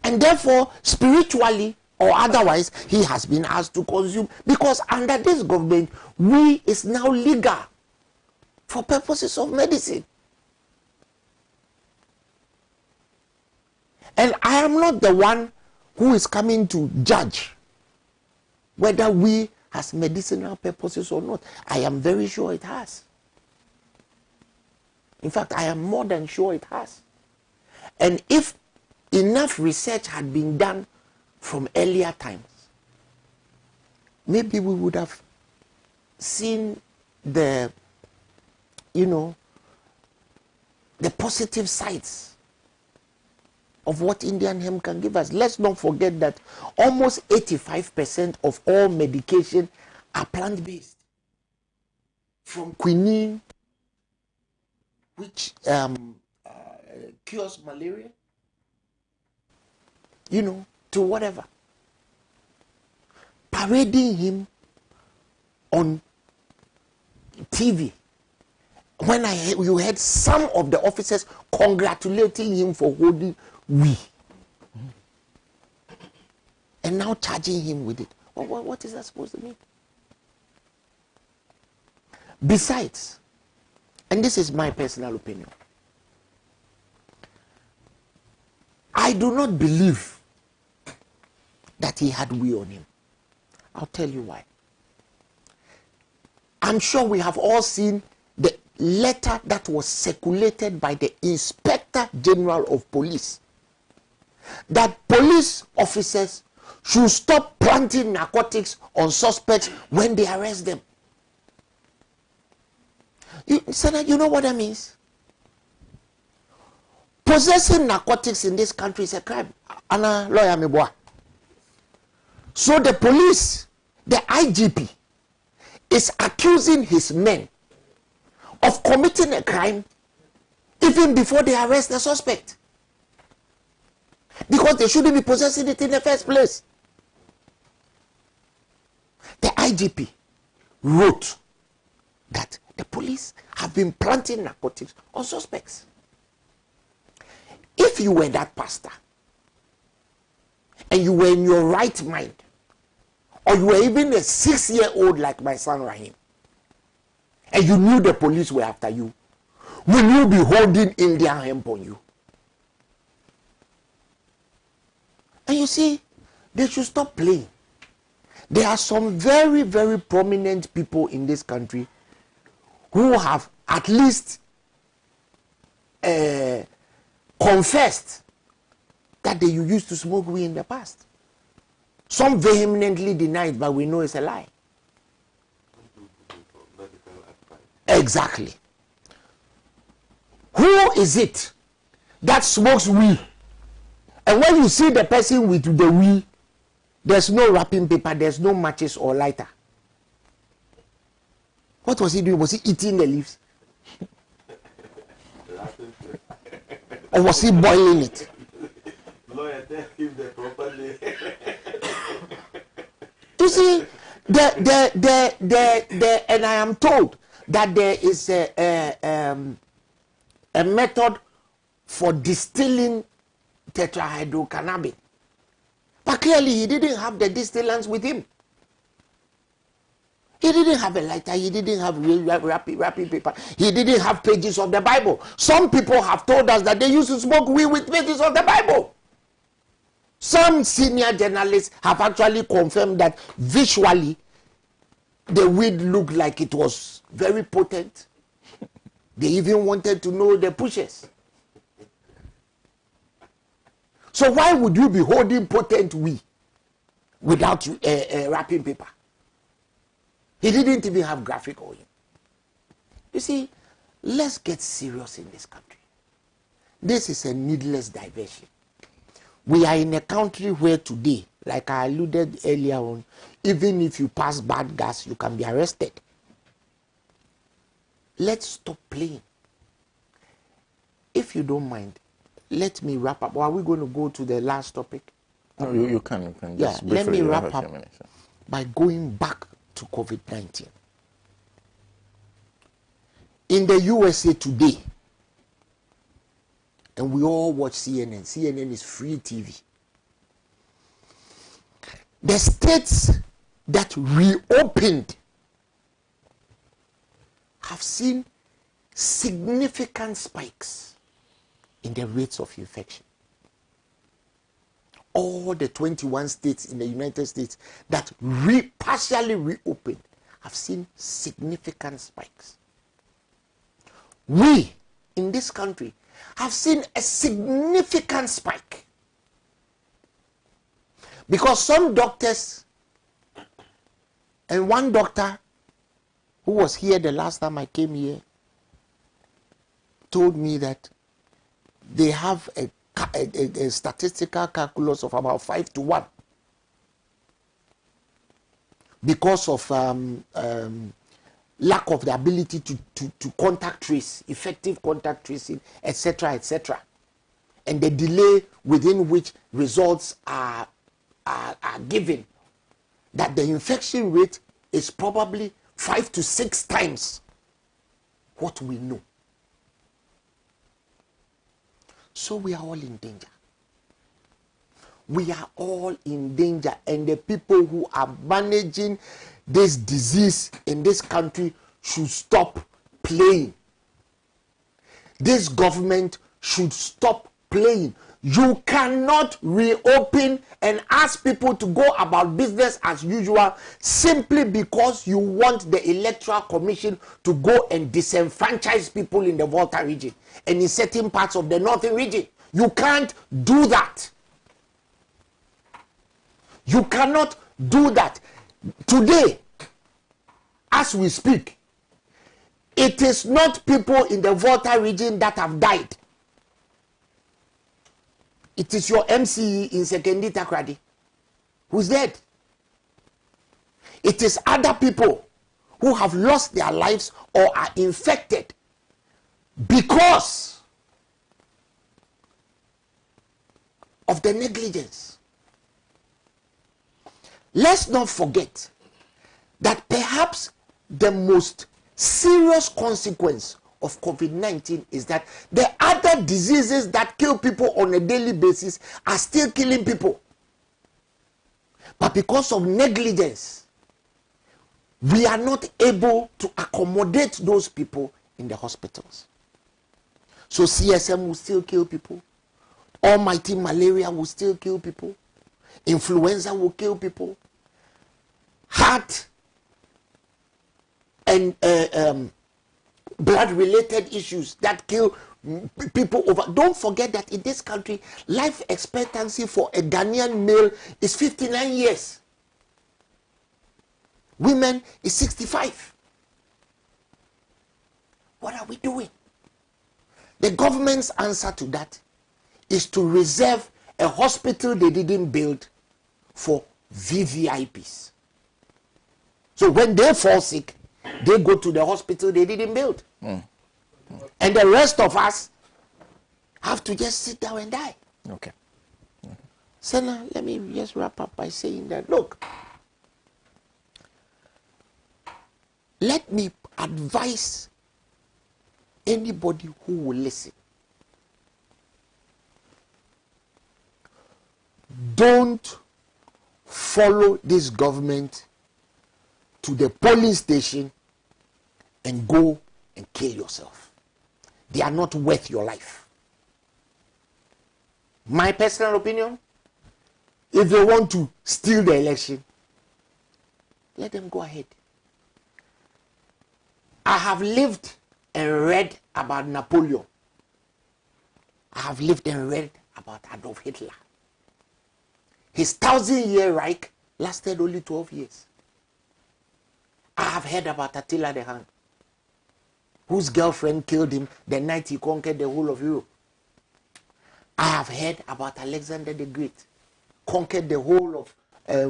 And therefore, spiritually or otherwise, he has been asked to consume. Because under this government, weed is now legal for purposes of medicine. And I am not the one who is coming to judge whether weed has medicinal purposes or not. I am very sure it has. In fact, I am more than sure it has. And if enough research had been done from earlier times, maybe we would have seen the, the positive sides of what Indian hemp can give us. Let's not forget that almost 85% of all medication are plant-based. From quinine, which cures malaria, to whatever. Parading him on TV. When you heard some of the officers congratulating him for holding weed, and now charging him with it. What is that supposed to mean? Besides, and this is my personal opinion, I do not believe that he had weed on him. I'll tell you why. I'm sure we have all seen the letter that was circulated by the Inspector General of Police that police officers should stop planting narcotics on suspects when they arrest them. Sena, you know what that means? Possessing narcotics in this country is a crime. Anna lawyer Meboa. So the police, the IGP, is accusing his men of committing a crime even before they arrest the suspect. Because they shouldn't be possessing it in the first place. The IGP wrote that the police have been planting narcotics on suspects. If you were that pastor, and you were in your right mind, or you were even a 6-year-old like my son Rahim, and you knew the police were after you, will you be holding Indian hemp on you? And you see, they should stop playing. There are some very, very prominent people in this country who have at least confessed that they used to smoke weed in the past. Some vehemently denied, but we know it's a lie. Exactly. Who is it that smokes weed? And when you see the person with the weed, there's no wrapping paper, there's no matches or lighter. What was he doing? Was he eating the leaves? Or was he boiling it? Lawyer, tell him the proper name. You see, and I am told that there is a method for distilling tetrahydrocannabinol. But clearly he didn't have the distillants with him. He didn't have a lighter, he didn't have wrapping paper, he didn't have pages of the Bible. Some people have told us that they used to smoke weed with pages of the Bible. Some senior journalists have actually confirmed that visually the weed looked like it was very potent. They even wanted to know the pushes. So why would you be holding potent weed without wrapping paper? He didn't even have graphic oil. You see, let's get serious in this country. This is a needless diversion. We are in a country where today, like I alluded earlier on, even if you pass bad gas, you can be arrested. Let's stop playing. If you don't mind, let me wrap up. Or are we going to go to the last topic? No, you can. Yeah, let me wrap up by going back to COVID-19. In the USA today, and we all watch CNN. CNN is free TV. The states that reopened have seen significant spikes in the rates of infection. All the 21 states in the United States that partially reopened have seen significant spikes. We, in this country, have seen a significant spike. Because some doctors, and one doctor who was here the last time I came here, told me that they have a statistical calculus of about 5 to 1 because of lack of the ability to contact trace, effective contact tracing, etc., etc., and the delay within which results are given, that the infection rate is probably 5 to 6 times what we know. So we are all in danger. We are all in danger, and the people who are managing this disease in this country should stop playing. This government should stop playing. You cannot reopen and ask people to go about business as usual simply because you want the Electoral Commission to go and disenfranchise people in the Volta region and in certain parts of the Northern region. You can't do that. You cannot do that. Today, as we speak, it is not people in the Volta region that have died. It is your MCE in Sekendi Takrady who's dead. It is other people who have lost their lives or are infected because of the negligence. Let's not forget that perhaps the most serious consequence of COVID-19 is that the other diseases that kill people on a daily basis are still killing people. But because of negligence, we are not able to accommodate those people in the hospitals. So CSM will still kill people. Almighty malaria will still kill people. Influenza will kill people. Heart and blood-related issues that kill people over. Don't forget that in this country, life expectancy for a Ghanaian male is 59 years. Women is 65. What are we doing? The government's answer to that is to reserve a hospital they didn't build for VVIPs. So when they fall sick, they go to the hospital they didn't build. And the rest of us have to just sit down and die. Okay. Sena, let me just wrap up by saying that, look, let me advise anybody who will listen. Don't follow this government to the polling station and go and kill yourself. They are not worth your life. My personal opinion, if they want to steal the election, let them go ahead. I have lived and read about Napoleon. I have lived and read about Adolf Hitler. His 1,000-year Reich lasted only 12 years. I have heard about Attila the Hun, whose girlfriend killed him the night he conquered the whole of Europe. I have heard about Alexander the Great, conquered the whole of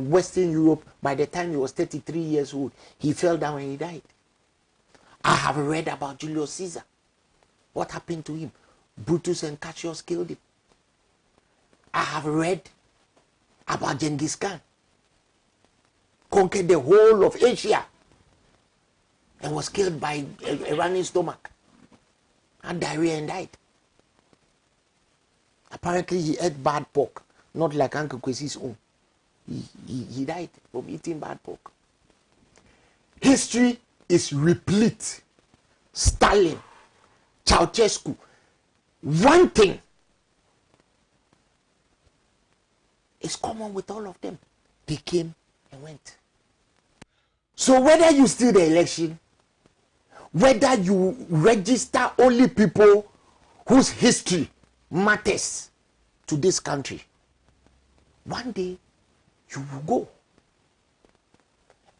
Western Europe by the time he was 33 years old. He fell down and he died. I have read about Julius Caesar. What happened to him? Brutus and Cassius killed him. I have read about Genghis Khan, conquered the whole of Asia and was killed by a running stomach, had diarrhea and died. Apparently he ate bad pork, not like Uncle Kwesi's own. He died from eating bad pork. History is replete. Stalin, Ceausescu. One thing is common with all of them. They came and went. So whether you steal the election, whether you register only people whose history matters to this country, one day you will go.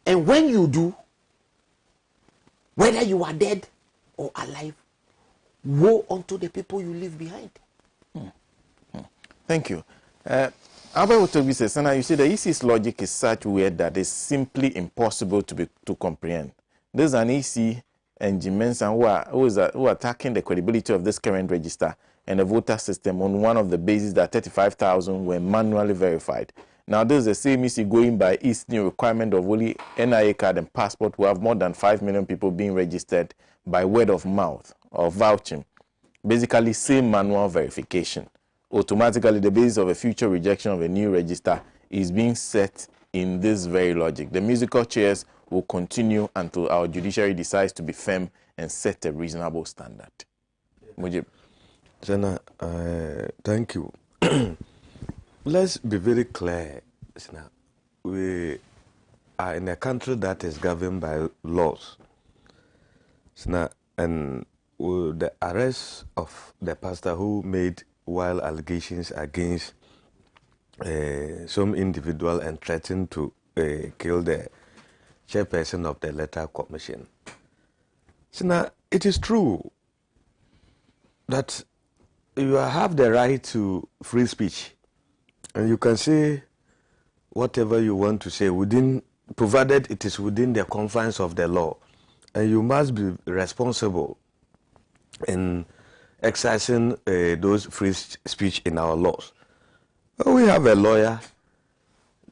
And when you do, whether you are dead or alive, woe unto the people you leave behind. Thank you. Albert Otobi says, Sena, you see, the EC's logic is such weird that it's simply impossible to comprehend. There's an EC and Jimensan who are attacking the credibility of this current register and the voter system on one of the bases that 35,000 were manually verified. Now, this is the same EC going by its new requirement of only NIA card and passport who have more than 5 million people being registered by word of mouth or vouching. Basically, same manual verification. Automatically, the basis of a future rejection of a new register is being set in this very logic. The musical chairs will continue until our judiciary decides to be firm and set a reasonable standard. Mujib. Sena, thank you. Let's be very clear, Sena. We are in a country that is governed by laws. Sena, and the arrest of the pastor who made wild allegations against some individual and threatened to kill the chairperson of the Electoral Commission. Sena, it is true that you have the right to free speech, and you can say whatever you want to say provided it is within the confines of the law, and you must be responsible in exercising those free speech in our laws. We have a lawyer.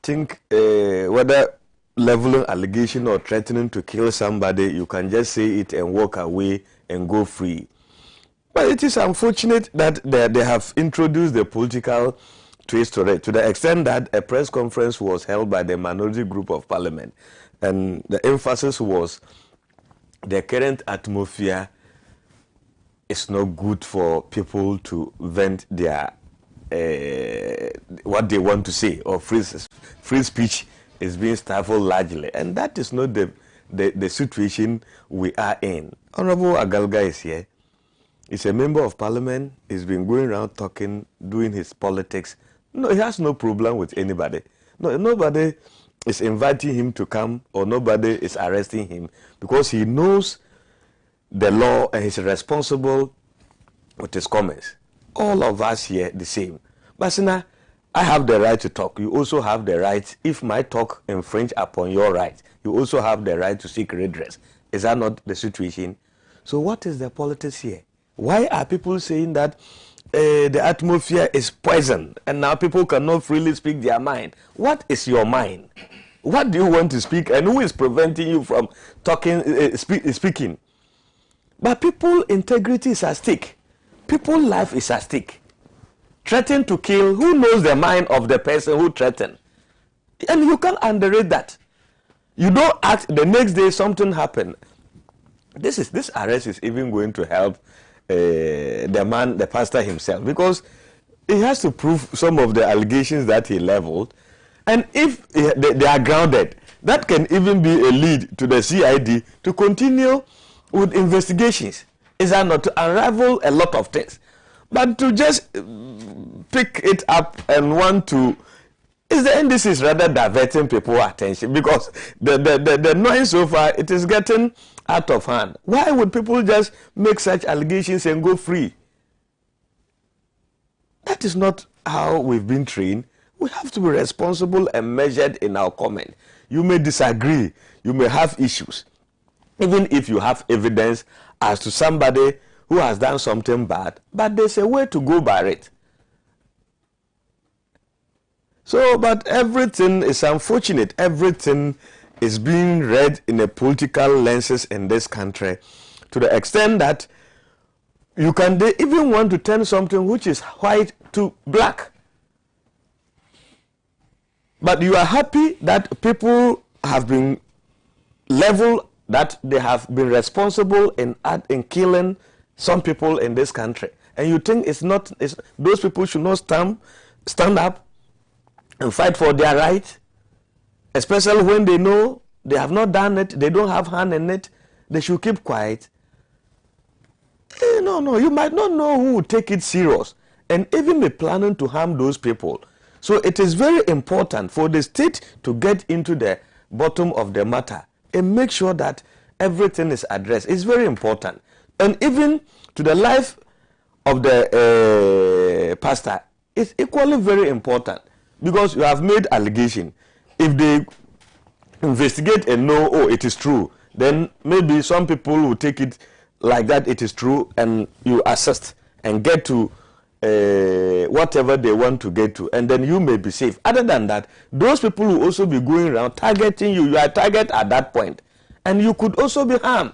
Think whether leveling allegation or threatening to kill somebody, you can just say it and walk away and go free. But it is unfortunate that they have introduced the political twist to it, to the extent that a press conference was held by the minority group of parliament And the emphasis was the current atmosphere is not good for people to vent their what they want to say, or free speech is being stifled largely. And that is not the situation we are in. Honorable Agalga is here. He's a member of parliament. He's been going around talking, doing his politics. No, he has no problem with anybody. No, nobody is inviting him to come, or nobody is arresting him, because he knows the law and he's responsible with his comments. All of us here the same. But Sena, I have the right to talk. You also have the right, if my talk infringe upon your right, you also have the right to seek redress. Is that not the situation? So what is the politics here? Why are people saying that the atmosphere is poison and now people cannot freely speak their mind? What is your mind? What do you want to speak, and who is preventing you from talking, speaking? But people's integrity is at stake. People's life is at stake. Threaten to kill, who knows the mind of the person who threatened? And you can't underrate that. You don't act, the next day something happened. This arrest is even going to help the pastor himself, because he has to prove some of the allegations that he leveled. And if they are grounded, that can even be a lead to the CID to continue with investigations. Is that not to unravel a lot of things? But to just pick it up and want to, the NDC is rather diverting people's attention, because the noise so far, it is getting out of hand. Why would people just make such allegations and go free? That is not how we've been trained. We have to be responsible and measured in our comment. You may disagree, you may have issues, even if you have evidence as to somebody who has done something bad, but there's a way to go by it. So, but everything is unfortunate. Everything is being read in a political lenses in this country, to the extent that you can even want to turn something which is white to black. But you are happy that people have been leveled, that they have been responsible in killing some people in this country. And you think those people should not stand up and fight for their right, especially when they know they have not done it, they don't have hand in it, they should keep quiet. No, you might not know who will take it serious and even be planning to harm those people. So it is very important for the state to get into the bottom of the matter and make sure that everything is addressed. It's very important. And even to the life of the pastor, it's equally very important, because you have made allegation. If they investigate and know, oh, it is true, then maybe some people will take it like that it is true, and you assist and get to whatever they want to get to, and then you may be safe. Other than that, those people will also be going around targeting you. You are target at that point, and you could also be harmed.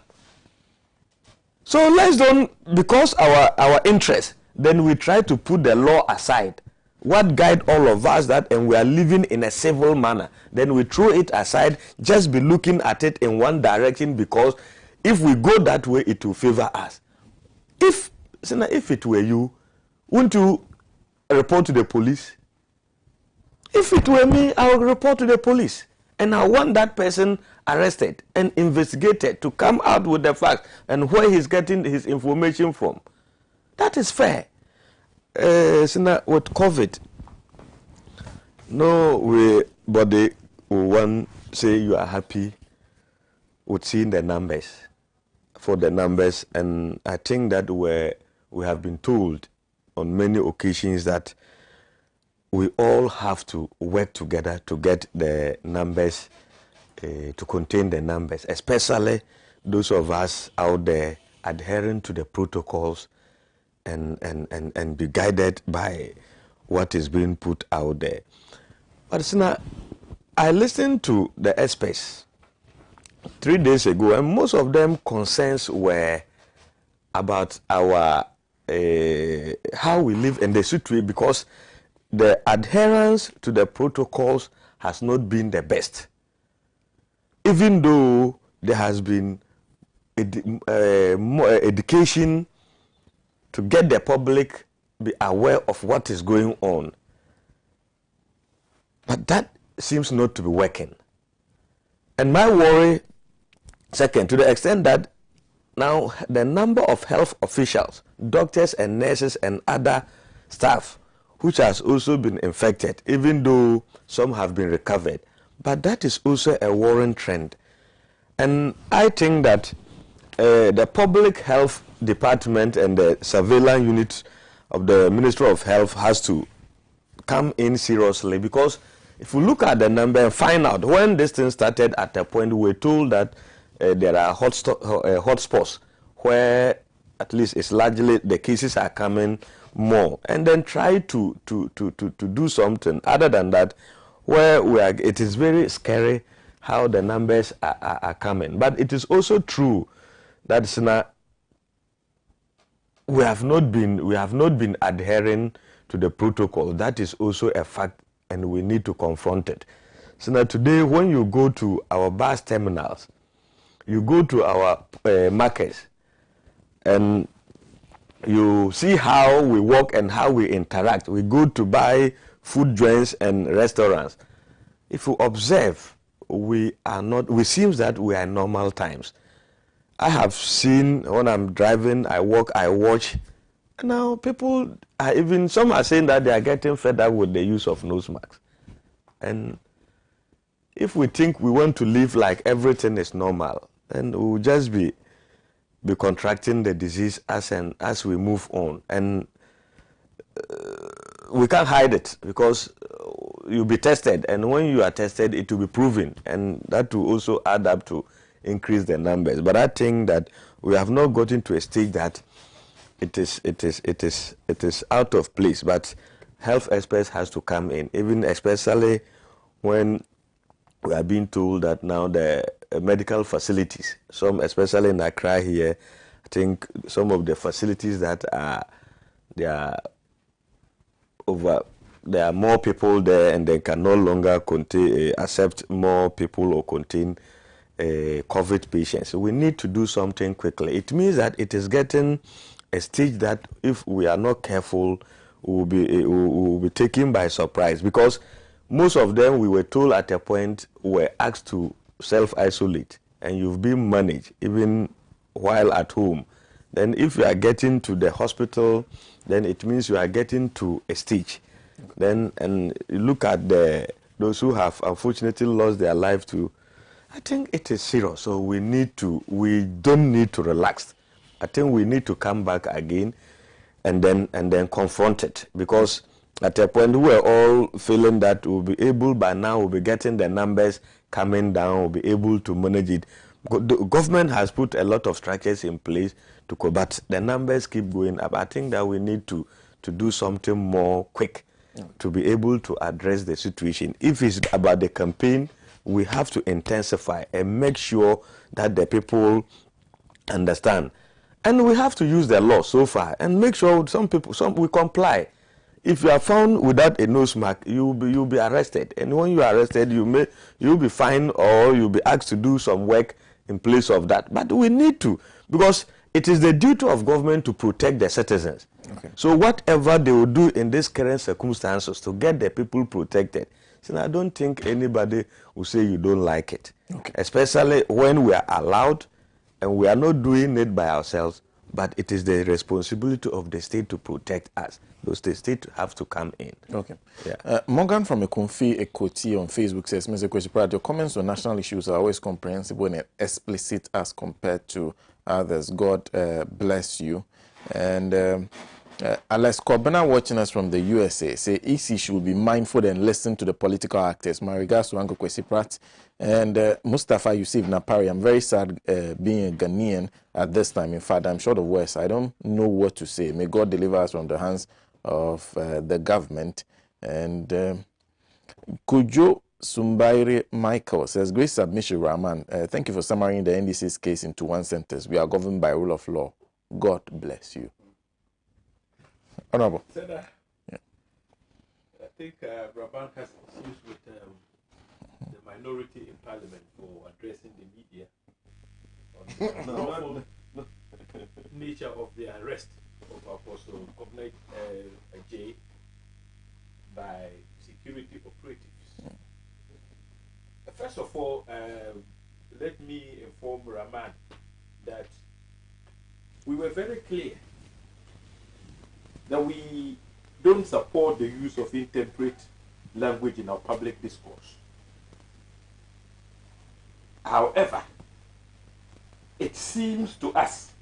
So let's don't, because our interest, then we try to put the law aside. What guide all of us that, and we are living in a civil manner, then we throw it aside, just be looking at it in one direction, because if we go that way, it will favor us. If it were you, wouldn't you report to the police? If it were me, I would report to the police. And I want that person arrested and investigated to come out with the facts and where he's getting his information from. That is fair. Sena, with COVID, nobody will want say you are happy with seeing the numbers, for the numbers. And I think that we have been told on many occasions that we all have to work together to get the numbers, to contain the numbers, especially those of us out there adhering to the protocols and be guided by what is being put out there. But Sena, I listened to the experts 3 days ago, and most of them concerns were about our how we live in the situation, because the adherence to the protocols has not been the best. even though there has been more education to get the public be aware of what is going on, but that seems not to be working. And my worry, second, to the extent that now the number of health officials, doctors and nurses and other staff, which has also been infected, even though some have been recovered, but that is also a worrying trend. And I think that the public health department and the surveillance unit of the Ministry of Health has to come in seriously, because if we look at the number and find out when this thing started, at a point we were told that there are hotspots where at least it's largely the cases are coming more, and then try to do something other than that, where we are, it is very scary how the numbers are coming. But it is also true that Sena, we have not been adhering to the protocol. That is also a fact, and we need to confront it. Sena, today when you go to our bus terminals, you go to our markets, and you see how we walk and how we interact. We go to buy food joints and restaurants. If you observe, we seems that we are in normal times. I have seen when I'm driving, I walk, I watch. Now people are even, some are saying that they are getting fed up with the use of nose masks. And if we think we want to live like everything is normal, then we will just be contracting the disease as we move on. And we can't hide it, because you'll be tested, and when you are tested, it will be proven, and that will also add up to increase the numbers. But I think that we have not gotten to a stage that it is out of place. But health experts has to come in, even especially when we are being told that now the medical facilities, some especially in Accra here, I think some of the facilities that there are more people there, and they can no longer accept more people or contain COVID patients. So we need to do something quickly. It means that it is getting a stage that if we are not careful, we will be taken by surprise, because most of them, we were told at a point, were asked to self-isolate, and you've been managed even while at home. Then if you are getting to the hospital, then it means you are getting to a stage. Then, and you look at those who have unfortunately lost their life too. I think it is serious. So we don't need to relax. I think we need to come back again and then confront it, because at a point we are all feeling that we'll be able, by now we'll be getting the numbers coming down, we'll be able to manage it. The government has put a lot of structures in place to combat. The numbers keep going up. I think that we need to do something more quick to be able to address the situation. If it's about the campaign, we have to intensify and make sure that the people understand. And we have to use the law so far and make sure some we comply. If you are found without a nose mark, you'll be arrested. And when you are arrested, you'll be fined, or you'll be asked to do some work in place of that. But we need to, because it is the duty of government to protect the citizens. Okay. So whatever they will do in these current circumstances to get the people protected, so I don't think anybody will say you don't like it. Okay. Especially when we are allowed, and we are not doing it by ourselves, but it is the responsibility of the state to protect us. Those the state have to come in. Okay. Yeah. Morgan from Ekonfi Ekoti on Facebook says, Mr. Kwesi, your comments on national issues are always comprehensible and explicit as compared to others. God bless you. And Alex Corbina, watching us from the USA, say EC should be mindful and listen to the political actors. My regards to Uncle Kwesi Pratt and Mustafa Yusuf Napari. I'm very sad being a Ghanaian at this time. In fact, I'm short of words. I don't know what to say. May God deliver us from the hands of the government. And Kujo Sumbairi Michael says, great submission, Rahman. Thank you for summarizing the NDC's case into one sentence. We are governed by rule of law. God bless you. Honorable. Sena, yeah. I think Brabant has issues with the minority in parliament for addressing the media on the lawful nature of the arrest of Apostle Covid19 by security operatives. First of all, let me inform Rahman that we were very clear that we don't support the use of intemperate language in our public discourse. However, it seems to us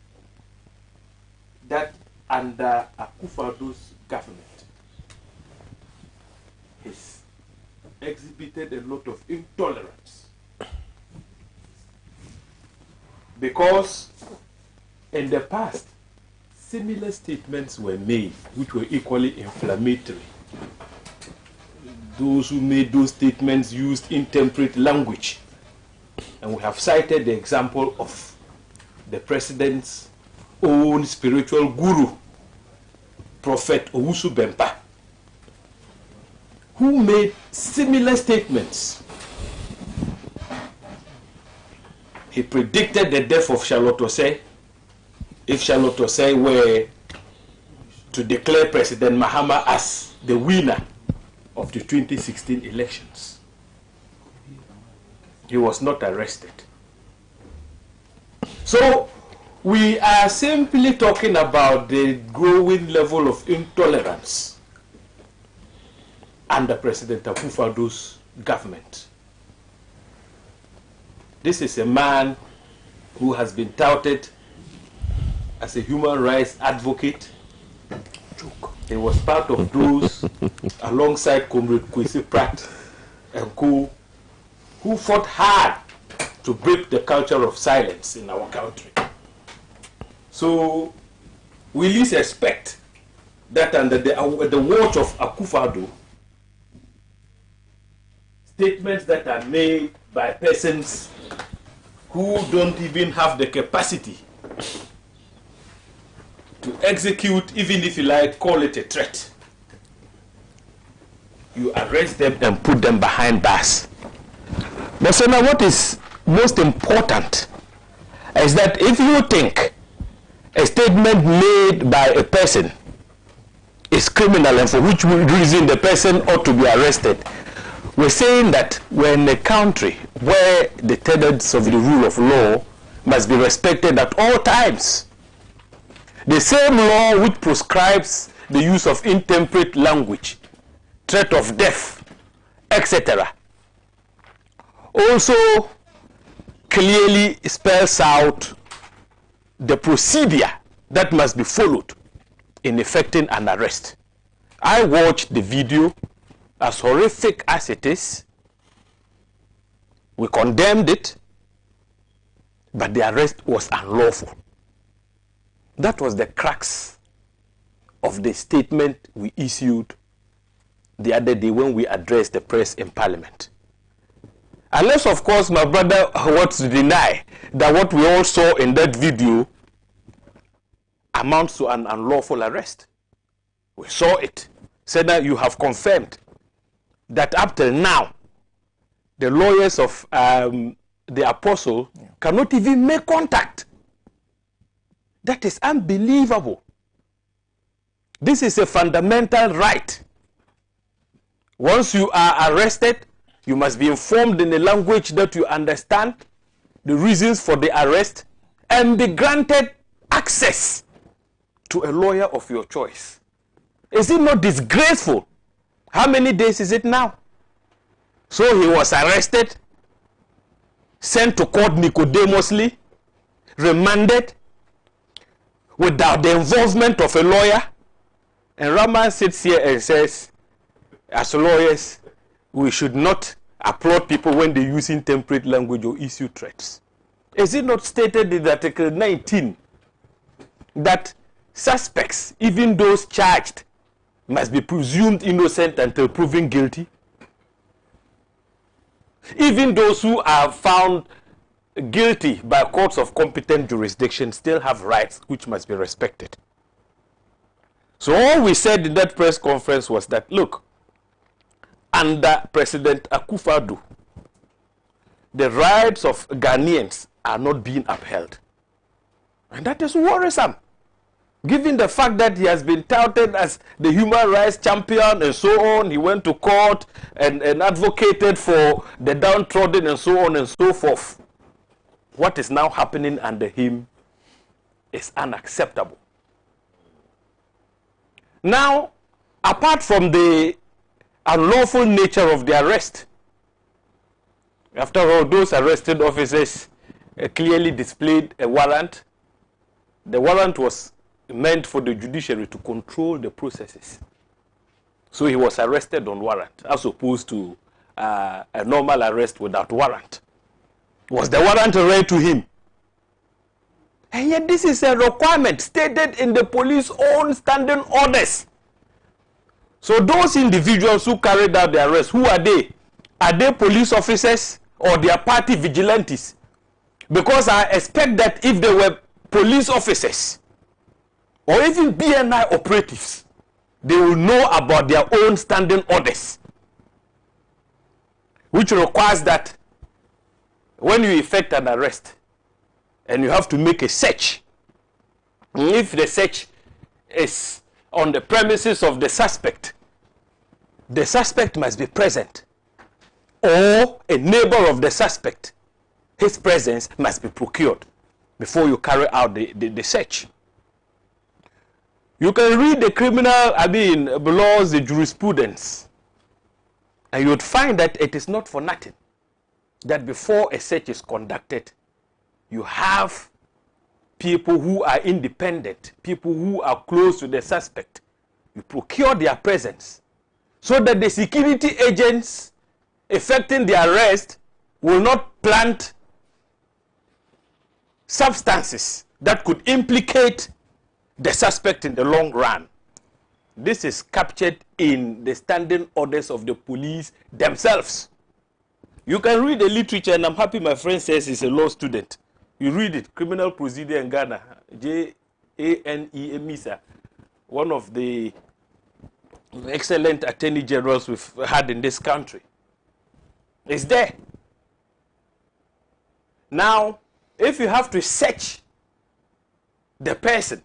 that under Akufo-Addo's government, he's exhibited a lot of intolerance. Because in the past, similar statements were made which were equally inflammatory. Those who made those statements used intemperate language. And we have cited the example of the president's own spiritual guru, Prophet Owusu Bempah, who made similar statements. He predicted the death of Charlotte Osei if Charlotte Osei were to declare President Mahama as the winner of the 2016 elections. He was not arrested. So we are simply talking about the growing level of intolerance under President Akufo-Addo's government. This is a man who has been touted as a human rights advocate. He was part of those, alongside Comrade Kwesi Pratt and co, who fought hard to break the culture of silence in our country. So we least expect that under the watch of Akufo-Addo, statements that are made by persons who don't even have the capacity to execute, even if you like, call it a threat. You arrest them and put them behind bars. But so now what is most important is that if you think a statement made by a person is criminal and for which reason the person ought to be arrested, we're saying that we're in a country where the tenets of the rule of law must be respected at all times. The same law which prescribes the use of intemperate language, threat of death, etc., also clearly spells out the procedure that must be followed in effecting an arrest. I watched the video. As horrific as it is, we condemned it, but the arrest was unlawful. That was the crux of the statement we issued the other day when we addressed the press in Parliament. Unless, of course, my brother wants to deny that what we all saw in that video amounts to an unlawful arrest. We saw it. Sena, you have confirmed that up till now, the lawyers of the apostle cannot even make contact. That is unbelievable. This is a fundamental right. Once you are arrested, you must be informed in a language that you understand, the reasons for the arrest, and be granted access to a lawyer of your choice. Is it not disgraceful? How many days is it now? So he was arrested, sent to court nicodemously, remanded, without the involvement of a lawyer. And Rahman sits here and says, as lawyers, we should not applaud people when they use intemperate language or issue threats. Is it not stated in Article 19 that suspects, even those charged, must be presumed innocent until proven guilty? Even those who are found guilty by courts of competent jurisdiction still have rights which must be respected. So all we said in that press conference was that, look, under President Akufo-Addo, the rights of Ghanaians are not being upheld. And that is worrisome, given the fact that he has been touted as the human rights champion and so on. He went to court and advocated for the downtrodden and so on and so forth. What is now happening under him is unacceptable. Now, apart from the unlawful nature of the arrest, after all, those arrested officers clearly displayed a warrant. The warrant was meant for the judiciary to control the processes. So he was arrested on warrant, as opposed to a normal arrest without warrant. Was the warrant read to him? And yet this is a requirement stated in the police own standing orders. So those individuals who carried out the arrest, who are they? Are they police officers or their party vigilantes? Because I expect that if they were police officers or even BNI operatives, they will know about their own standing orders, which requires that when you effect an arrest and you have to make a search, if the search is on the premises of the suspect must be present, or a neighbor of the suspect, his presence must be procured before you carry out the search. You can read the criminal, laws, the jurisprudence, and you would find that it is not for nothing that before a search is conducted, you have people who are independent, people who are close to the suspect. You procure their presence so that the security agents effecting the arrest will not plant substances that could implicate the suspect in the long run. This is captured in the standing orders of the police themselves. You can read the literature, and I'm happy my friend says he's a law student. You read it, Criminal Procedure in Ghana, J-A-N-E-M-I-S-A, one of the excellent attorney generals we've had in this country. It's there. Now, if you have to search the person,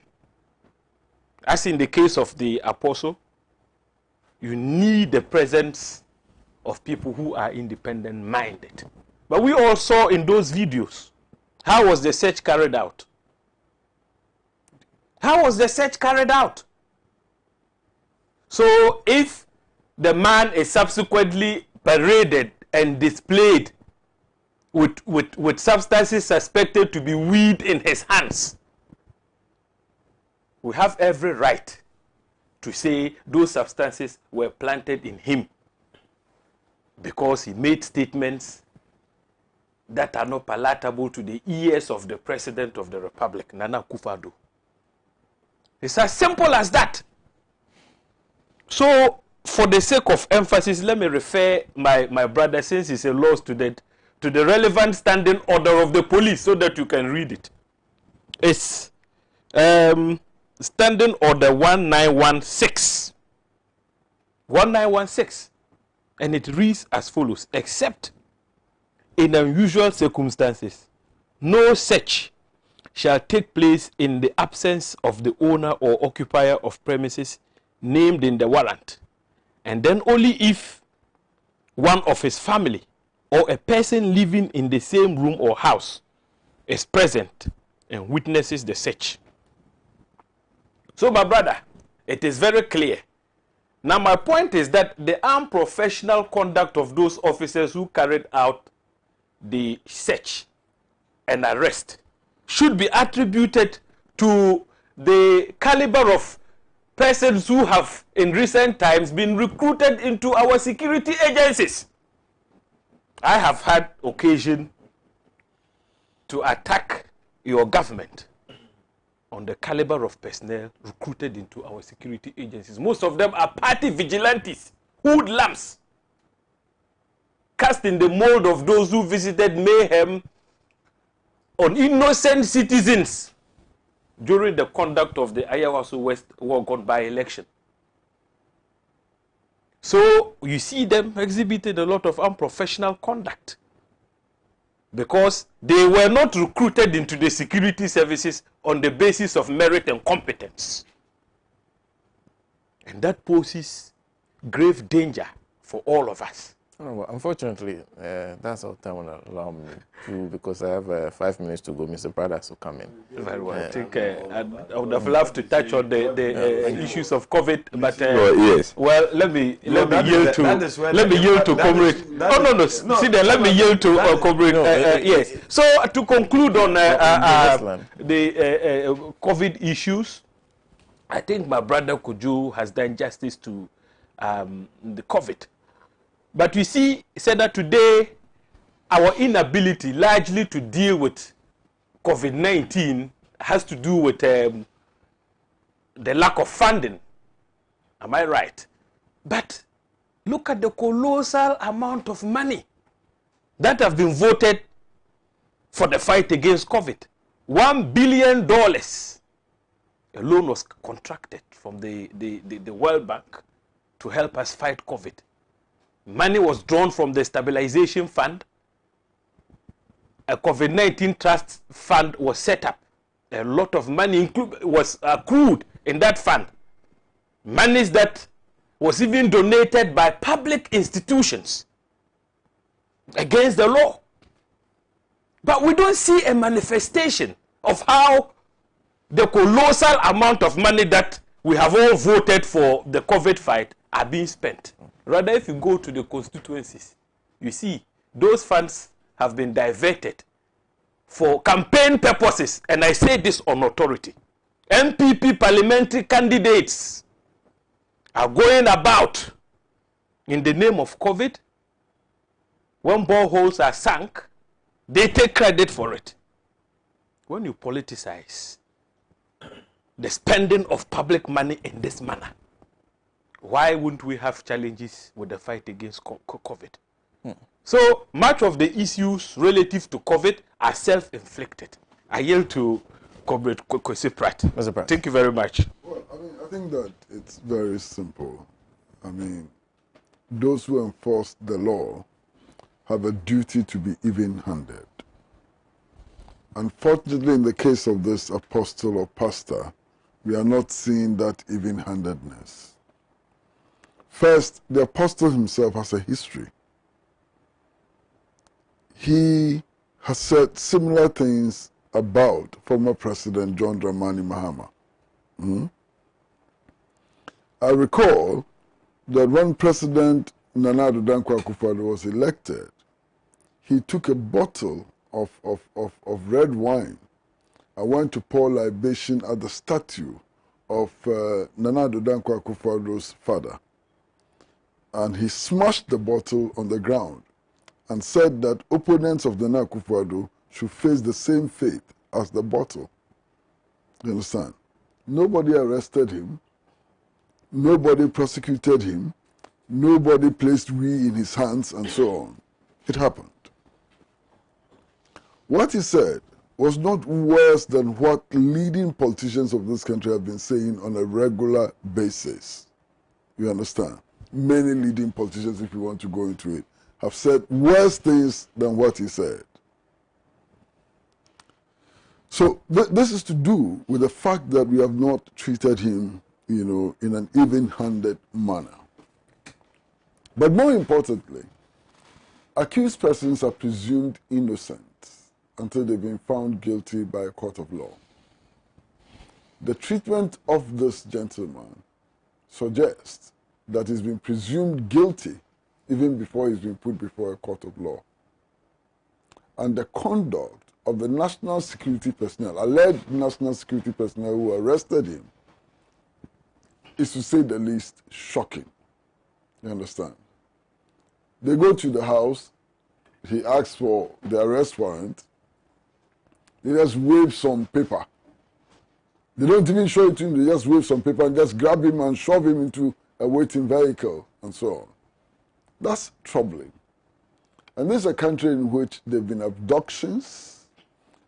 as in the case of the apostle, you need the presence of people who are independent-minded. But we all saw in those videos, how was the search carried out? How was the search carried out? So if the man is subsequently paraded and displayed with substances suspected to be weed in his hands, we have every right to say those substances were planted in him because he made statements that are not palatable to the ears of the President of the Republic, Nana Akufo-Addo. It's as simple as that. So, for the sake of emphasis, let me refer my brother, since he's a law student, to the relevant standing order of the police so that you can read it. It's Standing Order 1916. 1916. And it reads as follows: except in unusual circumstances, no search shall take place in the absence of the owner or occupier of premises named in the warrant, and then only if one of his family or a person living in the same room or house is present and witnesses the search. So, my brother, it is very clear. Now, my point is that the unprofessional conduct of those officers who carried out the search and arrest should be attributed to the caliber of persons who have in recent times been recruited into our security agencies. I have had occasion to attack your government on the caliber of personnel recruited into our security agencies. Most of them are party vigilantes, hoodlums, cast in the mold of those who visited mayhem on innocent citizens during the conduct of the Ayawaso West Wogon by-election. So you see them exhibited a lot of unprofessional conduct. because they were not recruited into the security services on the basis of merit and competence. And that poses grave danger for all of us. Oh, well, unfortunately, that's all time will allow me to, because I have 5 minutes to go. Mr. Pradas will come in. Very well. I think I would have loved to touch on the issues of COVID, but yes. Well, let me yield to comrade. No. See there, let me yield to comrade. Yes. So to conclude on the COVID issues, I think my brother Kuju has done justice to the COVID. But we see, said that today, our inability largely to deal with COVID-19 has to do with the lack of funding. Am I right? But look at the colossal amount of money that have been voted for the fight against COVID. $1 billion alone was contracted from the World Bank to help us fight COVID. Money was drawn from the stabilization fund. A COVID-19 trust fund was set up. A lot of money was accrued in that fund. Monies that was even donated by public institutions against the law. But we don't see a manifestation of how the colossal amount of money that we have all voted for the COVID fight are being spent. Rather, if you go to the constituencies, you see those funds have been diverted for campaign purposes, and I say this on authority. MPP parliamentary candidates are going about in the name of COVID. When boreholes are sunk, they take credit for it. When you politicize the spending of public money in this manner, why wouldn't we have challenges with the fight against COVID? So much of the issues relative to COVID are self-inflicted. I yield to Comrade Kwesi Pratt. Thank you very much. Well, I think that it's very simple. Those who enforce the law have a duty to be even-handed. Unfortunately, in the case of this apostle or pastor, we are not seeing that even-handedness. First, the apostle himself has a history. He has said similar things about former President John Dramani Mahama. I recall that when President Nana Addo Dankwa Akufo-Addo was elected, he took a bottle of red wine and went to pour libation at the statue of Nana Addo Dankwa Akufo-Addo's father. And he smashed the bottle on the ground and said that opponents of Nana Akufo-Addo should face the same fate as the bottle. You understand? Nobody arrested him. Nobody prosecuted him. Nobody placed we in his hands and so on. It happened. What he said was not worse than what leading politicians of this country have been saying on a regular basis. You understand? Many leading politicians, if you want to go into it, have said worse things than what he said. So this is to do with the fact that we have not treated him, in an even-handed manner. But more importantly, accused persons are presumed innocent until they've been found guilty by a court of law. The treatment of this gentleman suggests that he's been presumed guilty even before he's been put before a court of law. And the conduct of the national security personnel, alleged national security personnel who arrested him, is to say the least shocking. You understand? They go to the house, he asks for the arrest warrant, they just wave some paper. They don't even show it to him, they just wave some paper and just grab him and shove him into a waiting vehicle and so on. That's troubling. And this is a country in which there have been abductions.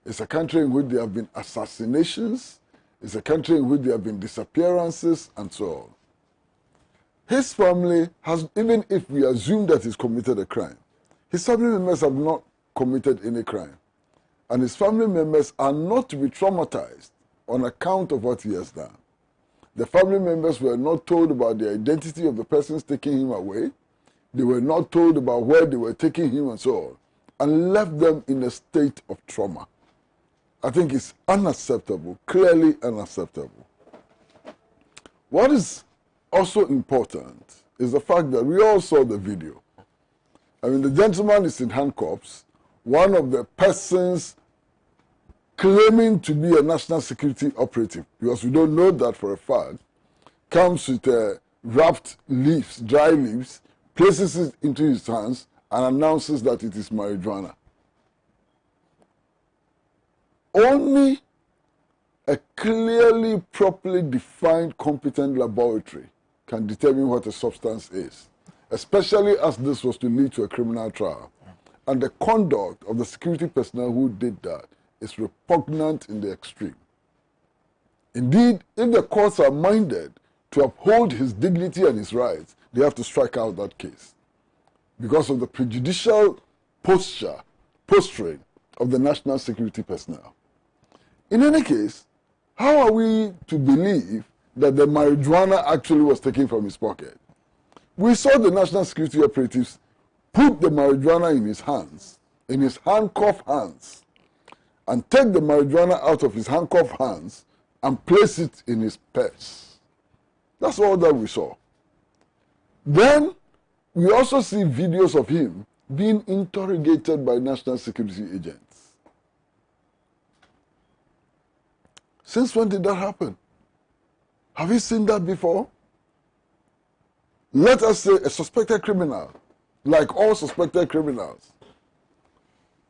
It's a country in which there have been assassinations. It's a country in which there have been disappearances and so on. His family has, even if we assume that he's committed a crime, his family members have not committed any crime. And his family members are not to be traumatized on account of what he has done. The family members were not told about the identity of the persons taking him away. They were not told about where they were taking him and so on, and left them in a state of trauma. I think it's unacceptable, clearly unacceptable. What is also important is the fact that we all saw the video. I mean, the gentleman is in handcuffs. One of the persons claiming to be a national security operative, because we don't know that for a fact, comes with wrapped leaves, dry leaves, places it into his hands, and announces that it is marijuana. Only a clearly, properly defined, competent laboratory can determine what a substance is, especially as this was to lead to a criminal trial. And the conduct of the security personnel who did that is repugnant in the extreme. Indeed, if the courts are minded to uphold his dignity and his rights, they have to strike out that case because of the prejudicial posturing of the national security personnel. In any case, how are we to believe that the marijuana actually was taken from his pocket? We saw the national security operatives put the marijuana in his hands, in his handcuffed hands, and take the marijuana out of his handcuffed hands and place it in his purse. That's all that we saw. Then we also see videos of him being interrogated by national security agents. Since when did that happen? Have you seen that before? Let us say a suspected criminal, like all suspected criminals,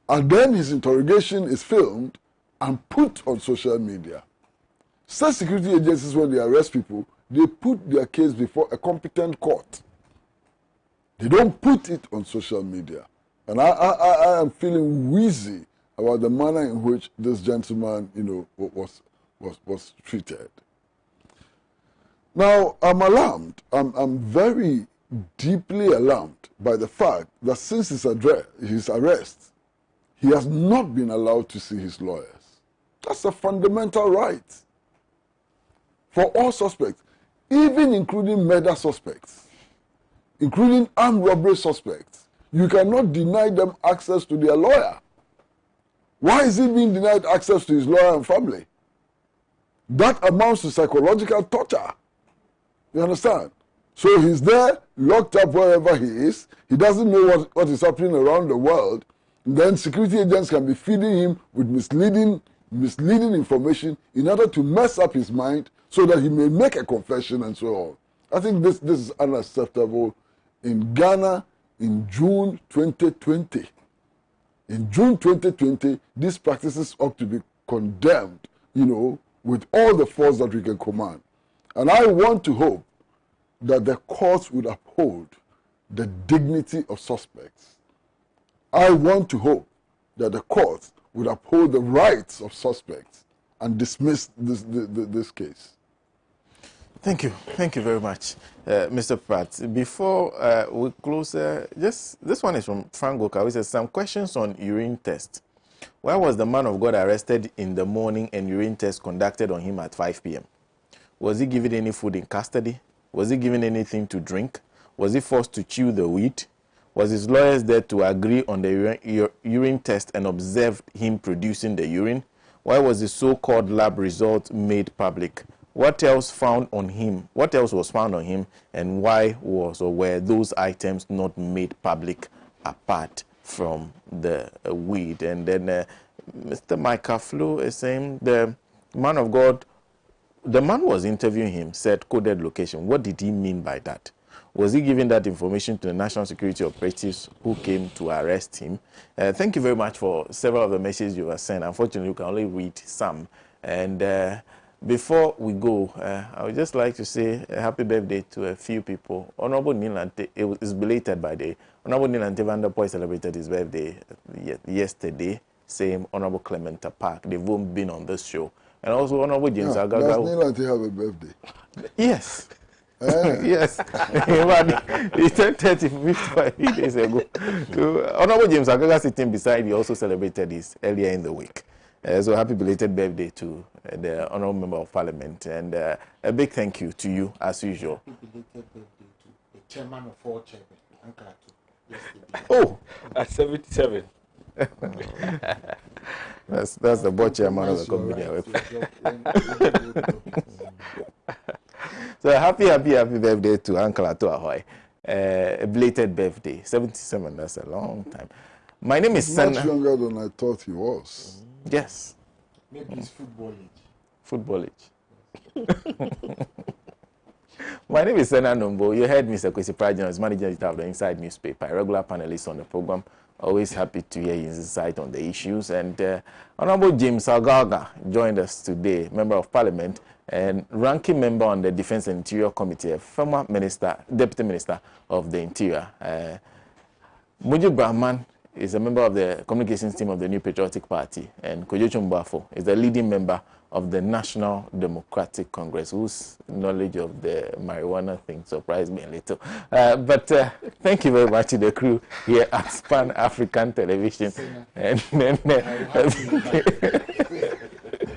and then his interrogation is filmed and put on social media. State security agencies, when they arrest people, they put their case before a competent court. They don't put it on social media. And I am feeling wheezy about the manner in which this gentleman, was treated. Now, I'm alarmed. I'm very deeply alarmed by the fact that since his arrest, he has not been allowed to see his lawyers. That's a fundamental right for all suspects, even including murder suspects, including armed robbery suspects. You cannot deny them access to their lawyer. Why is he being denied access to his lawyer and family? That amounts to psychological torture. You understand? So he's there, locked up wherever he is. He doesn't know what is happening around the world. And then security agents can be feeding him with misleading information in order to mess up his mind so that he may make a confession and so on. I think this is unacceptable in Ghana in June 2020. In June 2020, these practices ought to be condemned, with all the force that we can command. And I want to hope that the courts would uphold the dignity of suspects. I want to hope that the courts would uphold the rights of suspects and dismiss this case. Thank you. Thank you very much, Mr. Pratt. Before we close, this one is from Frank Goka, which says, some questions on urine test. Why was the man of God arrested in the morning and urine test conducted on him at 5 p.m.? Was he given any food in custody? Was he given anything to drink? Was he forced to chew the weed? Was his lawyers there to agree on the urine test and observed him producing the urine? Why was the so-called lab result made public? What else was found on him, and why were those items not made public apart from the weed? And then Mr. Micah Flo is saying the man of God, the man was interviewing him, said coded location. What did he mean by that? Was he giving that information to the national security operatives who came to arrest him? Thank you very much for several of the messages you have sent. Unfortunately, you can only read some. And before we go, I would just like to say a happy birthday to a few people. Honorable Nilante, it is belated by day. Honorable Nilante Van der Poel celebrated his birthday yesterday. Same Honorable Clementa Park. They've all been on this show. And also Honorable James Agaga. Does Nilante have a birthday? Yes. Yes. He turned 55 days ago. So, Honorable James Agaga sitting beside you also celebrated this earlier in the week. So happy belated birthday to the Honorable Member of Parliament, and a big thank you to you as usual. Happy belated birthday to the chairman of all chairmen, Uncle yesterday. Oh, at 77. That's the board chairman of the company. So happy birthday to Uncle Ahoy. A belated birthday, 77. That's a long time. My name is Sena. Much younger than I thought he was. Yes. Maybe it's football age. Football age. My name is Sena Nombo. You heard Mr. Kwesi Prajan as manager of the Inside newspaper, a regular panelist on the program. Always happy to hear his insight on the issues. And Honorable James Agaga joined us today, Member of Parliament and ranking member on the Defense and Interior Committee, a former minister, Deputy Minister of the Interior. Mujib Brahman is a member of the communications team of the New Patriotic Party, and Kojo Chumbafo is the leading member of the National Democratic Congress, whose knowledge of the marijuana thing surprised me a little. But thank you very much to the crew here at Pan-African Television. And then,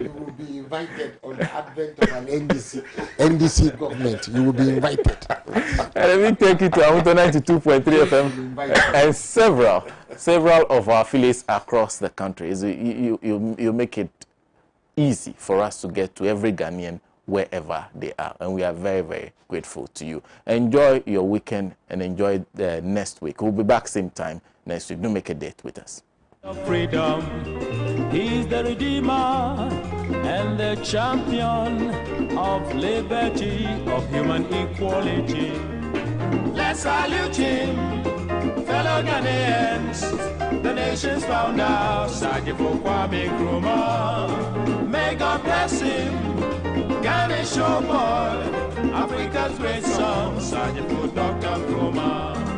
you will be invited on the advent of an NDC government. You will be invited. And let me take you to Amuto 92.3 FM and several of our affiliates across the country. So you make it easy for us to get to every Ghanaian wherever they are, and we are very, very grateful to you. Enjoy your weekend and enjoy the next week. We'll be back same time next week. Do make a date with us. Freedom, he's the redeemer and the champion of liberty, of human equality. Let's salute him, fellow Ghanaians, the nation's founder, Sajifo Kwame Nkrumah. May God bless him, Ghana showboy, Africa's great son, Sajifo Dr. Nkrumah.